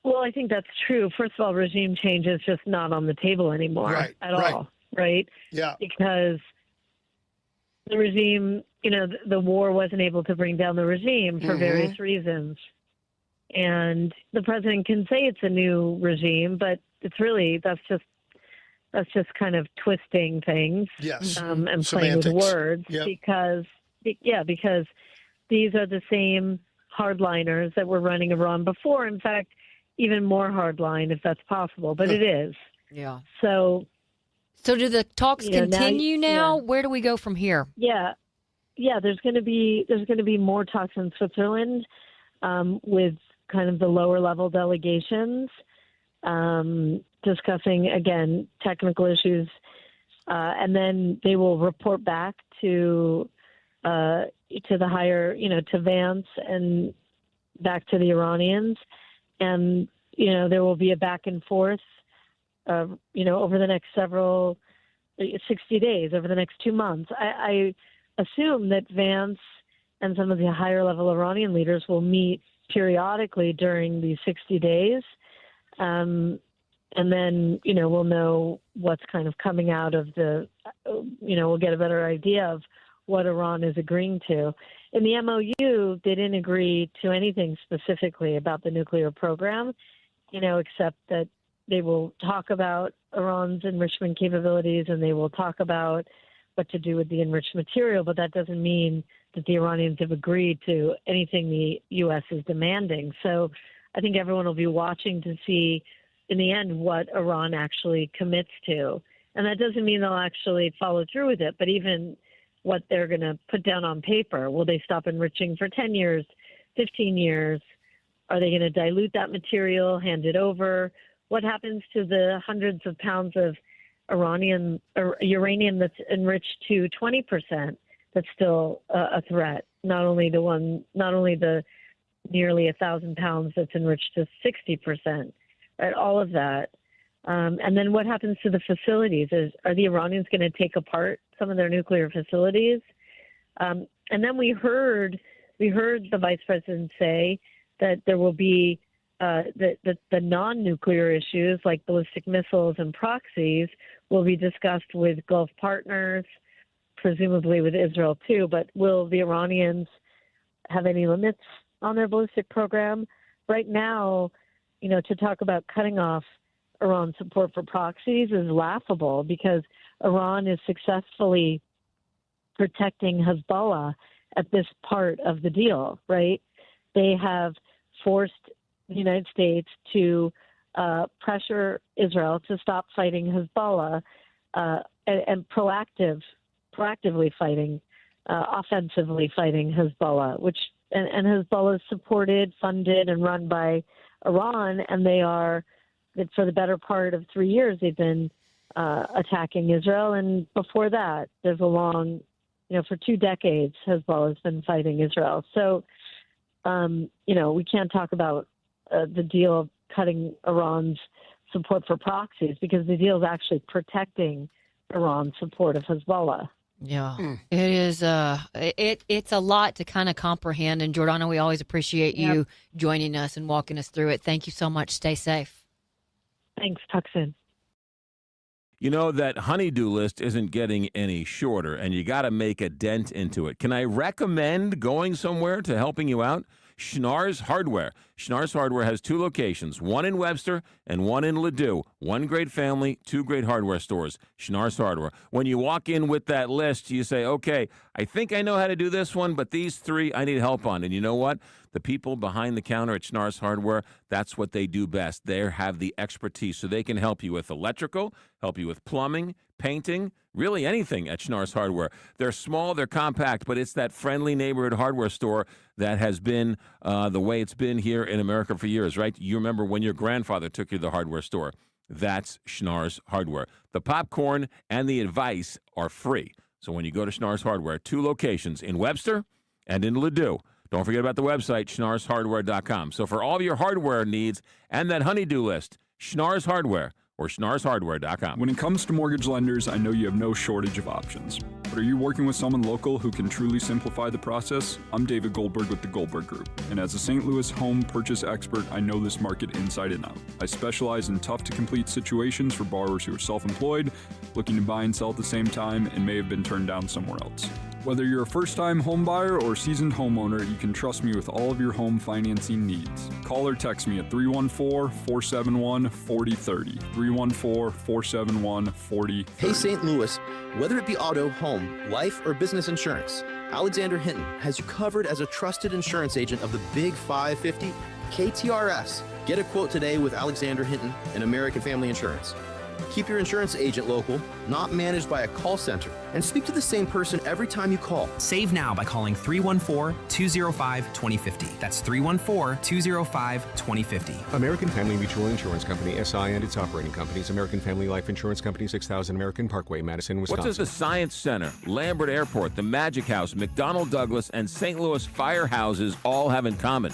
Well, I think that's true. First of all, regime change is just not on the table anymore at all, right? Yeah. Because the regime, the war wasn't able to bring down the regime for various reasons. And the president can say it's a new regime, but it's really, that's just kind of twisting things and playing with words because these are the same hardliners that were running Iran before. In fact, even more hardline if that's possible, but it is. Yeah. So do the talks continue now? Where do we go from here? Yeah. There's going to be more talks in Switzerland with kind of the lower level delegations discussing again technical issues, and then they will report back to the higher, to Vance and back to the Iranians, and there will be a back and forth, over the next 60 days, over the next 2 months. I assume that Vance and some of the higher level Iranian leaders will meet periodically during these 60 days. And then, we'll know what's kind of coming out of we'll get a better idea of what Iran is agreeing to. In the MOU, they didn't agree to anything specifically about the nuclear program, except that they will talk about Iran's enrichment capabilities and they will talk about what to do with the enriched material, but that doesn't mean that the Iranians have agreed to anything the U.S. is demanding. So I think everyone will be watching to see, in the end, what Iran actually commits to. And that doesn't mean they'll actually follow through with it, but even what they're going to put down on paper. Will they stop enriching for 10 years, 15 years? Are they going to dilute that material, hand it over? What happens to the hundreds of pounds of uranium that's enriched to 20%? That's still a threat. Not only the nearly 1,000 pounds that's enriched to 60%, right? All of that. And then what happens to the facilities? Are the Iranians going to take apart some of their nuclear facilities? And then we heard the vice president say that there will be the non-nuclear issues like ballistic missiles and proxies will be discussed with Gulf partners, presumably with Israel too. But will the Iranians have any limits on their ballistic program? Right now, to talk about cutting off Iran's support for proxies is laughable because Iran is successfully protecting Hezbollah at this part of the deal, right? They have forced the United States to pressure Israel to stop fighting Hezbollah and proactively fighting, offensively fighting Hezbollah, and Hezbollah is supported, funded, and run by Iran, and they are, for the better part of 3 years, they've been attacking Israel, and before that, there's a long, for 2 decades, Hezbollah has been fighting Israel. So, we can't talk about the deal of cutting Iran's support for proxies, because the deal is actually protecting Iran's support of Hezbollah. Yeah, it is. It's a lot to kind of comprehend. And Jordana, we always appreciate you joining us and walking us through it. Thank you so much. Stay safe. Thanks. Talk soon. You know, that honey-do list isn't getting any shorter, and you got to make a dent into it. Can I recommend going somewhere to helping you out? Schnarr's Hardware. Schnarr's Hardware has 2 locations, one in Webster and one in Ladue. One great family, 2 great hardware stores. Schnarr's Hardware. When you walk in with that list, you say, okay, I think I know how to do this one, but these 3 I need help on. And you know what? The people behind the counter at Schnarr's Hardware, that's what they do best. They have the expertise, so they can help you with electrical, help you with plumbing, painting, really anything at Schnarr's Hardware. They're small, they're compact, but it's that friendly neighborhood hardware store that has been the way it's been here in America for years, right? You remember when your grandfather took you to the hardware store. That's Schnarr's Hardware. The popcorn and the advice are free. So when you go to Schnarr's Hardware, 2 locations in Webster and in Ladue. Don't forget about the website, schnarrshardware.com. So for all of your hardware needs and that honey-do list, Schnarr's Hardware or schnarrshardware.com. When it comes to mortgage lenders, I know you have no shortage of options. But are you working with someone local who can truly simplify the process? I'm David Goldberg with the Goldberg Group. And as a St. Louis home purchase expert, I know this market inside and out. I specialize in tough-to-complete situations for borrowers who are self-employed, looking to buy and sell at the same time, and may have been turned down somewhere else. Whether you're a first-time home buyer or seasoned homeowner, you can trust me with all of your home financing needs. Call or text me at 314-471-4030. 314-471-4030. Hey St. Louis, whether it be auto, home, life, or business insurance, Alexander Hinton has you covered as a trusted insurance agent of the Big 550 KTRS. Get a quote today with Alexander Hinton and American Family Insurance. Keep your insurance agent local, not managed by a call center, and speak to the same person every time you call. Save now by calling 314-205-2050. That's 314-205-2050. American Family Mutual Insurance Company, SI, and its operating companies. American Family Life Insurance Company, 6000 American Parkway, Madison, Wisconsin. What does the Science Center, Lambert Airport, the Magic House, McDonnell Douglas, and St. Louis firehouses all have in common?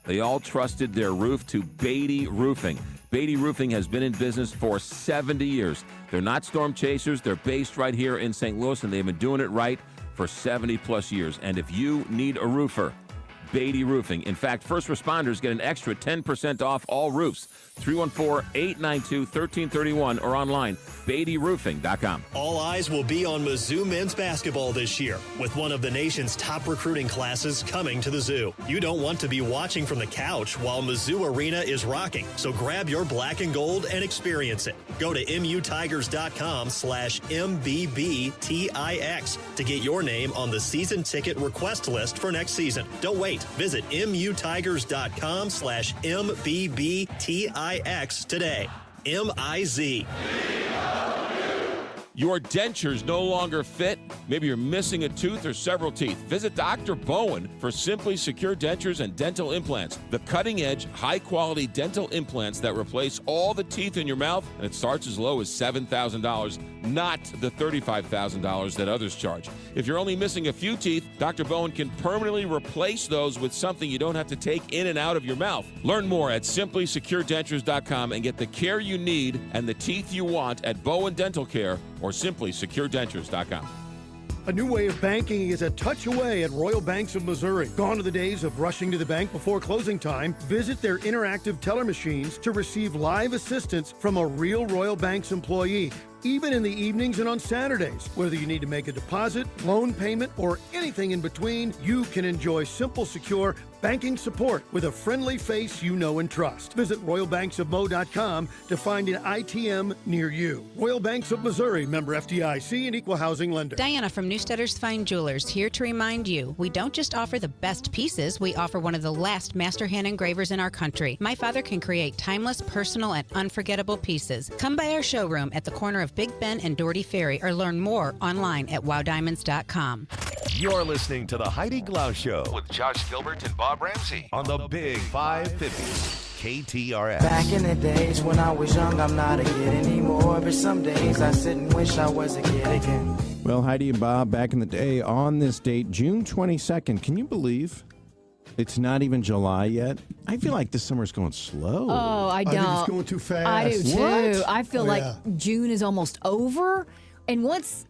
They all trusted their roof to Beatty Roofing. Beatty Roofing has been in business for 70 years. They're not storm chasers. They're based right here in St. Louis, and they've been doing it right for 70-plus years. And if you need a roofer, Beatty Roofing. In fact, first responders get an extra 10% off all roofs. 314-892-1331 or online, BeattyRoofing.com. All eyes will be on Mizzou men's basketball this year, with one of the nation's top recruiting classes coming to the Zoo. You don't want to be watching from the couch while Mizzou Arena is rocking, so grab your black and gold and experience it. Go to MUTigers.com/MBBTIX to get your name on the season ticket request list for next season. Don't wait. Visit MUTigers.com/MBBTIX today. MIZ. Your dentures no longer fit? Maybe you're missing a tooth or several teeth. Visit Dr. Bowen for Simply Secure Dentures and Dental Implants. The cutting-edge, high-quality dental implants that replace all the teeth in your mouth, and it starts as low as $7,000, not the $35,000 that others charge. If you're only missing a few teeth, Dr. Bowen can permanently replace those with something you don't have to take in and out of your mouth. Learn more at SimplySecureDentures.com and get the care you need and the teeth you want at Bowen Dental Care or SimplySecureDentures.com. A new way of banking is a touch away at Royal Banks of Missouri. Gone are the days of rushing to the bank before closing time. Visit their interactive teller machines to receive live assistance from a real Royal Banks employee, even in the evenings and on Saturdays. Whether you need to make a deposit, loan payment, or anything in between, you can enjoy simple, secure Banking support with a friendly face you know and trust. Visit RoyalBanksofMo.com to find an ITM near you. Royal Banks of Missouri, member FDIC and equal housing lender. Diana from Newstetter's Fine Jewelers here to remind you, we don't just offer the best pieces, we offer one of the last master hand engravers in our country. My father can create timeless, personal, and unforgettable pieces. Come by our showroom at the corner of Big Ben and Doherty Ferry or learn more online at wowdiamonds.com. You're listening to the Heidi Glaus Show with Josh Gilbert and Bob Ramsey on the Big 550 KTRS. Back in the days when I was young, I'm not a kid anymore. But some days I sit and wish I was a kid again. Well, Heidi and Bob, back in the day on this date, June 22nd. Can you believe it's not even July yet? I feel like this summer's going slow. Oh, I don't. I think it's going too fast. I do too. What? I feel like June is almost over, and once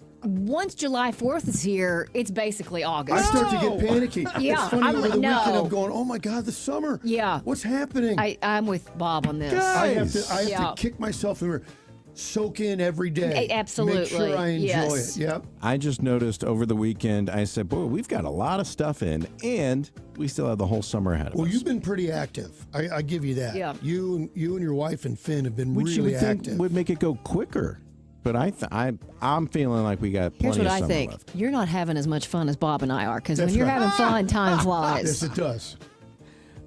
July 4th is here, it's basically August. I start to get panicky. Yeah, it's funny, I'm over the like, no. weekend I'm going, oh my God, the summer. Yeah. What's happening? I'm with Bob on this. I have Yeah. to kick myself and soak in every day. Absolutely. Make sure I enjoy it. Yep. I just noticed over the weekend, I said, boy, we've got a lot of stuff in, and we still have the whole summer ahead of us. Well, you've been pretty active. I give you that. Yeah. You and your wife and Finn have been Which you really would think active. would make it go quicker. But I'm feeling like we got Here's plenty what of I summer think. left. You're not having as much fun as Bob and I are, because when That's you're right. having fun, time flies. Yes, it does.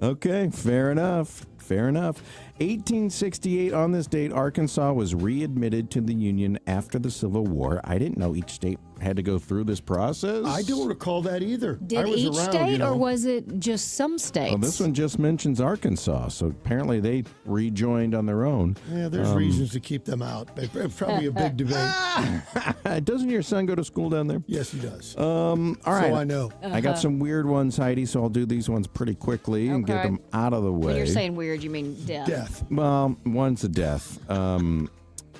Okay, fair enough. Fair enough. 1868, on this date, Arkansas was readmitted to the Union after the Civil War. I didn't know each state had to go through this process. I don't recall that either. I Did was each around, state, you know. or was it just some states? Well, this one just mentions Arkansas, so apparently they rejoined on their own. Yeah, there's reasons to keep them out. It's probably a big debate. Doesn't your son go to school down there? Yes, he does. All right. So I know. I got some weird ones, Heidi, so I'll do these ones pretty quickly and get Okay. them out of the way. When you're saying weird, you mean death. Death. Well, one's a death.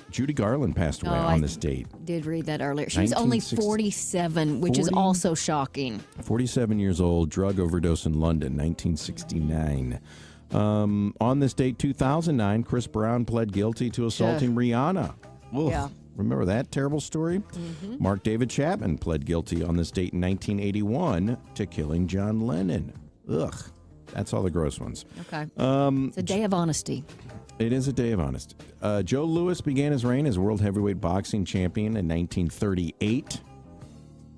Judy Garland passed away on this date. Did read that earlier. She was only 47, which is also shocking. 47 years old, drug overdose in London, 1969. On this date, 2009, Chris Brown pled guilty to assaulting Rihanna. Ugh. Yeah. Remember that terrible story? Mark David Chapman pled guilty on this date in 1981 to killing John Lennon. Ugh. That's all the gross ones. Okay. It's a day of honesty. It is a day of honesty. Joe Louis began his reign as world heavyweight boxing champion in 1938,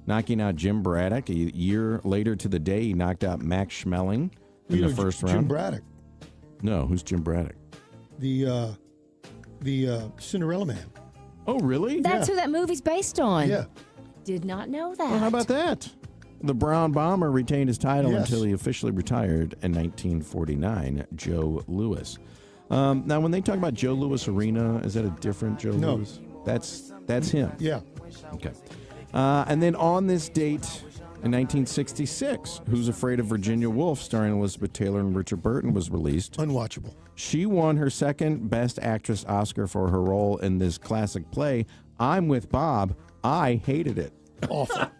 knocking out Jim Braddock. A year later to the day, he knocked out Max Schmeling in the first round. Jim Braddock, No, who's Jim Braddock? the Cinderella Man. Oh, really? That's who that movie's based on. Yeah. Did not know that. Well, how about that? The Brown Bomber retained his title Yes. until he officially retired in 1949, Joe Louis. Now, when they talk about Joe Louis Arena, is that a different Joe No. Louis? That's him. Yeah. Okay. And then on this date in 1966, Who's Afraid of Virginia Woolf, starring Elizabeth Taylor and Richard Burton, was released. Unwatchable. She won her second Best Actress Oscar for her role in this classic play. I'm with Bob. I hated it. Awful.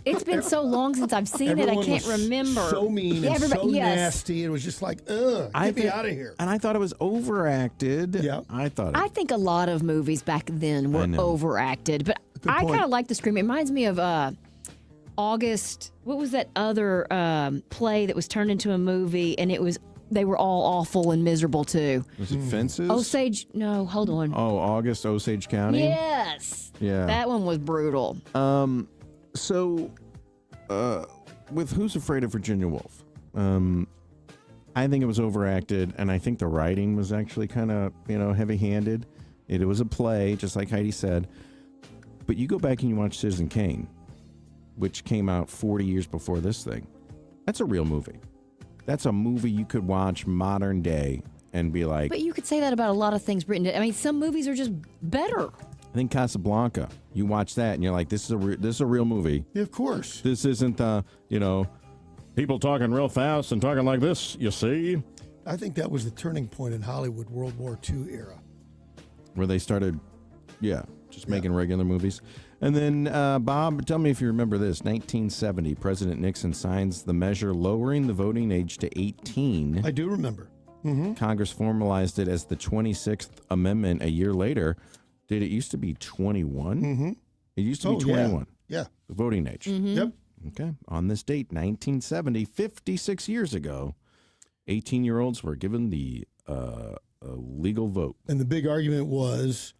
It's been so long since I've seen it, I Everyone can't was remember. So mean and so yes. nasty. It was just like, get me out of here. And I thought it was overacted. Yeah. I thought I think a lot of movies back then were overacted, but I point. kind of like the scream. It reminds me of August. What was that other play that was turned into a movie, and they were all awful and miserable too. Was it Fences? Osage? No, hold on. Oh, August, Osage County? Yes. Yeah. That one was brutal. So, with Who's Afraid of Virginia Woolf, I think it was overacted, and I think the writing was actually kind of, heavy-handed. It was a play, just like Heidi said. But you go back and you watch Citizen Kane, which came out 40 years before this thing. That's a real movie. That's a movie you could watch modern day and be like... But you could say that about a lot of things written. I mean, some movies are just better. I think Casablanca, you watch that and you're like, this is a real movie. Yeah, of course. This isn't people talking real fast and talking like this, you see? I think that was the turning point in Hollywood, World War II era. Where they started, just making regular movies. And then, Bob, tell me if you remember this. 1970, President Nixon signs the measure lowering the voting age to 18. I do remember. Mm-hmm. Congress formalized it as the 26th Amendment a year later. Did it used to be 21? Mm-hmm. It used to be 21. Yeah. The voting age. Mm-hmm. Yep. Okay. On this date, 1970, 56 years ago, 18-year-olds were given the legal vote. And the big argument was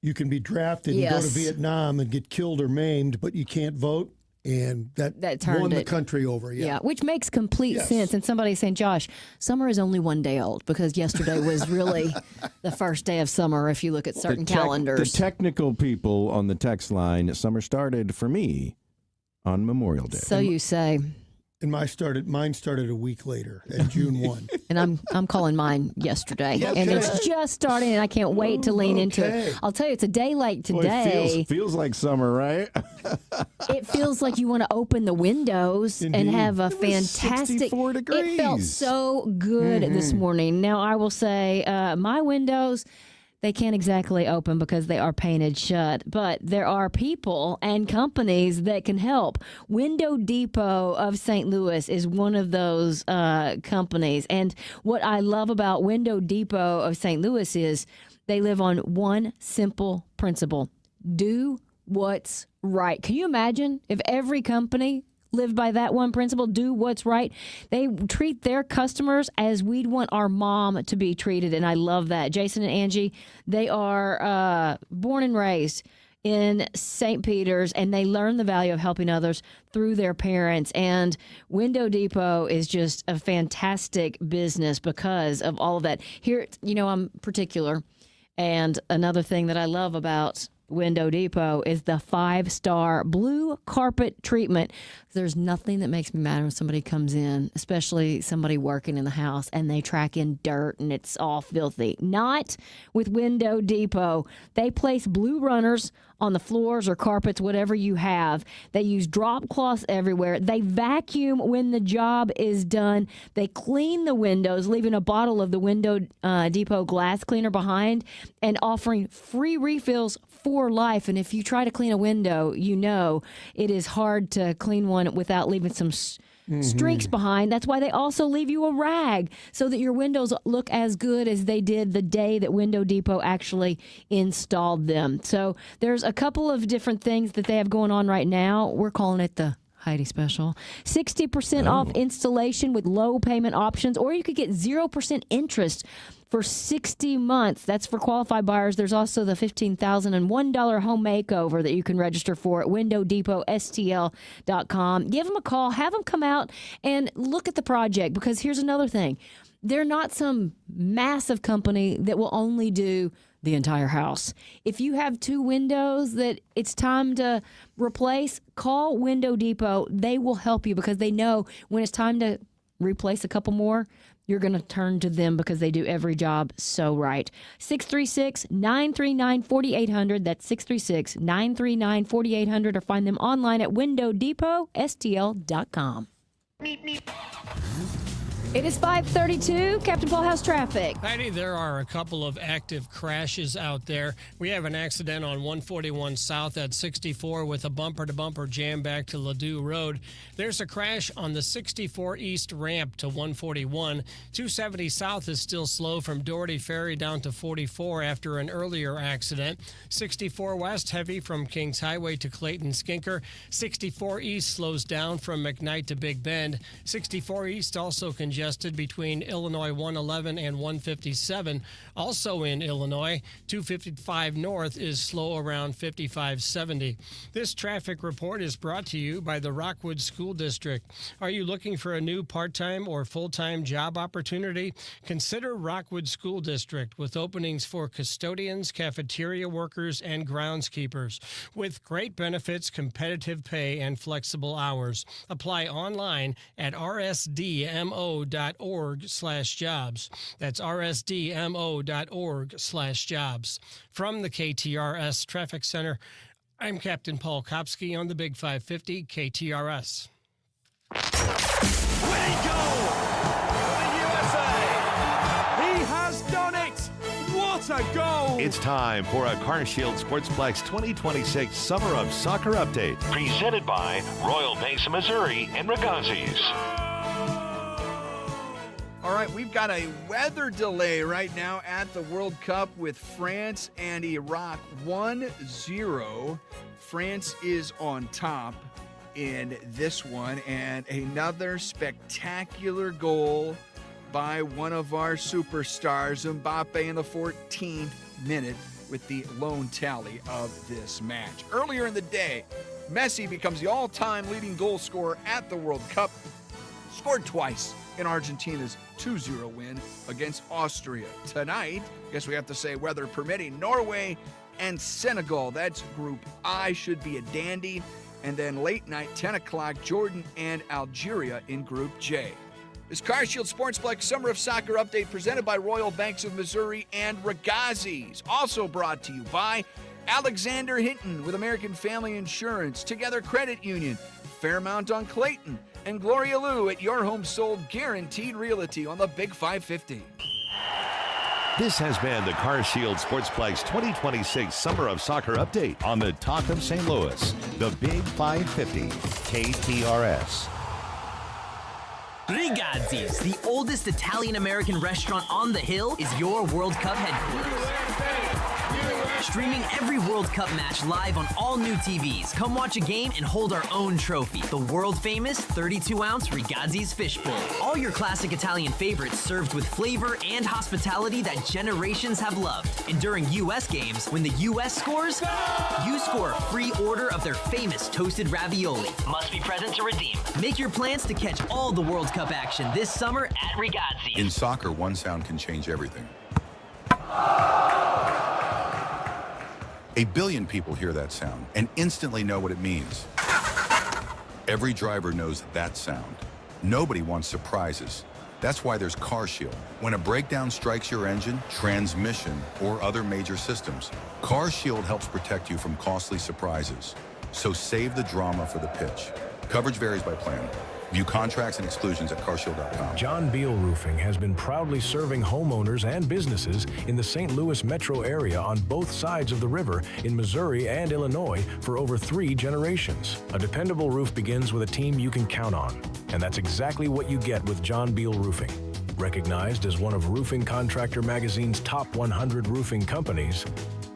you can be drafted and go to Vietnam and get killed or maimed, but you can't vote. And that turned won the it. country over. Yeah. Which makes complete sense. And somebody's saying, Josh, summer is only one day old because yesterday was really the first day of summer if you look at certain calendars. The technical people on the text line, summer started for me on Memorial Day. So you say. And mine started a week later, at June 1. And I'm calling mine yesterday. And it's just starting, and I can't wait to lean into it. I'll tell you, it's a day late today. Boy, it feels like summer, right? It feels like you want to open the windows and have a fantastic. 64 degrees. It felt so good this morning. Now, I will say my windows, they can't exactly open because they are painted shut, but there are people and companies that can help. Window Depot of St. Louis is one of those companies. And what I love about Window Depot of St. Louis is they live on one simple principle: do what's right. Can you imagine if every company live by that one principle, do what's right? They treat their customers as we'd want our mom to be treated, and I love that. Jason and Angie, they are born and raised in St. Peter's, and they learn the value of helping others through their parents. And Window Depot is just a fantastic business because of all of that. Here, I'm particular, and another thing that I love about Window Depot is the 5-star blue carpet treatment. There's nothing that makes me mad when somebody comes in, especially somebody working in the house, and they track in dirt and it's all filthy. Not with Window Depot. They place blue runners on the floors or carpets, whatever you have. They use drop cloths everywhere. They vacuum when the job is done. They clean the windows, leaving a bottle of the Window Depot glass cleaner behind and offering free refills for life. And if you try to clean a window, it is hard to clean one without leaving some streaks behind. That's why they also leave you a rag so that your windows look as good as they did the day that Window Depot actually installed them. So there's a couple of different things that they have going on right now. We're calling it the Heidi special. 60% off installation with low payment options, or you could get 0% interest for 60 months. That's for qualified buyers. There's also the $15,001 home makeover that you can register for at WindowDepotSTL.com. Give them a call. Have them come out and look at the project, because here's another thing. They're not some massive company that will only do the entire house. If you have 2 windows that it's time to replace, call Window Depot. They will help you because they know when it's time to replace a couple more, you're going to turn to them because they do every job so right. 636-939-4800. That's 636-939-4800, or find them online at WindowDepotSTL.com. It is 5:32. Captain Paul, how's traffic? Heidi, there are a couple of active crashes out there. We have an accident on 141 South at 64 with a bumper-to-bumper jam back to Ladue Road. There's a crash on the 64 East ramp to 141. 270 South is still slow from Doherty Ferry down to 44 after an earlier accident. 64 West heavy from Kings Highway to Clayton Skinker. 64 East slows down from McKnight to Big Bend. 64 East also congested between Illinois 111 and 157. Also in Illinois, 255 North is slow around 5570. This traffic report is brought to you by the Rockwood School District. Are you looking for a new part-time or full-time job opportunity? Consider Rockwood School District with openings for custodians, cafeteria workers, and groundskeepers. With great benefits, competitive pay, and flexible hours. Apply online at rsdmo.org/jobs. That's rsdmo.org/jobs. From the KTRS Traffic Center, I'm Captain Paul Kopsky on the Big 550 KTRS. Way go! The USA! He has done it! What a goal! It's time for a CarShield Sportsplex 2026 Summer of Soccer Update. Presented by Royal Banks of Missouri and Ragazzi's. All right, we've got a weather delay right now at the World Cup with France and Iraq 1-0. France is on top in this one, and another spectacular goal by one of our superstars, Mbappe, in the 14th minute with the lone tally of this match. Earlier in the day, Messi becomes the all-time leading goal scorer at the World Cup, scored twice in Argentina's 2-0 win against Austria. Tonight, I guess we have to say weather permitting, Norway and Senegal. That's Group I, should be a dandy. And then late night, 10 o'clock, Jordan and Algeria in Group J. This CarShield Sportsplex Summer of Soccer update presented by Royal Banks of Missouri and Regazzi's. Also brought to you by Alexander Hinton with American Family Insurance, Together Credit Union, Fairmount on Clayton, and Gloria Lou at Your Home Sold Guaranteed Realty on the Big 550. This has been the CarShield Sportsplex 2026 Summer of Soccer update on the Talk of St. Louis, the Big 550 KTRS. Regazzi's, the oldest Italian-American restaurant on the hill, is your World Cup headquarters. Streaming every World Cup match live on all new TVs. Come watch a game and hold our own trophy, the world-famous 32-ounce Regazzi's Fish Bowl. All your classic Italian favorites served with flavor and hospitality that generations have loved. And during U.S. games, when the U.S. scores, you score a free order of their famous toasted ravioli. Must be present to redeem. Make your plans to catch all the World Cup action this summer at Regazzi's. In soccer, one sound can change everything. A billion people hear that sound and instantly know what it means. Every driver knows that sound. Nobody wants surprises. That's why there's CarShield. When a breakdown strikes your engine, transmission, or other major systems, CarShield helps protect you from costly surprises. So save the drama for the pitch. Coverage varies by plan. View contracts and exclusions at carshield.com. John Beal Roofing has been proudly serving homeowners and businesses in the St. Louis metro area on both sides of the river in Missouri and Illinois for over 3 generations. A dependable roof begins with a team you can count on, and that's exactly what you get with John Beal Roofing. Recognized as one of Roofing Contractor Magazine's top 100 roofing companies,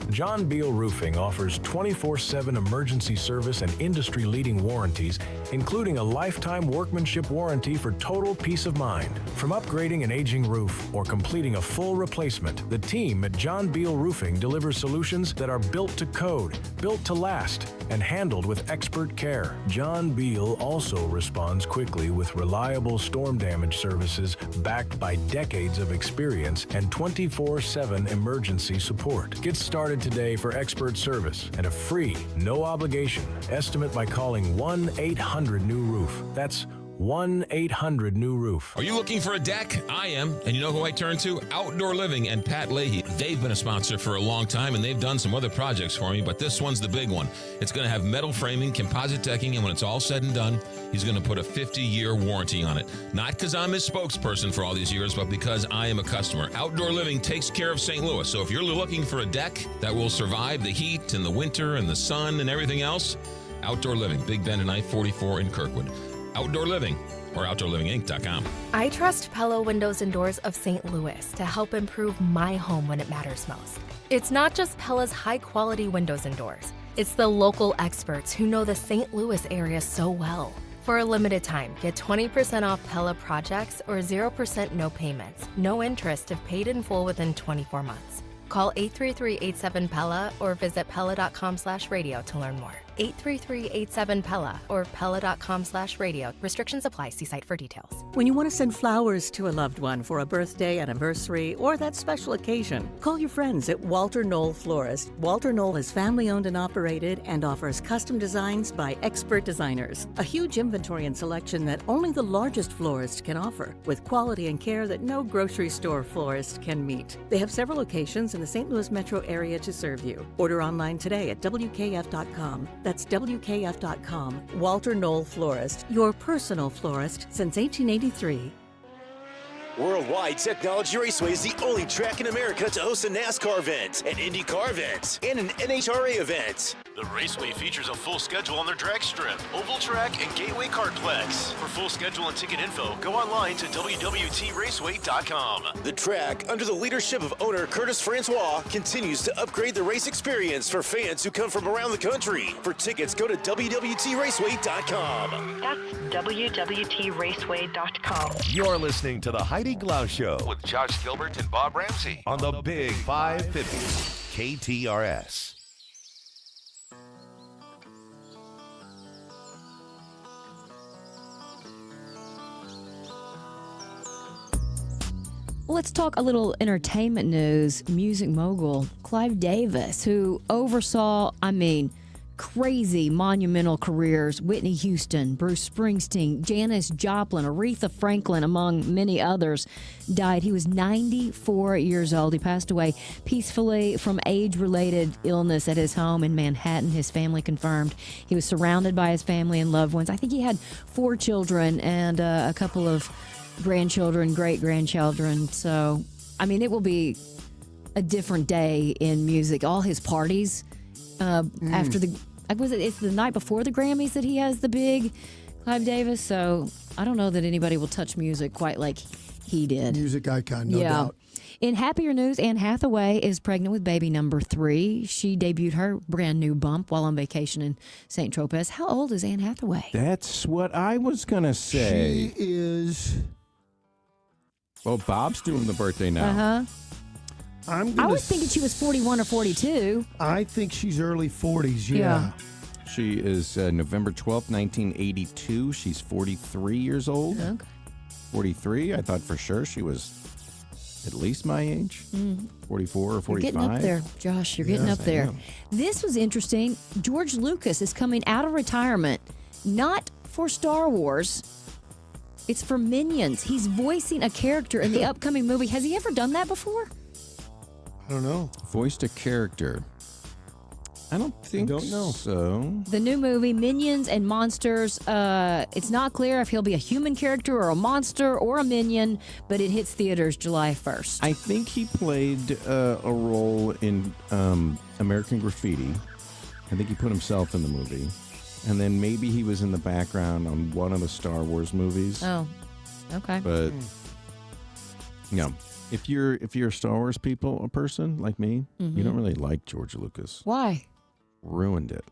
John Beal Roofing offers 24/7 emergency service and industry-leading warranties, including a lifetime workmanship warranty for total peace of mind. From upgrading an aging roof or completing a full replacement, the team at John Beal Roofing delivers solutions that are built to code, built to last, and handled with expert care. John Beal also responds quickly with reliable storm damage services backed by decades of experience and 24/7 emergency support. Get started today for expert service and a free, no-obligation estimate by calling 1-800-NEW-ROOF. That's 1-800-NEW-ROOF. Are you looking for a deck? I am. And you know who I turn to? Outdoor Living and Pat Leahy. They've been a sponsor for a long time, and they've done some other projects for me, but this one's the big one. It's going to have metal framing, composite decking, and when it's all said and done, he's going to put a 50-year warranty on it. Not because I'm his spokesperson for all these years, but because I am a customer. Outdoor Living takes care of St. Louis, so if you're looking for a deck that will survive the heat and the winter and the sun and everything else, Outdoor Living, Big Bend and I-44 in Kirkwood. Outdoor Living or OutdoorLivingInc.com. I trust Pella Windows and Doors of St. Louis to help improve my home when it matters most. It's not just Pella's high-quality windows and doors. It's the local experts who know the St. Louis area so well. For a limited time, get 20% off Pella projects or 0% no payments, no interest if paid in full within 24 months. Call 833-87-PELLA or visit Pella.com/radio to learn more. 833-87-PELLA or Pella.com/radio. Restrictions apply. See site for details. When you want to send flowers to a loved one for a birthday, anniversary, or that special occasion, call your friends at Walter Knoll Florist. Walter Knoll is family-owned and operated and offers custom designs by expert designers. A huge inventory and selection that only the largest florist can offer, with quality and care that no grocery store florist can meet. They have several locations in the St. Louis metro area to serve you. Order online today at WKF.com. That's WKF.com. Walter Knoll Florist, your personal florist since 1883. Worldwide, Technology Raceway is the only track in America to host a NASCAR event, an IndyCar event, and an NHRA event. The Raceway features a full schedule on their drag strip, oval track, and Gateway Kartplex. For full schedule and ticket info, go online to www.raceway.com. The track, under the leadership of owner Curtis Francois, continues to upgrade the race experience for fans who come from around the country. For tickets, go to www.raceway.com. That's www.raceway.com. You're listening to the Heidi Glaus Show with Josh Gilbert and Bob Ramsey on the Big 550 KTRS. Let's talk a little entertainment news. Music mogul Clive Davis, who oversaw, crazy monumental careers. Whitney Houston, Bruce Springsteen, Janis Joplin, Aretha Franklin, among many others, died. He was 94 years old. He passed away peacefully from age-related illness at his home in Manhattan. His family confirmed. He was surrounded by his family and loved ones. I think he had 4 children and a couple of grandchildren, great-grandchildren. So, it will be a different day in music. All his parties after it's the night before the Grammys that he has the big Clive Davis. So I don't know that anybody will touch music quite like he did. Music icon, no doubt. In happier news, Anne Hathaway is pregnant with baby number 3. She debuted her brand new bump while on vacation in St. Tropez. How old is Anne Hathaway? That's what I was going to say. She is... Well, Bob's doing the birthday now. Uh-huh. I was thinking she was 41 or 42. I think she's early 40s, yeah. She is November 12th, 1982. She's 43 years old. Okay. 43? I thought for sure she was at least my age. 44 or 45. You're getting up there, Josh. You're getting up there. This was interesting. George Lucas is coming out of retirement, not for Star Wars. It's for Minions. He's voicing a character in the upcoming movie. Has he ever done that before? I don't know. Voiced a character. I don't think so. The new movie, Minions and Monsters, it's not clear if he'll be a human character or a monster or a minion, but it hits theaters July 1st. I think he played a role in American Graffiti. I think he put himself in the movie. And then maybe he was in the background on one of the Star Wars movies. Oh, okay. But, if you're a Star Wars person like me, you don't really like George Lucas. Why? Ruined it.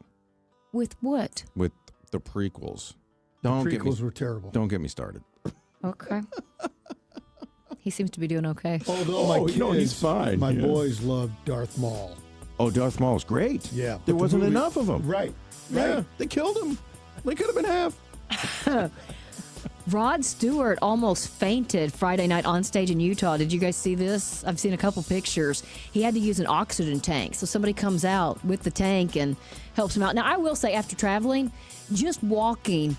With what? With the prequels. The prequels were terrible. Don't get me started. Okay. He seems to be doing okay. Although my kids, he's fine. My boys loved Darth Maul. Oh, Darth Maul's great. Yeah. There wasn't enough of them. Right. Yeah, they killed him. They could have been half. Rod Stewart almost fainted Friday night on stage in Utah. Did you guys see this? I've seen a couple pictures. He had to use an oxygen tank. So somebody comes out with the tank and helps him out. Now, I will say, after traveling, just walking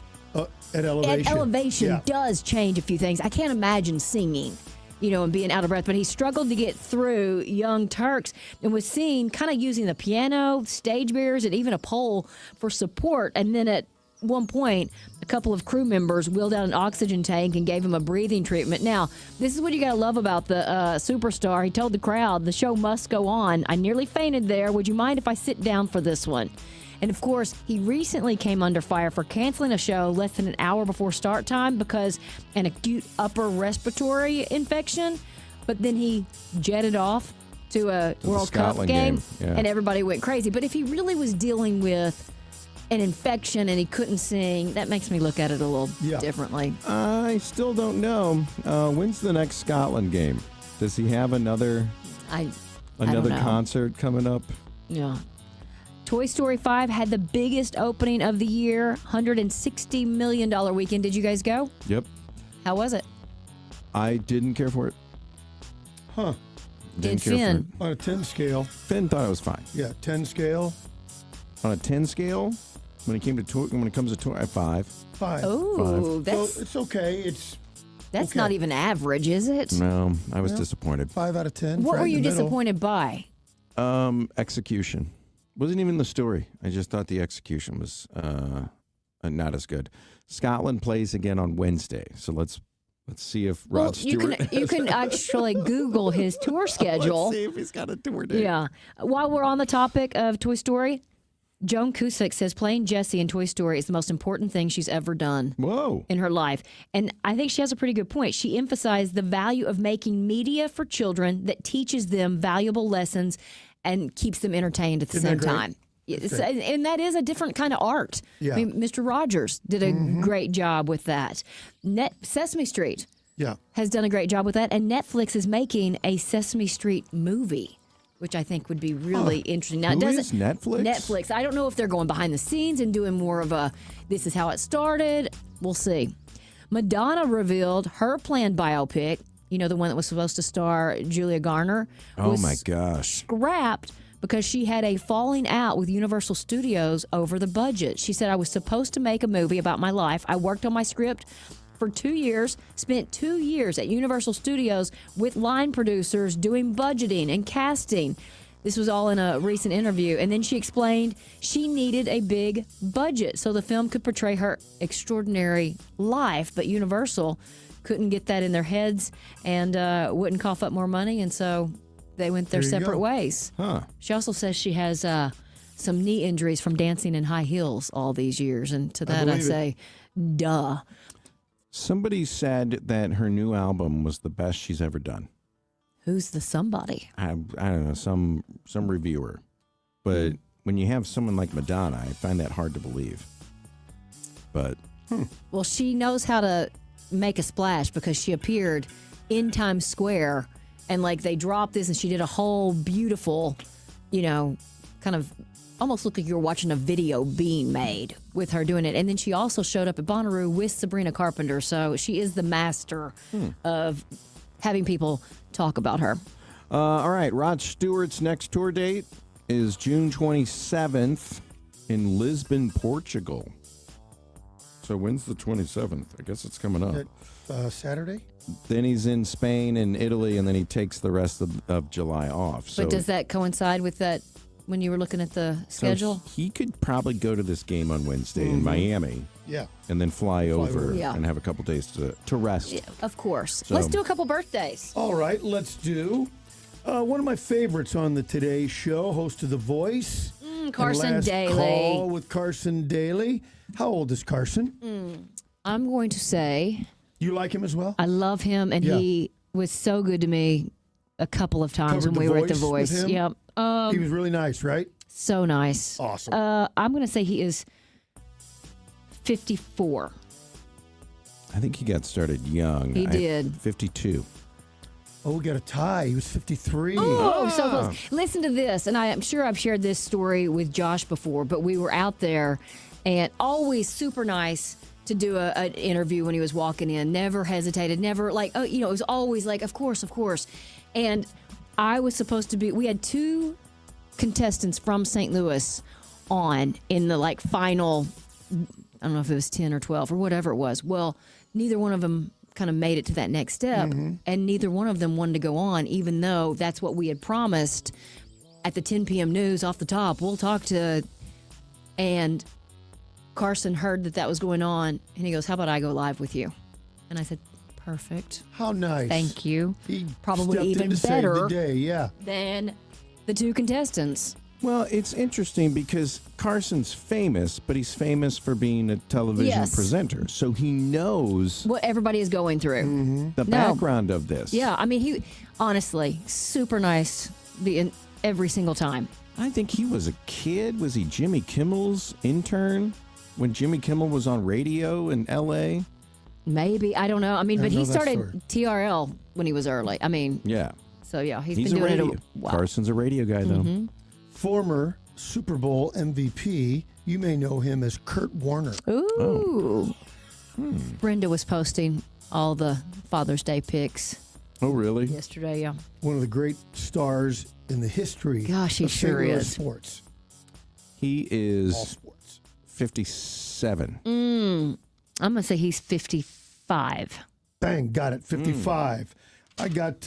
at elevation does change a few things. I can't imagine singing, and being out of breath. But he struggled to get through Young Turks and was seen kind of using the piano, stage barriers, and even a pole for support. And then at one point, a couple of crew members wheeled out an oxygen tank and gave him a breathing treatment. Now, this is what you got to love about the superstar. He told the crowd, the show must go on. I nearly fainted there. Would you mind if I sit down for this one? And, of course, he recently came under fire for canceling a show less than an hour before start time because an acute upper respiratory infection. But then he jetted off to a World Cup game. And everybody went crazy. But if he really was dealing with an infection and he couldn't sing, that makes me look at it a little differently. I still don't know. When's the next Scotland game? Does he have another concert coming up? Yeah. Toy Story 5 had the biggest opening of the year, $160 million weekend. Did you guys go? Yep. How was it? I didn't care for it. Huh. Didn't care Finn? for it. On a 10 scale. Finn thought it was fine. Yeah, 10 scale. On a 10 scale, when it comes to toy, 5. 5. Oh, that's... So it's okay. That's not even average, is it? No, I was disappointed. 5 out of 10. What were you disappointed by? Execution. Wasn't even the story. I just thought the execution was not as good. Scotland plays again on Wednesday, so let's Let's see if Rod Stewart. You can actually Google his tour schedule. Let's see if he's got a tour date. Yeah. While we're on the topic of Toy Story, Joan Cusack says playing Jessie in Toy Story is the most important thing she's ever done. Whoa. In her life. And I think she has a pretty good point. She emphasized the value of making media for children that teaches them valuable lessons and keeps them entertained at the same time. And that is a different kind of art. Yeah. I mean, Mr. Rogers did a great job with that. Sesame Street has done a great job with that. And Netflix is making a Sesame Street movie, which I think would be really interesting. Now, Who is Netflix? Netflix. I don't know if they're going behind the scenes and doing more of a, this is how it started. We'll see. Madonna revealed her planned biopic, you know, the one that was supposed to star Julia Garner. Oh, was my gosh. Scrapped because she had a falling out with Universal Studios over the budget. She said, I was supposed to make a movie about my life. I worked on my script for 2 years, spent 2 years at Universal Studios with line producers doing budgeting and casting. This was all in a recent interview. And then she explained she needed a big budget so the film could portray her extraordinary life. But Universal couldn't get that in their heads and wouldn't cough up more money. And so they went their separate ways. Huh. She also says she has some knee injuries from dancing in high heels all these years. And to that I say, duh. Somebody said that her new album was the best she's ever done. Who's the somebody? I don't know, some reviewer. But when you have someone like Madonna, I find that hard to believe. But Well, she knows how to make a splash because she appeared in Times Square and like they dropped this and she did a whole beautiful, you know, kind of almost looked like you were watching a video being made with her doing it. And then she also showed up at Bonnaroo with Sabrina Carpenter. So she is the master of having people talk about her. all right, Rod Stewart's next tour date is June 27th in Lisbon, Portugal. So when's the 27th? I guess it's coming up. Saturday? Then he's in Spain and Italy, and then he takes the rest of July off. So But does that coincide with that when you were looking at the schedule? So he could probably go to this game on Wednesday in Miami. Yeah. And then fly over Yeah. and have a couple days to rest. Yeah, of course. So- Let's do a couple birthdays. All right, let's do one of my favorites on the Today Show, host of The Voice. Carson and Last Daly. Call with Carson Daly. How old is Carson? I'm going to say You like him as well? I love him, and Yeah. he was so good to me a couple of times Covered when The we were at The Voice with Voice. him? Yep. He was really nice, right? So nice. Awesome. I'm going to say he is 54. I think he got started young. He did. 52. Oh, we got a tie. He was 53. Oh, so close. Listen to this, and I'm sure I've shared this story with Josh before, but we were out there, and always super nice to do an interview when he was walking in. Never hesitated, never like, oh, you know, it was always like, of course, of course. And I was supposed to be, we had two contestants from St. Louis on in the like final, I don't know if it was 10 or 12 or whatever it was. Well, neither one of them kind of made it to that next step, and neither one of them wanted to go on, even though that's what we had promised at the 10 p.m. news off the top. We'll talk to, and Carson heard that was going on, and he goes, how about I go live with you? And I said, perfect. How nice. Thank you. He Probably stepped in even to save better the day, yeah. than the two contestants. Well, it's interesting because Carson's famous, but he's famous for being a television Yes. presenter. So he knows What everybody is going through. the background of this. Yeah, I mean, he honestly super nice every single time. I think he was a kid. Was he Jimmy Kimmel's intern when Jimmy Kimmel was on radio in L.A.? Maybe, I don't know. I mean, I but know he that started story. TRL when he was early. I mean, Yeah. so yeah, he's He's been a doing radio. it a while. Carson's a radio guy, though. Former Super Bowl MVP. You may know him as Kurt Warner. Ooh. Brenda was posting all the Father's Day pics Oh, really? yesterday. Yeah. One of the great stars in the history Gosh, he of St. sure Louis is. sports. He All is sports. 57. I'm gonna say he's 55. Bang, got it. 55. I got,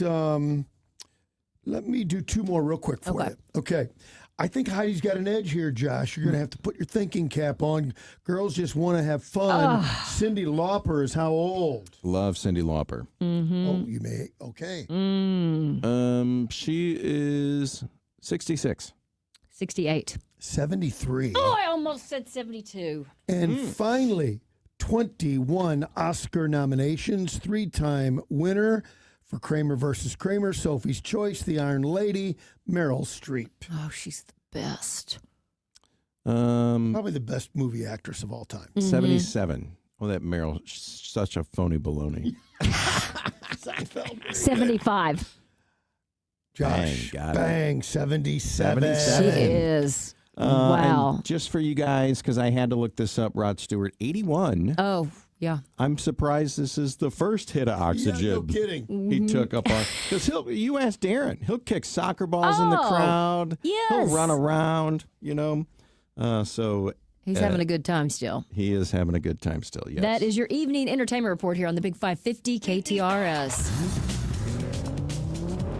let me do two more real quick for Okay. you. Okay. I think Heidi's got an edge here, Josh. You're going to have to put your thinking cap on. Girls just want to have fun. Cyndi Lauper is how old? Love Cyndi Lauper. Mm-hmm. Oh, you may. Okay. She is 66. 68. 73. Oh, I almost said 72. And finally, 21 Oscar nominations, 3-time winner for Kramer versus Kramer, Sophie's Choice, The Iron Lady, Meryl Streep. Oh, she's the best. Probably the best movie actress of all time. 77. Oh, that Meryl, such a phony baloney. 75. Josh, bang, 77. She is. Wow. And just for you guys, because I had to look this up, Rod Stewart, 81. Oh, yeah. I'm surprised this is the first hit of oxygen. Yeah, no kidding. He took up on. Because you ask Darren, he'll kick soccer balls in the crowd. Yes. He'll run around, so. He's having a good time still. He is having a good time still, yes. That is your evening entertainment report here on the Big 550 KTRS.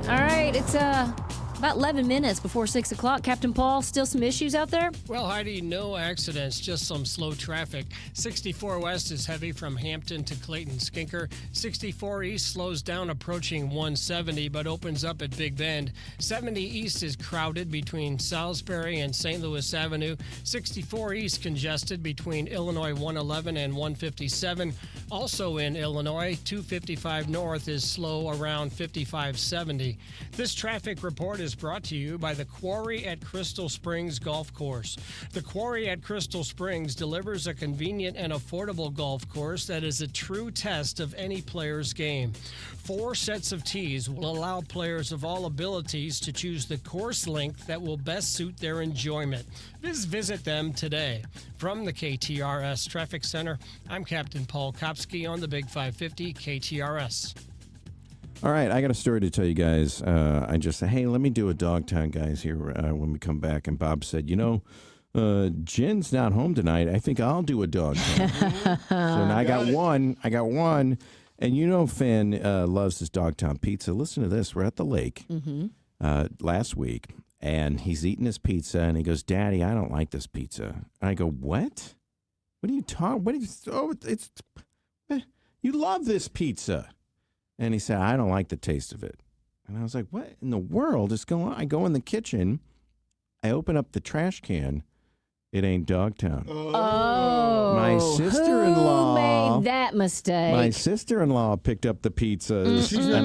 All right, it's about 11 minutes before 6 o'clock. Captain Paul, still some issues out there? Well, Heidi, no accidents, just some slow traffic. 64 West is heavy from Hampton to Clayton Skinker. 64 East slows down approaching 170, but opens up at Big Bend. 70 East is crowded between Salisbury and St. Louis Avenue. 64 East congested between Illinois 111 and 157. Also in Illinois, 255 North is slow around 5570. This traffic report is brought to you by the Quarry at Crystal Springs Golf Course. The Quarry at Crystal Springs delivers a convenient and affordable golf course that is a true test of any player's game. 4 sets of tees will allow players of all abilities to choose the course length that will best suit their enjoyment. Visit them today. From the KTRS Traffic Center, I'm Captain Paul Kopsky on the Big 550 KTRS. All right, I got a story to tell you guys. I just said, hey, let me do a Dogtown, guys, here when we come back. And Bob said, Jen's not home tonight. I think I'll do a Dogtown. So now I got one. And Finn loves his Dogtown pizza. Listen to this. We're at the lake last week, and he's eating his pizza, and he goes, Daddy, I don't like this pizza. And I go, what? What are you talking? You love this pizza. And he said, I don't like the taste of it. And I was like, what in the world is going on? I go in the kitchen. I open up the trash can. It ain't Dogtown. Oh. My sister-in-law. Who made that mistake? My sister-in-law picked up the pizzas. She's not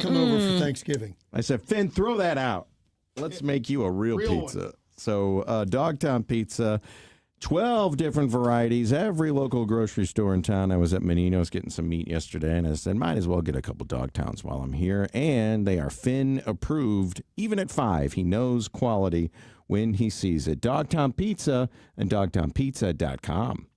coming over for Thanksgiving. I said, Finn, throw that out. Let's make you a real pizza. One. So Dogtown Pizza. 12 different varieties, every local grocery store in town. I was at Menino's getting some meat yesterday, and I said, might as well get a couple Dogtowns while I'm here. And they are Finn approved, even at 5. He knows quality when he sees it. Dogtown Pizza and dogtownpizza.com.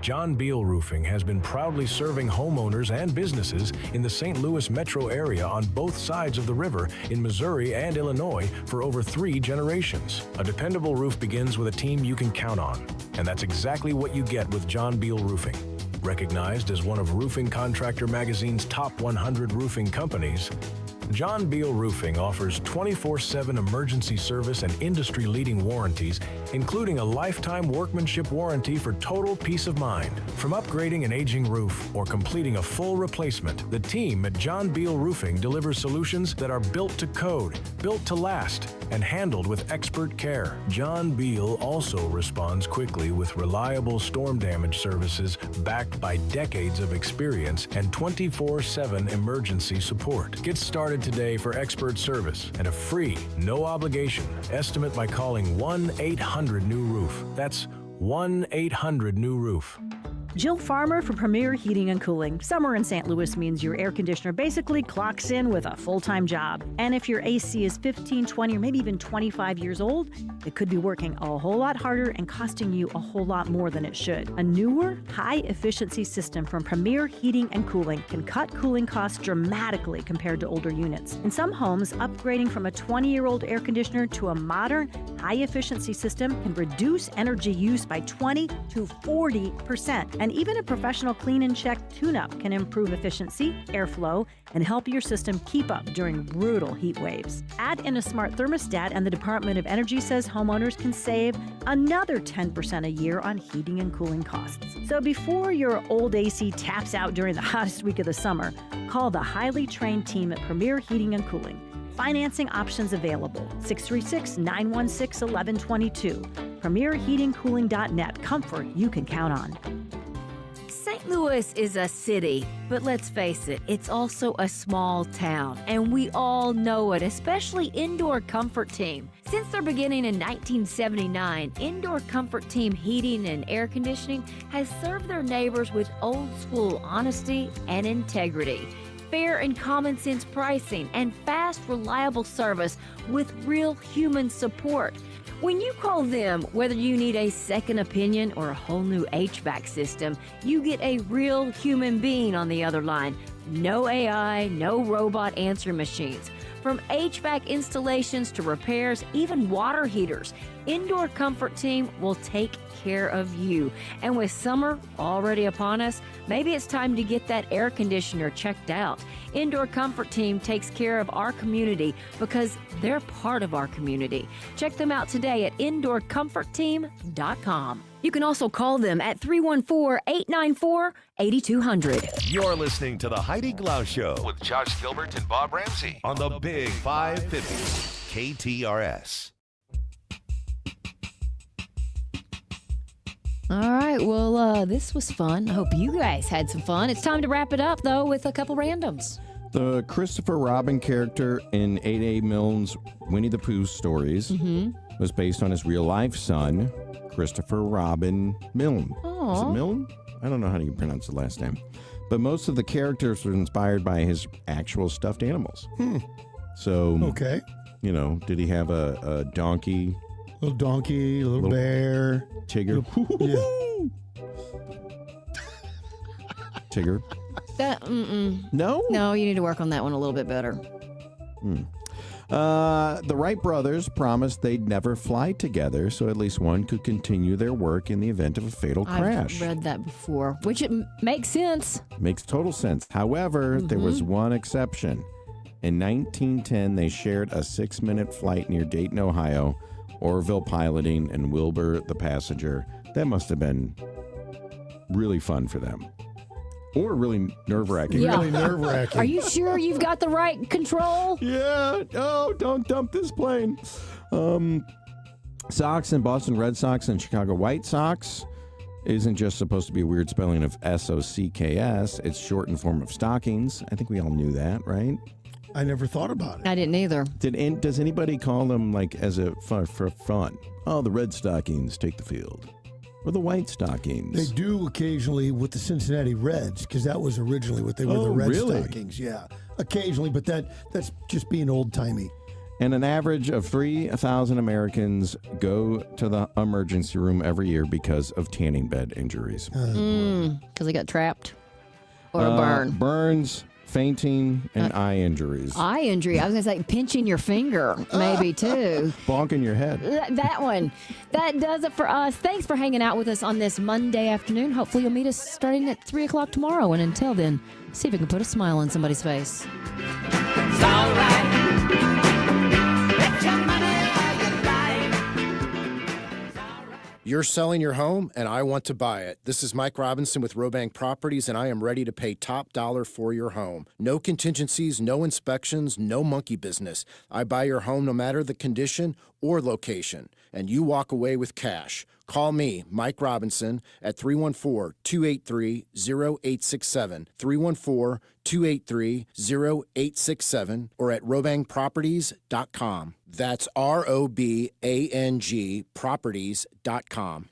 John Beal Roofing has been proudly serving homeowners and businesses in the St. Louis metro area on both sides of the river in Missouri and Illinois for over 3 generations. A dependable roof begins with a team you can count on, and that's exactly what you get with John Beal Roofing. Recognized as one of Roofing Contractor Magazine's top 100 roofing companies, John Beal Roofing offers 24/7 emergency service and industry-leading warranties, including a lifetime workmanship warranty for total peace of mind. From upgrading an aging roof or completing a full replacement, the team at John Beal Roofing delivers solutions that are built to code, built to last, and handled with expert care. John Beal also responds quickly with reliable storm damage services backed by decades of experience and 24/7 emergency support. Get started today for expert service and a free, no obligation estimate by calling 1-800-NEW-ROOF. That's 1-800-NEW-ROOF. Jill Farmer for Premier Heating and Cooling. Summer in St. Louis means your air conditioner basically clocks in with a full-time job. And if your AC is 15, 20, or maybe even 25 years old, it could be working a whole lot harder and costing you a whole lot more than it should. A newer, high-efficiency system from Premier Heating and Cooling can cut cooling costs dramatically compared to older units. In some homes, upgrading from a 20-year-old air conditioner to a modern, high-efficiency system can reduce energy use by 20 to 40%. And even a professional clean and check tune-up can improve efficiency, airflow, and help your system keep up during brutal heat waves. Add in a smart thermostat, and the Department of Energy says homeowners can save another 10% a year on heating and cooling costs. So before your old AC taps out during the hottest week of the summer, call the highly trained team at Premier Heating and Cooling. Financing options available. 636-916-1122. PremierHeatingCooling.net. Comfort you can count on. St. Louis is a city, but let's face it, it's also a small town, and we all know it, especially Indoor Comfort Team. Since their beginning in 1979, Indoor Comfort Team Heating and Air Conditioning has served their neighbors with old-school honesty and integrity. Fair and common sense pricing, and fast, reliable service with real human support. When you call them, whether you need a second opinion or a whole new HVAC system, you get a real human being on the other line. No AI, no robot answering machines. From HVAC installations to repairs, even water heaters, Indoor Comfort Team will take care of you. And with summer already upon us, maybe it's time to get that air conditioner checked out. Indoor Comfort Team takes care of our community because they're part of our community. Check them out today at indoorcomfortteam.com. You can also call them at 314-894-8200. You're listening to the Heidi Glaus Show with Josh Gilbert and Bob Ramsey on the Big 550 KTRS. All right, well, this was fun. I hope you guys had some fun. It's time to wrap it up, though, with a couple randoms. The Christopher Robin character in 8A Milne's Winnie the Pooh stories was based on his real-life son, Christopher Robin Milne. Is it Milne? I don't know how you pronounce the last name. But most of the characters were inspired by his actual stuffed animals. So, okay. You know, did he have a donkey? Little donkey, little bear. Tigger. Yeah. Tigger. No? No, you need to work on that one a little bit better. The Wright brothers promised they'd never fly together, so at least one could continue their work in the event of a fatal crash. I've read that before, which it makes sense. Makes total sense. However, there was one exception. In 1910, they shared a 6-minute flight near Dayton, Ohio, Orville piloting and Wilbur the passenger. That must have been really fun for them. Or really nerve-wracking. Yeah. Really nerve-wracking. Are you sure you've got the right control? Yeah. Oh, don't dump this plane. Sox and Boston Red Sox and Chicago White Sox isn't just supposed to be a weird spelling of S-O-C-K-S. It's shortened form of stockings. I think we all knew that, right? I never thought about it. I didn't either. Does anybody call them like as a for fun? Oh, the Red Stockings take the field, or the White Stockings? They do occasionally with the Cincinnati Reds because that was originally what they were. The Red Stockings, yeah, occasionally, but that's just being old timey. And an average of 3,000 Americans go to the emergency room every year because of tanning bed injuries. Because they got trapped or a burn. Burns, fainting, and eye injuries. Eye injury. I was going to say pinching your finger, maybe, too. Bonking your head. That one. That does it for us. Thanks for hanging out with us on this Monday afternoon. Hopefully you'll meet us starting at 3 o'clock tomorrow. And until then, see if we can put a smile on somebody's face. It's all right. You're selling your home, and I want to buy it. This is Mike Robinson with Robank Properties, and I am ready to pay top dollar for your home. No contingencies, no inspections, no monkey business. I buy your home no matter the condition or location, and you walk away with cash. Call me, Mike Robinson, at 314-283-0867, 314-283-0867, or at robankproperties.com. That's ROBANG properties.com.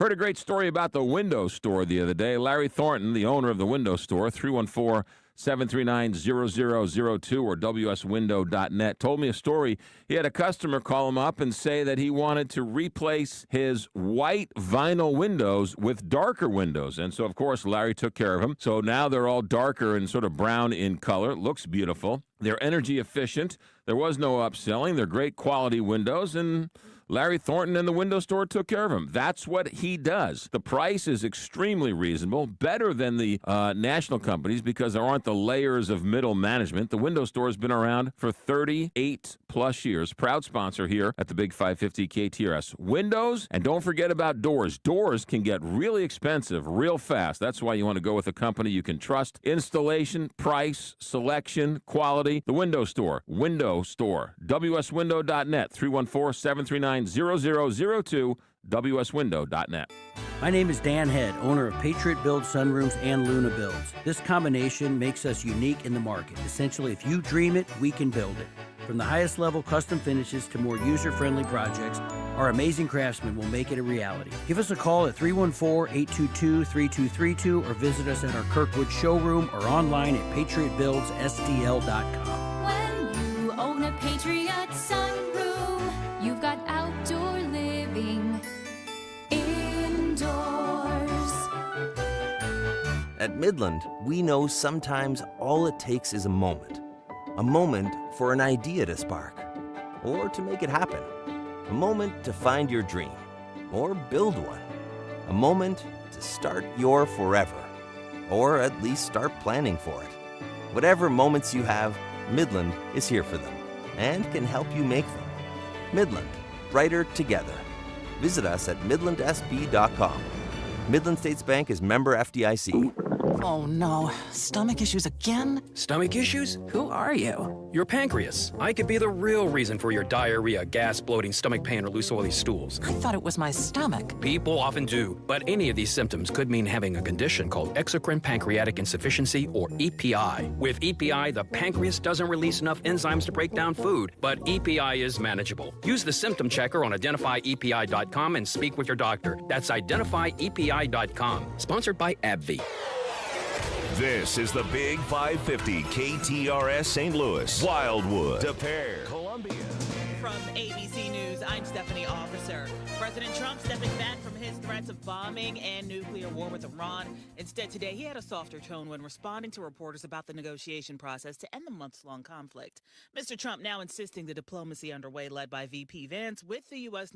Heard a great story about the window store the other day. Larry Thornton, the owner of the window store, 314-739-0002 or WSWindow.net, told me a story. He had a customer call him up and say that he wanted to replace his white vinyl windows with darker windows. And so, of course, Larry took care of him. So now they're all darker and sort of brown in color. Looks beautiful. They're energy efficient. There was no upselling. They're great quality windows. And Larry Thornton and the window store took care of him. That's what he does. The price is extremely reasonable, better than the national companies because there aren't the layers of middle management. The window store has been around for 38 plus years. Proud sponsor here at the Big 550 KTRS. Windows, and don't forget about doors. Doors can get really expensive real fast. That's why you want to go with a company you can trust. Installation, price, selection, quality. The window store. Window store. WSWindow.net. 314-739-0002. WSWindow.net. My name is Dan Head, owner of Patriot Build Sunrooms and Luna Builds. This combination makes us unique in the market. Essentially, if you dream it, we can build it. From the highest level custom finishes to more user-friendly projects, our amazing craftsmen will make it a reality. Give us a call at 314-822-3232 or visit us at our Kirkwood showroom or online at patriotbuildsstl.com. When you own a Patriot sunroom, you've got outdoor living indoors. At Midland, we know sometimes all it takes is a moment for an idea to spark, or to make it happen, a moment to find your dream, or build one, a moment to start your forever, or at least start planning for it. Whatever moments you have, Midland is here for them and can help you make them. Midland, brighter together. Visit us at midlandsb.com. Midland States Bank is member FDIC. Oh no, stomach issues again? Stomach issues? Who are you? Your pancreas. I could be the real reason for your diarrhea, gas, bloating, stomach pain, or loose oily stools. I thought it was my stomach. People often do, but any of these symptoms could mean having a condition called exocrine pancreatic insufficiency, or EPI. With EPI, the pancreas doesn't release enough enzymes to break down food, but EPI is manageable. Use the symptom checker on identifyepi.com and speak with your doctor. That's identifyepi.com. Sponsored by AbbVie. This is the Big 550 KTRS St. Louis, Wildwood, De Pere, Columbia. From ABC News, I'm Stephanie Officer. President Trump stepping back from his threats of bombing and nuclear war with Iran. Instead, today, he had a softer tone when responding to reporters about the negotiation process to end the months-long conflict. Mr. Trump now insisting the diplomacy underway led by VP Vance with the U.S.